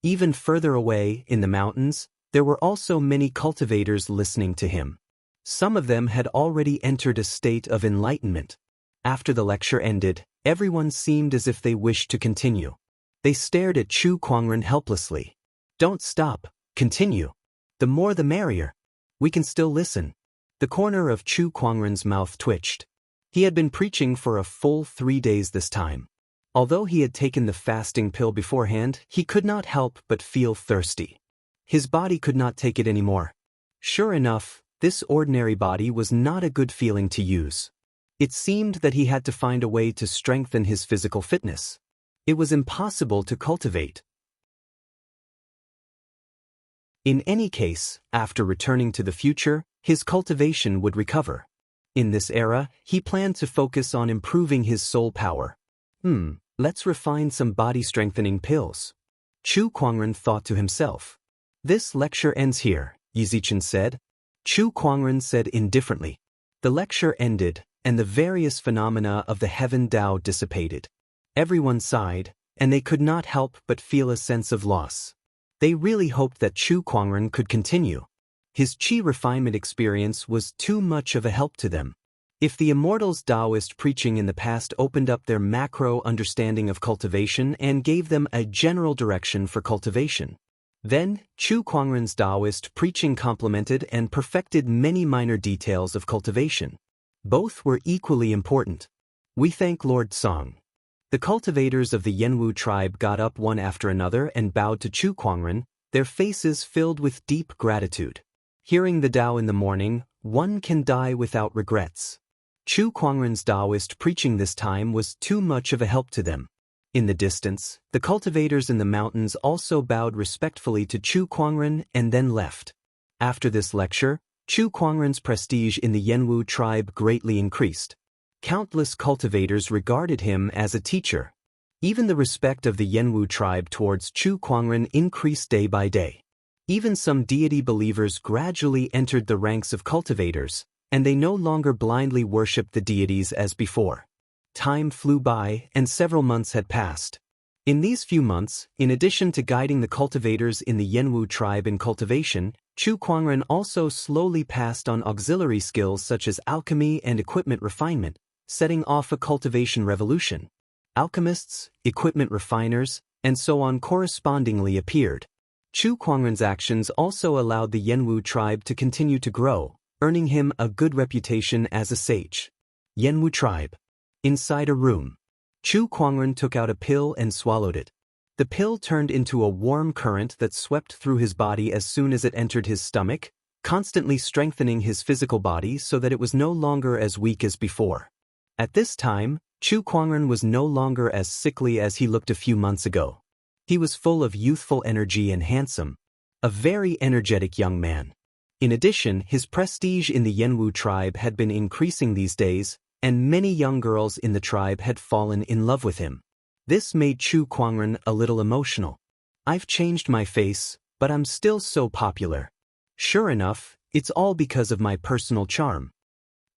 Even further away, in the mountains, there were also many cultivators listening to him. Some of them had already entered a state of enlightenment. After the lecture ended, everyone seemed as if they wished to continue. They stared at Chu Kuangren helplessly. Don't stop, continue. The more the merrier. We can still listen. The corner of Chu Kuangren's mouth twitched. He had been preaching for a full 3 days this time. Although he had taken the fasting pill beforehand, he could not help but feel thirsty. His body could not take it anymore. Sure enough, this ordinary body was not a good feeling to use. It seemed that he had to find a way to strengthen his physical fitness. It was impossible to cultivate. In any case, after returning to the future, his cultivation would recover. In this era, he planned to focus on improving his soul power. Let's refine some body-strengthening pills. Chu Kuangren thought to himself. This lecture ends here, Yizichen said. Chu Kuangren said indifferently. The lecture ended, and the various phenomena of the heaven Tao dissipated. Everyone sighed, and they could not help but feel a sense of loss. They really hoped that Chu Kuangren could continue. His qi refinement experience was too much of a help to them. If the Immortals' Taoist preaching in the past opened up their macro understanding of cultivation and gave them a general direction for cultivation, then Chu Kuangren's Taoist preaching complemented and perfected many minor details of cultivation. Both were equally important. We thank Lord Song. The cultivators of the Yanwu tribe got up one after another and bowed to Chu Kuangren, their faces filled with deep gratitude. Hearing the Tao in the morning, one can die without regrets. Chu Kuangren's Taoist preaching this time was too much of a help to them. In the distance, the cultivators in the mountains also bowed respectfully to Chu Kuangren and then left. After this lecture, Chu Kuangren's prestige in the Yanwu tribe greatly increased. Countless cultivators regarded him as a teacher. Even the respect of the Yanwu tribe towards Chu Kuangren increased day by day. Even some deity believers gradually entered the ranks of cultivators, and they no longer blindly worshipped the deities as before. Time flew by, and several months had passed. In these few months, in addition to guiding the cultivators in the Yanwu tribe in cultivation, Chu Kuangren also slowly passed on auxiliary skills such as alchemy and equipment refinement, setting off a cultivation revolution. Alchemists, equipment refiners, and so on correspondingly appeared. Chu Kuangren's actions also allowed the Yanwu tribe to continue to grow, earning him a good reputation as a sage. Yanwu tribe. Inside a room. Chu Kuangren took out a pill and swallowed it. The pill turned into a warm current that swept through his body as soon as it entered his stomach, constantly strengthening his physical body so that it was no longer as weak as before. At this time, Chu Kuangren was no longer as sickly as he looked a few months ago. He was full of youthful energy and handsome. A very energetic young man. In addition, his prestige in the Yanwu tribe had been increasing these days, and many young girls in the tribe had fallen in love with him. This made Chu Kuangren a little emotional. I've changed my face, but I'm still so popular. Sure enough, it's all because of my personal charm.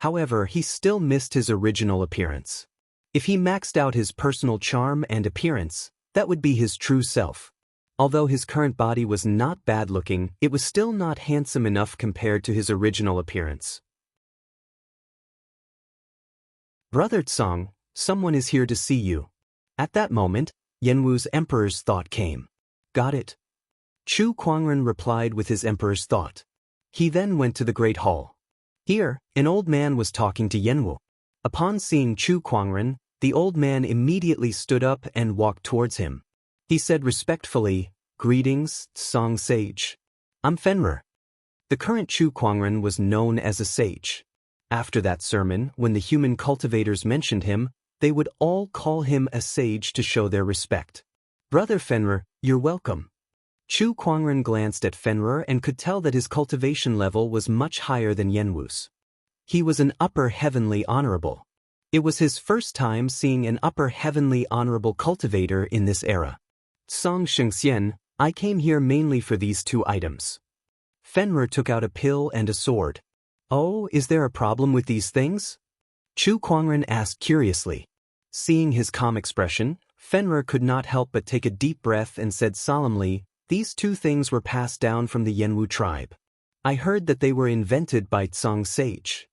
However, he still missed his original appearance. If he maxed out his personal charm and appearance, that would be his true self. Although his current body was not bad-looking, it was still not handsome enough compared to his original appearance. Brother Tsang, someone is here to see you. At that moment, Yanwu's emperor's thought came. Got it. Chu Kuangren replied with his emperor's thought. He then went to the great hall. Here, an old man was talking to Yanwu. Upon seeing Chu Kuangren, the old man immediately stood up and walked towards him. He said respectfully, Greetings, Tsang sage. I'm Fenrir. The current Chu Kuangren was known as a sage. After that sermon, when the human cultivators mentioned him, they would all call him a sage to show their respect. Brother Fenrir, you're welcome. Chu Kuangren glanced at Fenrir and could tell that his cultivation level was much higher than Yanwu's. He was an upper heavenly honorable. It was his first time seeing an upper heavenly honorable cultivator in this era. Song Xianxia, I came here mainly for these 2 items. Fenrir took out a pill and a sword. Oh, is there a problem with these things? Chu Kuangren asked curiously. Seeing his calm expression, Fenrir could not help but take a deep breath and said solemnly, These 2 things were passed down from the Yanwu tribe. I heard that they were invented by Tsang sage.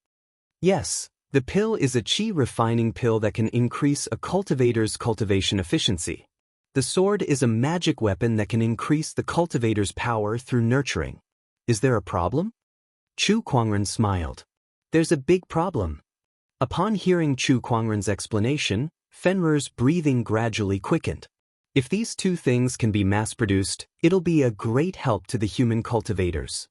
Yes, the pill is a qi refining pill that can increase a cultivator's cultivation efficiency. The sword is a magic weapon that can increase the cultivator's power through nurturing. Is there a problem? Chu Kuangren smiled. There's a big problem. Upon hearing Chu Kuangren's explanation, Fenrir's breathing gradually quickened. If these two things can be mass-produced, it'll be a great help to the human cultivators.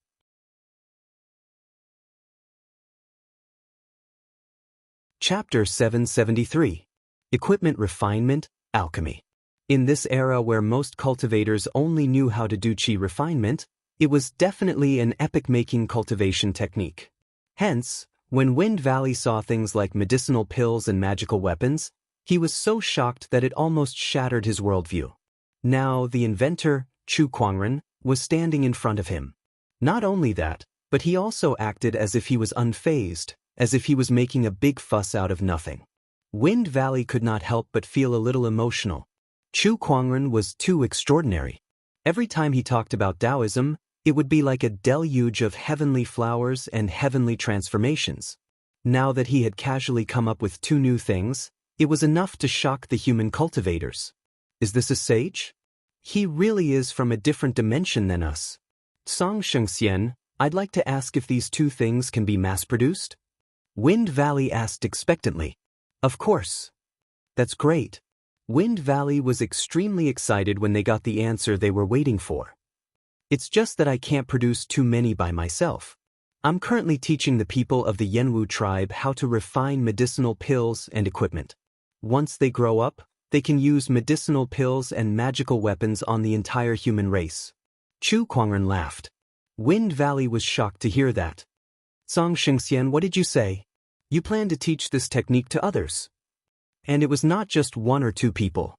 Chapter 773. Equipment Refinement, Alchemy. In this era where most cultivators only knew how to do qi refinement, it was definitely an epic-making cultivation technique. Hence, when Wind Valley saw things like medicinal pills and magical weapons, he was so shocked that it almost shattered his worldview. Now, the inventor, Chu Kuangren, was standing in front of him. Not only that, but he also acted as if he was unfazed, as if he was making a big fuss out of nothing. Wind Valley could not help but feel a little emotional. Chu Kuangren was too extraordinary. Every time he talked about Taoism, it would be like a deluge of heavenly flowers and heavenly transformations. Now that he had casually come up with two new things, it was enough to shock the human cultivators. Is this a sage? He really is from a different dimension than us. Xianxia, I'd like to ask if these two things can be mass-produced? Wind Valley asked expectantly. Of course. That's great. Wind Valley was extremely excited when they got the answer they were waiting for. It's just that I can't produce too many by myself. I'm currently teaching the people of the Yanwu tribe how to refine medicinal pills and equipment. Once they grow up, they can use medicinal pills and magical weapons on the entire human race. Chu Kuangren laughed. Wind Valley was shocked to hear that. Xianxia, what did you say? You plan to teach this technique to others? And it was not just one or two people.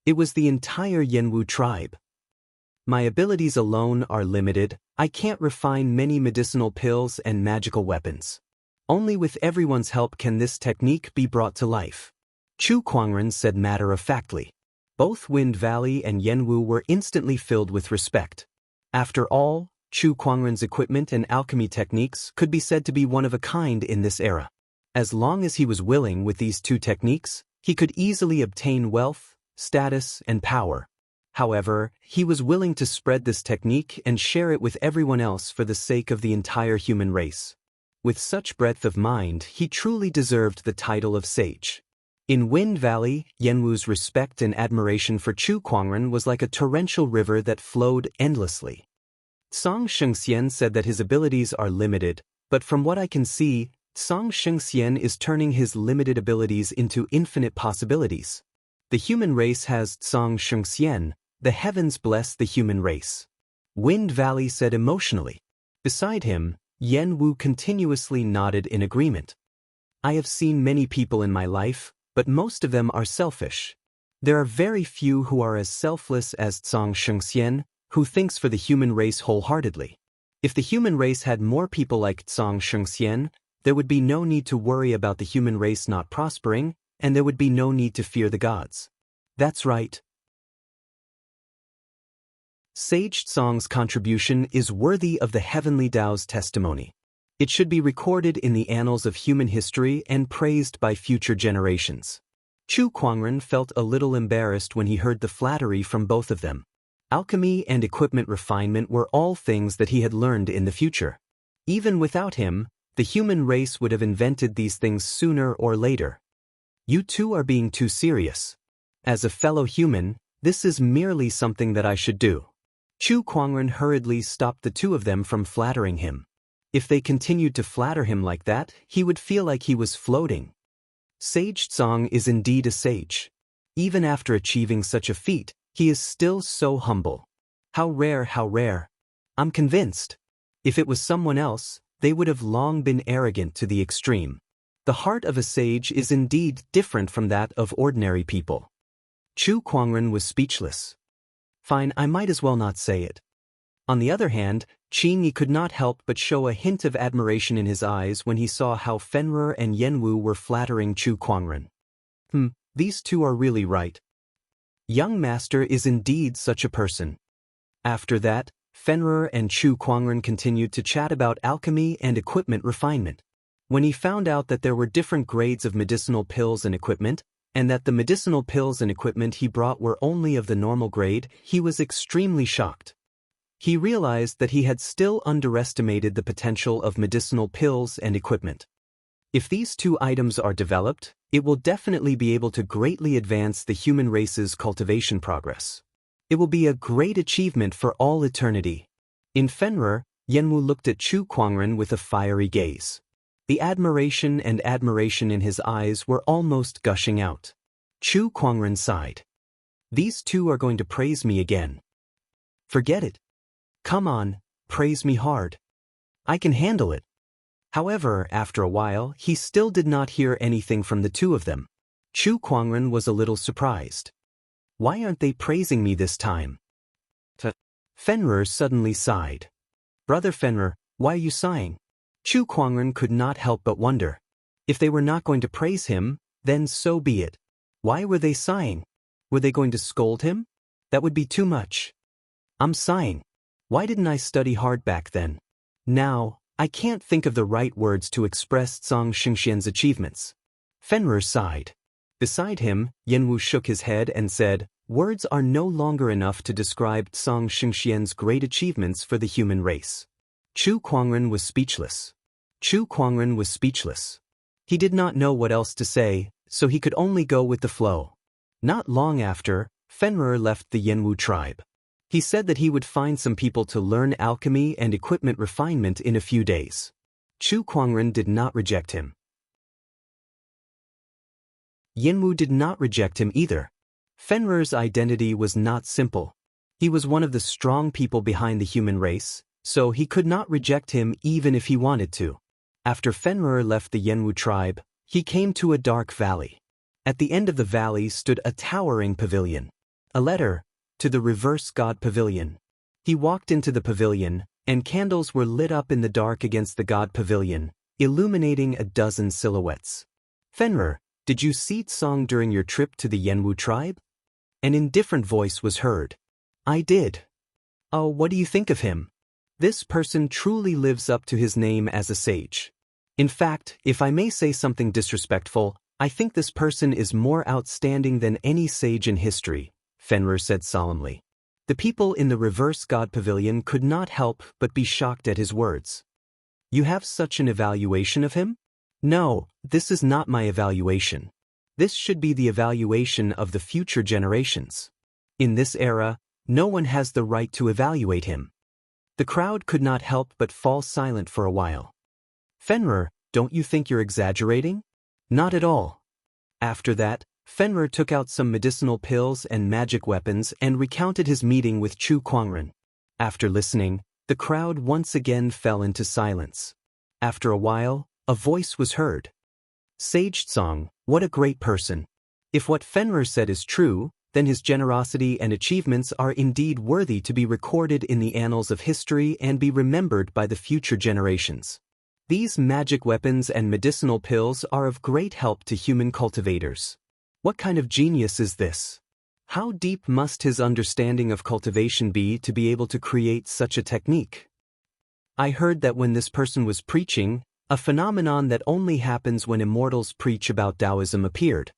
It was the entire Yanwu tribe. My abilities alone are limited. I can't refine many medicinal pills and magical weapons. Only with everyone's help can this technique be brought to life. Chu Kuangren said matter-of-factly. Both Wind Valley and Yanwu were instantly filled with respect. After all, Chu Kuangren's equipment and alchemy techniques could be said to be one of a kind in this era. As long as he was willing with these two techniques, he could easily obtain wealth, status, and power. However, he was willing to spread this technique and share it with everyone else for the sake of the entire human race. With such breadth of mind, he truly deserved the title of sage. In Wind Valley, Yanwu's respect and admiration for Chu Kuangren was like a torrential river that flowed endlessly. Xianxia said that his abilities are limited, but from what I can see, Xianxia is turning his limited abilities into infinite possibilities. The human race has Xianxia, the heavens bless the human race. Wind Valley said emotionally. Beside him, Yanwu continuously nodded in agreement. I have seen many people in my life, but most of them are selfish. There are very few who are as selfless as Xianxia, who thinks for the human race wholeheartedly. If the human race had more people like Xianxia, there would be no need to worry about the human race not prospering, and there would be no need to fear the gods. That's right. Sage Tsong's contribution is worthy of the heavenly Tao's testimony. It should be recorded in the annals of human history and praised by future generations. Chu Kuangren felt a little embarrassed when he heard the flattery from both of them. Alchemy and equipment refinement were all things that he had learned in the future. Even without him, the human race would have invented these things sooner or later. You two are being too serious. As a fellow human, this is merely something that I should do. Chu Kuangren hurriedly stopped the two of them from flattering him. If they continued to flatter him like that, he would feel like he was floating. Sage Tsong is indeed a sage. Even after achieving such a feat, he is still so humble. How rare, how rare. I'm convinced. If it was someone else, they would have long been arrogant to the extreme. The heart of a sage is indeed different from that of ordinary people. Chu Kuangren was speechless. Fine, I might as well not say it. On the other hand, Qin could not help but show a hint of admiration in his eyes when he saw how Fenrir and Yanwu were flattering Chu Kuangren. These two are really right. Young master is indeed such a person. After that, Fenrir and Chu Kuangren continued to chat about alchemy and equipment refinement. When he found out that there were different grades of medicinal pills and equipment, and that the medicinal pills and equipment he brought were only of the normal grade, he was extremely shocked. He realized that he had still underestimated the potential of medicinal pills and equipment. If these two items are developed, it will definitely be able to greatly advance the human race's cultivation progress. It will be a great achievement for all eternity. In Fenrir, Yenwu looked at Chu Kuangren with a fiery gaze. The admiration in his eyes were almost gushing out. Chu Kuangren sighed. These two are going to praise me again. Forget it. Come on, praise me hard. I can handle it. However, after a while, he still did not hear anything from the two of them. Chu Kuangren was a little surprised. Why aren't they praising me this time? Fenrir suddenly sighed. Brother Fenrir, why are you sighing? Chu Kuangren could not help but wonder. If they were not going to praise him, then so be it. Why were they sighing? Were they going to scold him? That would be too much. I'm sighing. Why didn't I study hard back then? Now, I can't think of the right words to express Xianxia's achievements. Fenrir sighed. Beside him, Yenwu shook his head and said, words are no longer enough to describe Xianxia's great achievements for the human race. Chu Kuangren was speechless. He did not know what else to say, so he could only go with the flow. Not long after, Fenrir left the Yenwu tribe. He said that he would find some people to learn alchemy and equipment refinement in a few days. Chu Kuangren did not reject him. Yenwu did not reject him either. Fenrir's identity was not simple. He was one of the strong people behind the human race, so he could not reject him even if he wanted to. After Fenrir left the Yenwu tribe, he came to a dark valley. At the end of the valley stood a towering pavilion. A letter, to the Reverse God Pavilion. He walked into the pavilion, and candles were lit up in the dark against the God Pavilion, illuminating a dozen silhouettes. Fenrir, did you see Tsong during your trip to the Yenwu tribe? An indifferent voice was heard. I did. Oh, what do you think of him? This person truly lives up to his name as a sage. In fact, if I may say something disrespectful, I think this person is more outstanding than any sage in history, Fenrir said solemnly. The people in the Reverse God Pavilion could not help but be shocked at his words. You have such an evaluation of him? No, this is not my evaluation. This should be the evaluation of the future generations. In this era, no one has the right to evaluate him. The crowd could not help but fall silent for a while. Fenrir, don't you think you're exaggerating? Not at all. After that, Fenrir took out some medicinal pills and magic weapons and recounted his meeting with Chu Kuangren. After listening, the crowd once again fell into silence. After a while, a voice was heard. Sage Tsong, what a great person. If what Fenrir said is true, then his generosity and achievements are indeed worthy to be recorded in the annals of history and be remembered by the future generations. These magic weapons and medicinal pills are of great help to human cultivators. What kind of genius is this? How deep must his understanding of cultivation be to be able to create such a technique? I heard that when this person was preaching, a phenomenon that only happens when immortals preach about Taoism appeared.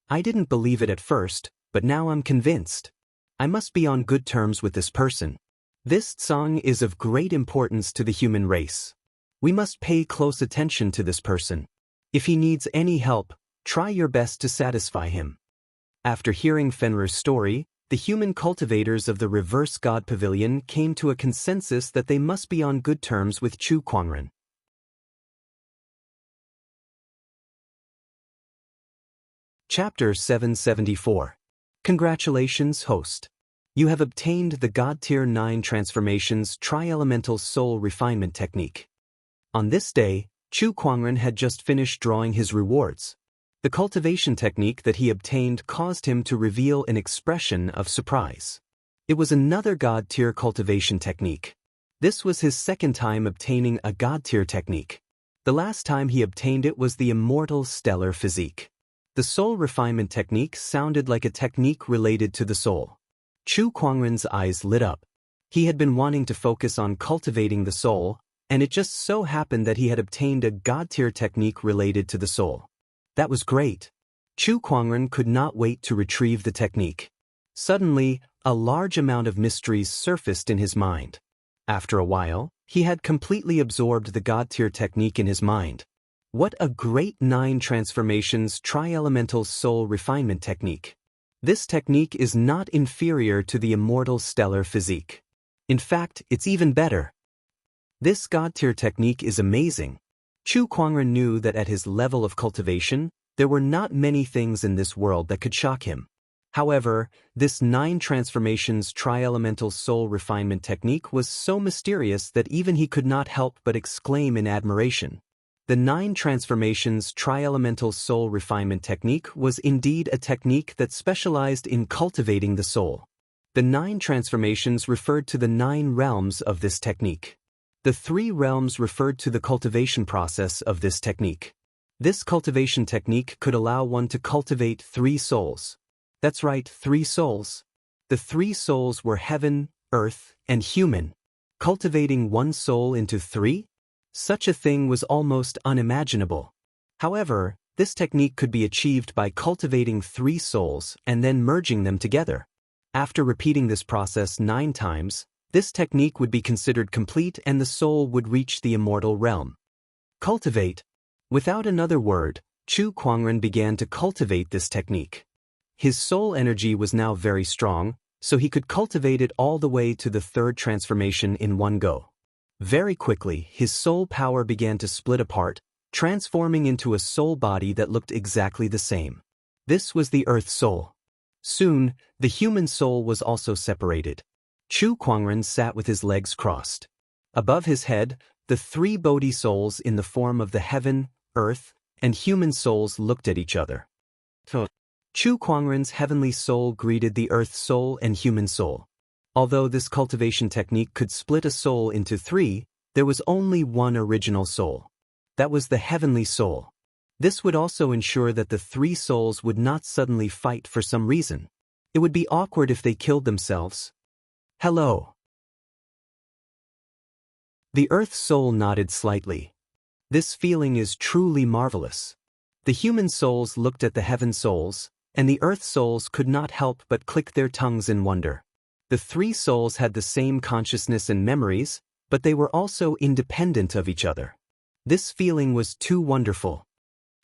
I didn't believe it at first, but now I'm convinced. I must be on good terms with this person. This Tsong is of great importance to the human race. We must pay close attention to this person. If he needs any help, try your best to satisfy him. After hearing Fenrir's story, the human cultivators of the Reverse God Pavilion came to a consensus that they must be on good terms with Chu Kuangren. Chapter 774. Congratulations, host. You have obtained the God Tier 9 Transformations Tri-Elemental Soul Refinement Technique. On this day, Chu Kuangren had just finished drawing his rewards. The cultivation technique that he obtained caused him to reveal an expression of surprise. It was another God Tier cultivation technique. This was his second time obtaining a God Tier technique. The last time he obtained it was the Immortal Stellar Physique. The soul refinement technique sounded like a technique related to the soul. Chu Kuangren's eyes lit up. He had been wanting to focus on cultivating the soul, and it just so happened that he had obtained a God Tier technique related to the soul. That was great. Chu Kuangren could not wait to retrieve the technique. Suddenly, a large amount of mysteries surfaced in his mind. After a while, he had completely absorbed the God-tier technique in his mind. What a great 9 transformations tri-elemental soul refinement technique. This technique is not inferior to the immortal stellar physique. In fact, it's even better. This God-tier technique is amazing. Chu Kuangren knew that at his level of cultivation, there were not many things in this world that could shock him. However, this 9 transformations tri-elemental soul refinement technique was so mysterious that even he could not help but exclaim in admiration. The 9 transformations tri-elemental soul refinement technique was indeed a technique that specialized in cultivating the soul. The 9 transformations referred to the 9 realms of this technique. The 3 realms referred to the cultivation process of this technique. This cultivation technique could allow one to cultivate 3 souls. That's right, 3 souls. The 3 souls were heaven, earth, and human. Cultivating 1 soul into 3? Such a thing was almost unimaginable. However, this technique could be achieved by cultivating 3 souls and then merging them together. After repeating this process 9 times, this technique would be considered complete and the soul would reach the immortal realm. Cultivate. Without another word, Chu Kuangren began to cultivate this technique. His soul energy was now very strong, so he could cultivate it all the way to the 3rd transformation in one go. Very quickly, his soul power began to split apart, transforming into a soul body that looked exactly the same. This was the Earth Soul. Soon, the human soul was also separated. Chu Kuangren sat with his legs crossed. Above his head, the 3 Bodhi souls in the form of the heaven, earth, and human souls looked at each other. Chu Kuangren's heavenly soul greeted the earth soul and human soul. Although this cultivation technique could split a soul into 3, there was only one original soul. That was the heavenly soul. This would also ensure that the 3 souls would not suddenly fight for some reason. It would be awkward if they killed themselves. Hello. The earth soul nodded slightly. This feeling is truly marvelous. The human souls looked at the heaven souls, and the earth souls could not help but click their tongues in wonder. The 3 souls had the same consciousness and memories, but they were also independent of each other. This feeling was too wonderful.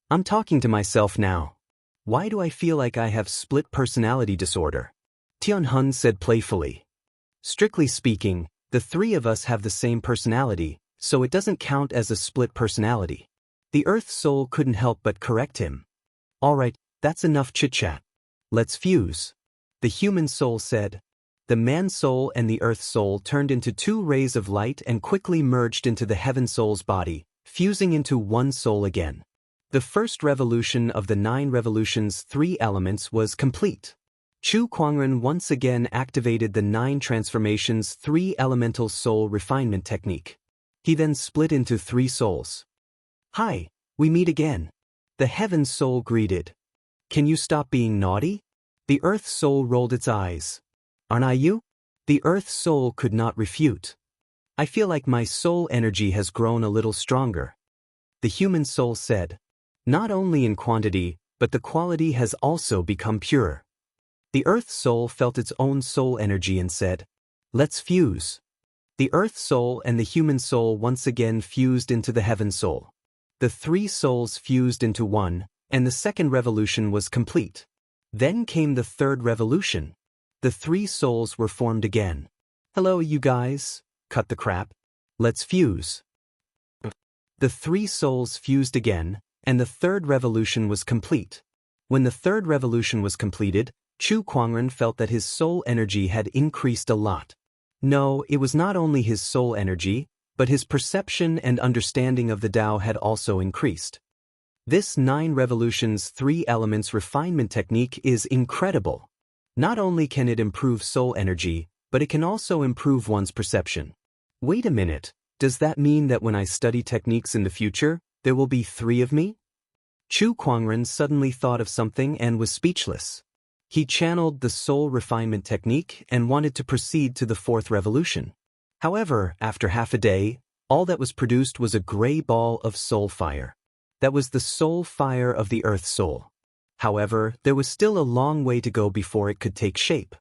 I'm talking to myself now. Why do I feel like I have split personality disorder? Tianhun said playfully. Strictly speaking, the 3 of us have the same personality, so it doesn't count as a split personality. The earth soul couldn't help but correct him. Alright, that's enough chit-chat. Let's fuse. The human soul said. The man soul and the earth soul turned into 2 rays of light and quickly merged into the heaven soul's body, fusing into one soul again. The first revolution of the 9 revolutions 3 elements was complete. Chu Kuangren once again activated the 9 transformations 3 elemental soul refinement technique. He then split into 3 souls. Hi, we meet again. The heaven soul greeted. Can you stop being naughty? The earth soul rolled its eyes. Aren't I you? The earth soul could not refute. I feel like my soul energy has grown a little stronger. The human soul said. Not only in quantity, but the quality has also become pure. The earth soul felt its own soul energy and said, let's fuse. The earth soul and the human soul once again fused into the heaven soul. The 3 souls fused into one, and the second revolution was complete. Then came the 3rd revolution. The 3 souls were formed again. Hello, you guys. Cut the crap. Let's fuse. The 3 souls fused again, and the 3rd revolution was complete. When the 3rd revolution was completed, Chu Kuangren felt that his soul energy had increased a lot. No, it was not only his soul energy, but his perception and understanding of the Tao had also increased. This 9 revolutions 3 elements refinement technique is incredible. Not only can it improve soul energy, but it can also improve one's perception. Wait a minute, does that mean that when I study techniques in the future, there will be 3 of me? Chu Kuangren suddenly thought of something and was speechless. He channeled the soul refinement technique and wanted to proceed to the 4th revolution. However, after half a day, all that was produced was a gray ball of soul fire. That was the soul fire of the earth soul. However, there was still a long way to go before it could take shape.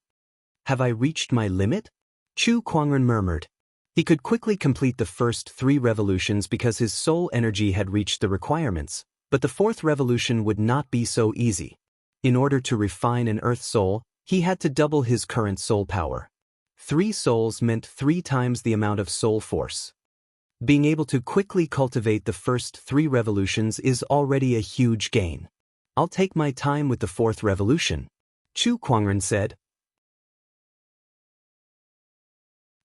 Have I reached my limit? Chu Kuangren murmured. He could quickly complete the first 3 revolutions because his soul energy had reached the requirements, but the 4th revolution would not be so easy. In order to refine an earth soul, he had to double his current soul power. 3 souls meant 3 times the amount of soul force. Being able to quickly cultivate the first 3 revolutions is already a huge gain. I'll take my time with the 4th revolution, Chu Kuangren said.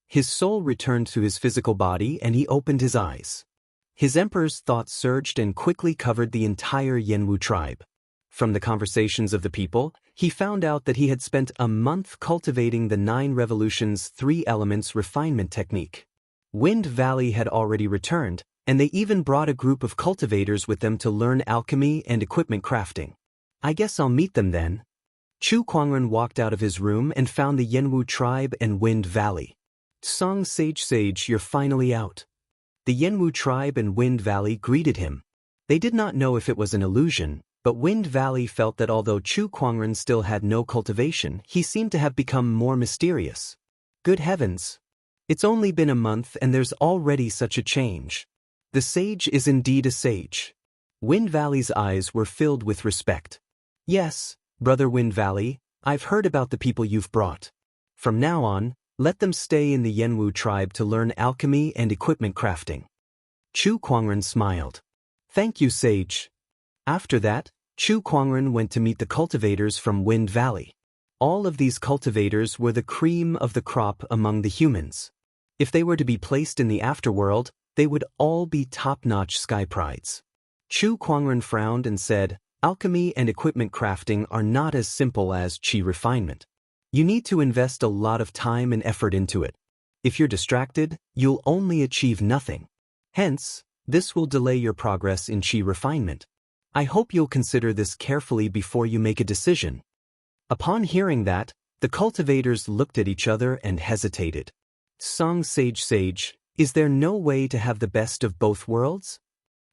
His soul returned to his physical body and he opened his eyes. His emperor's thoughts surged and quickly covered the entire Yanwu tribe. From the conversations of the people, he found out that he had spent a month cultivating the 9 revolutions 3 elements refinement technique. Wind Valley had already returned, and they even brought a group of cultivators with them to learn alchemy and equipment crafting. I guess I'll meet them then. Chu Kuangren walked out of his room and found the Yanwu tribe and Wind Valley. Song Sage, you're finally out. The Yanwu tribe and Wind Valley greeted him. They did not know if it was an illusion, but Wind Valley felt that although Chu Kuangren still had no cultivation, he seemed to have become more mysterious. Good heavens! It's only been a month and there's already such a change. The sage is indeed a sage. Wind Valley's eyes were filled with respect. Yes, Brother Wind Valley, I've heard about the people you've brought. From now on, let them stay in the Yanwu tribe to learn alchemy and equipment crafting. Chu Kuangren smiled. Thank you, sage. After that, Chu Kuangren went to meet the cultivators from Wind Valley. All of these cultivators were the cream of the crop among the humans. If they were to be placed in the afterworld, they would all be top-notch sky prides. Chu Kuangren frowned and said, alchemy and equipment crafting are not as simple as qi refinement. You need to invest a lot of time and effort into it. If you're distracted, you'll only achieve nothing. Hence, this will delay your progress in qi refinement. I hope you'll consider this carefully before you make a decision. Upon hearing that, the cultivators looked at each other and hesitated. Song Sage, is there no way to have the best of both worlds?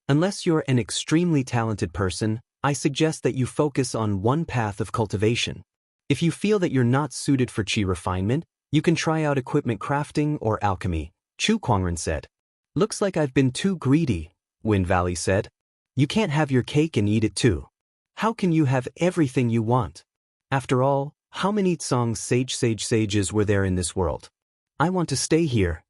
Unless you're an extremely talented person, I suggest that you focus on one path of cultivation. If you feel that you're not suited for qi refinement, you can try out equipment crafting or alchemy, Chu Kuangren said. Looks like I've been too greedy, Wind Valley said. You can't have your cake and eat it too. How can you have everything you want? After all, how many Song sages were there in this world? I want to stay here.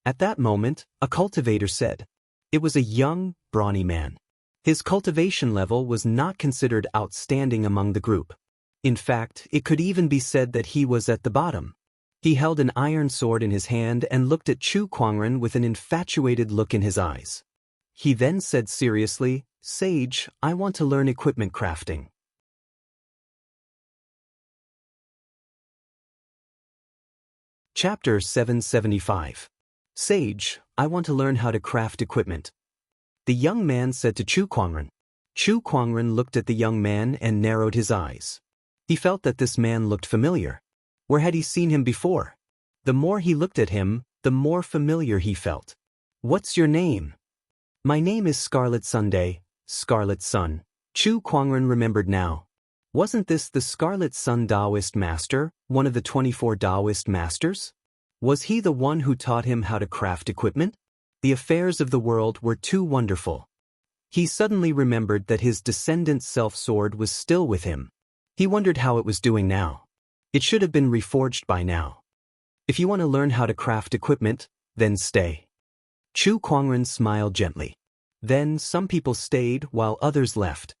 At that moment, a cultivator said. It was a young, brawny man. His cultivation level was not considered outstanding among the group. In fact, it could even be said that he was at the bottom. He held an iron sword in his hand and looked at Chu Kuangren with an infatuated look in his eyes. He then said seriously, Sage, I want to learn equipment crafting. Chapter 775. Sage, I want to learn how to craft equipment. The young man said to Chu Kuangren. Chu Kuangren looked at the young man and narrowed his eyes. He felt that this man looked familiar. Where had he seen him before? The more he looked at him, the more familiar he felt. What's your name? My name is Scarlet Sunday, Scarlet Sun. Chu Kuangren remembered now. Wasn't this the Scarlet Sun Taoist master, one of the 24 Taoist masters? Was he the one who taught him how to craft equipment? The affairs of the world were too wonderful. He suddenly remembered that his descendant's self-sword was still with him. He wondered how it was doing now. It should have been reforged by now. If you want to learn how to craft equipment, then stay. Chu Kuangren smiled gently. Then some people stayed while others left.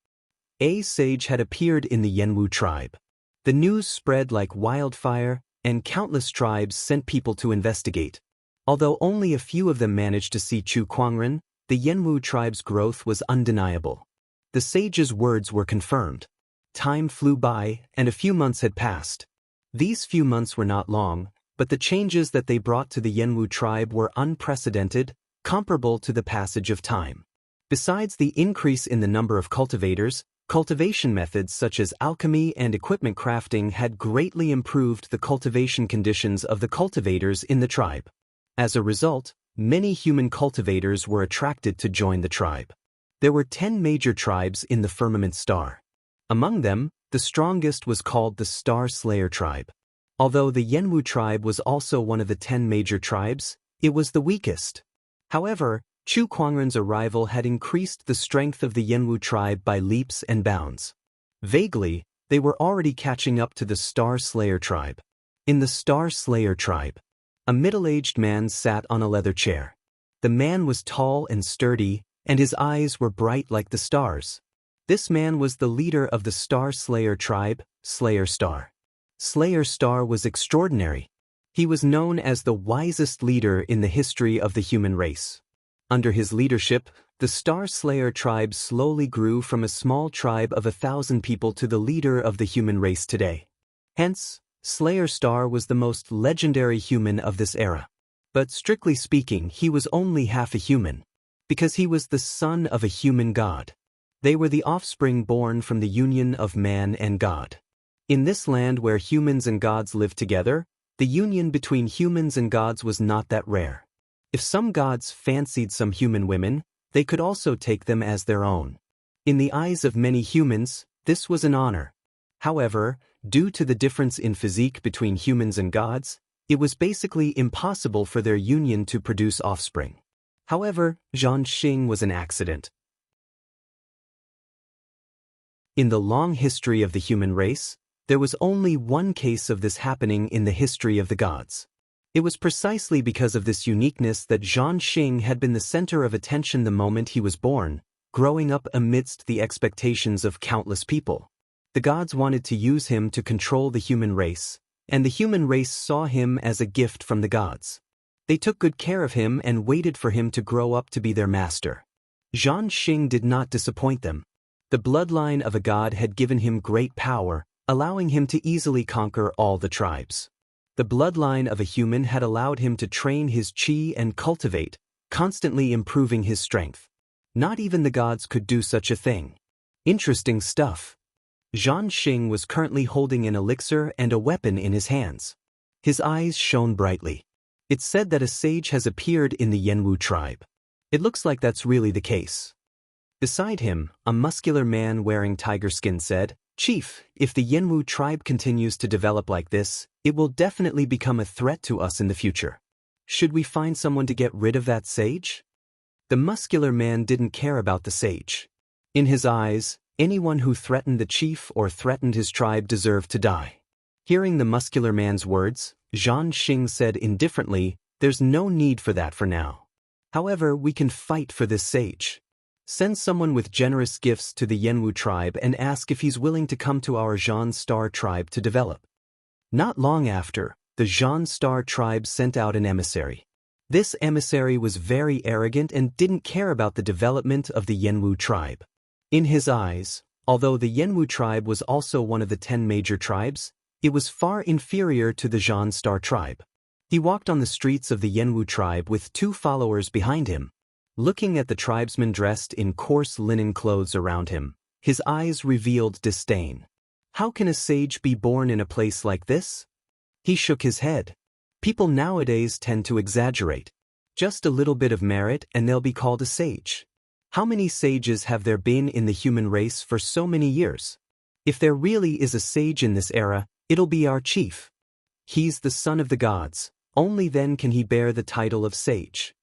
A sage had appeared in the Yanwu tribe. The news spread like wildfire, and countless tribes sent people to investigate. Although only a few of them managed to see Chu Kuangren, the Yanwu tribe's growth was undeniable. The sage's words were confirmed. Time flew by, and a few months had passed. These few months were not long, but the changes that they brought to the Yanwu tribe were unprecedented, comparable to the passage of time. Besides the increase in the number of cultivators, cultivation methods such as alchemy and equipment crafting had greatly improved the cultivation conditions of the cultivators in the tribe. As a result, many human cultivators were attracted to join the tribe. There were 10 major tribes in the Firmament Star. Among them, the strongest was called the Star Slayer tribe. Although the Yenwu tribe was also one of the 10 major tribes, it was the weakest. However, Chu Kuangren's arrival had increased the strength of the Yenwu tribe by leaps and bounds. Vaguely, they were already catching up to the Star Slayer tribe. In the Star Slayer tribe, a middle-aged man sat on a leather chair. The man was tall and sturdy, and his eyes were bright like the stars. This man was the leader of the Star Slayer tribe, Slayer Star. Slayer Star was extraordinary. He was known as the wisest leader in the history of the human race. Under his leadership, the Star Slayer tribe slowly grew from a small tribe of 1,000 people to the leader of the human race today. Hence, Slayer Star was the most legendary human of this era. But strictly speaking, he was only half a human, because he was the son of a human god. They were the offspring born from the union of man and God. In this land where humans and gods lived together, the union between humans and gods was not that rare. If some gods fancied some human women, they could also take them as their own. In the eyes of many humans, this was an honor. However, due to the difference in physique between humans and gods, it was basically impossible for their union to produce offspring. However, Xianxia was an accident. In the long history of the human race, there was only one case of this happening in the history of the gods. It was precisely because of this uniqueness that Xianxia had been the center of attention the moment he was born, growing up amidst the expectations of countless people. The gods wanted to use him to control the human race, and the human race saw him as a gift from the gods. They took good care of him and waited for him to grow up to be their master. Xianxia did not disappoint them. The bloodline of a god had given him great power, allowing him to easily conquer all the tribes. The bloodline of a human had allowed him to train his chi and cultivate, constantly improving his strength. Not even the gods could do such a thing. Interesting stuff. Xianxia was currently holding an elixir and a weapon in his hands. His eyes shone brightly. It's said that a sage has appeared in the Yenwu tribe. It looks like that's really the case. Beside him, a muscular man wearing tiger skin said, "Chief, if the Yenwu tribe continues to develop like this, it will definitely become a threat to us in the future. Should we find someone to get rid of that sage?" The muscular man didn't care about the sage. In his eyes, anyone who threatened the chief or threatened his tribe deserved to die. Hearing the muscular man's words, Xianxia said indifferently, "There's no need for that for now. However, we can fight for this sage. Send someone with generous gifts to the Yenwu tribe and ask if he's willing to come to our Xian Star tribe to develop." Not long after, the Xian Star tribe sent out an emissary. This emissary was very arrogant and didn't care about the development of the Yenwu tribe. In his eyes, although the Yenwu tribe was also one of the 10 major tribes, it was far inferior to the Xian Star tribe. He walked on the streets of the Yenwu tribe with 2 followers behind him. Looking at the tribesmen dressed in coarse linen clothes around him, his eyes revealed disdain. How can a sage be born in a place like this? He shook his head. People nowadays tend to exaggerate. Just a little bit of merit and they'll be called a sage. How many sages have there been in the human race for so many years? If there really is a sage in this era, it'll be our chief. He's the son of the gods. Only then can he bear the title of sage.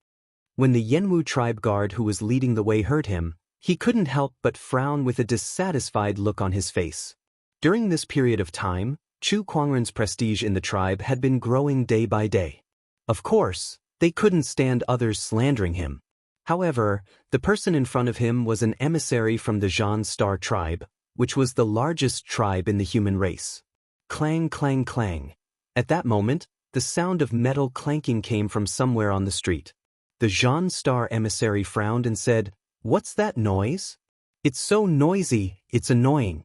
When the Yenwu tribe guard who was leading the way heard him, he couldn't help but frown with a dissatisfied look on his face. During this period of time, Chu Kuangren's prestige in the tribe had been growing day by day. Of course, they couldn't stand others slandering him. However, the person in front of him was an emissary from the Xian Star tribe, which was the largest tribe in the human race. Clang, clang, clang. At that moment, the sound of metal clanking came from somewhere on the street. The Xian Star emissary frowned and said, "What's that noise? It's so noisy, it's annoying."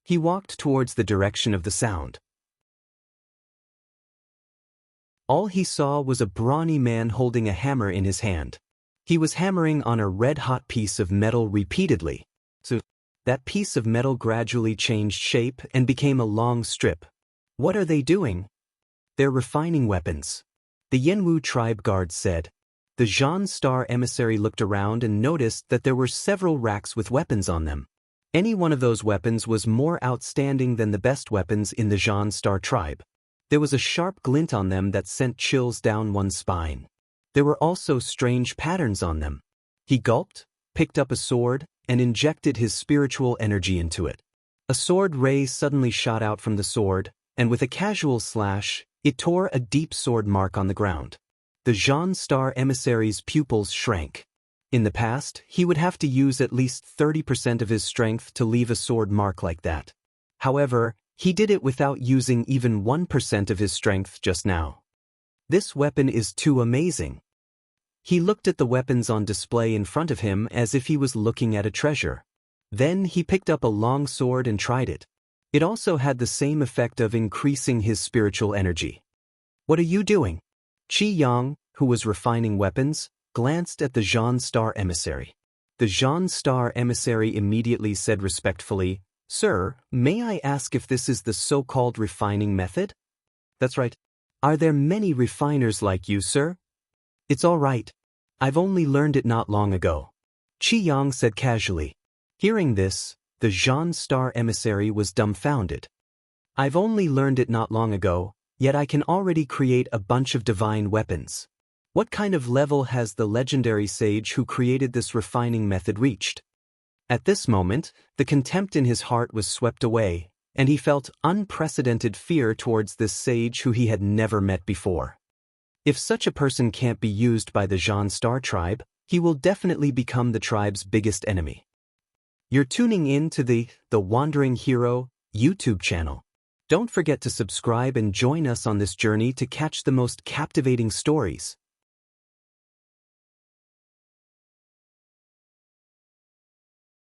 He walked towards the direction of the sound. All he saw was a brawny man holding a hammer in his hand. He was hammering on a red-hot piece of metal repeatedly. So, that piece of metal gradually changed shape and became a long strip. What are they doing? They're refining weapons. The Yenwu tribe guard said. The Xian Star emissary looked around and noticed that there were several racks with weapons on them. Any one of those weapons was more outstanding than the best weapons in the Xianxia tribe. There was a sharp glint on them that sent chills down one's spine. There were also strange patterns on them. He gulped, picked up a sword, and injected his spiritual energy into it. A sword ray suddenly shot out from the sword, and with a casual slash, it tore a deep sword mark on the ground. The Xianxia emissary's pupils shrank. In the past, he would have to use at least 30% of his strength to leave a sword mark like that. However, he did it without using even 1% of his strength just now. This weapon is too amazing. He looked at the weapons on display in front of him as if he was looking at a treasure. Then he picked up a long sword and tried it. It also had the same effect of increasing his spiritual energy. "What are you doing?" Qi Yang, who was refining weapons, glanced at the Xianxia emissary. The Xianxia emissary immediately said respectfully, "Sir, may I ask if this is the so-called refining method?" "That's right." "Are there many refiners like you, sir?" "It's all right. I've only learned it not long ago," Qi Yang said casually. Hearing this, the Xianxia emissary was dumbfounded. "I've only learned it not long ago, yet I can already create a bunch of divine weapons. What kind of level has the legendary sage who created this refining method reached?" At this moment, the contempt in his heart was swept away, and he felt unprecedented fear towards this sage who he had never met before. If such a person can't be used by the Xianxia tribe, he will definitely become the tribe's biggest enemy. You're tuning in to the Wandering Hero YouTube channel. Don't forget to subscribe and join us on this journey to catch the most captivating stories.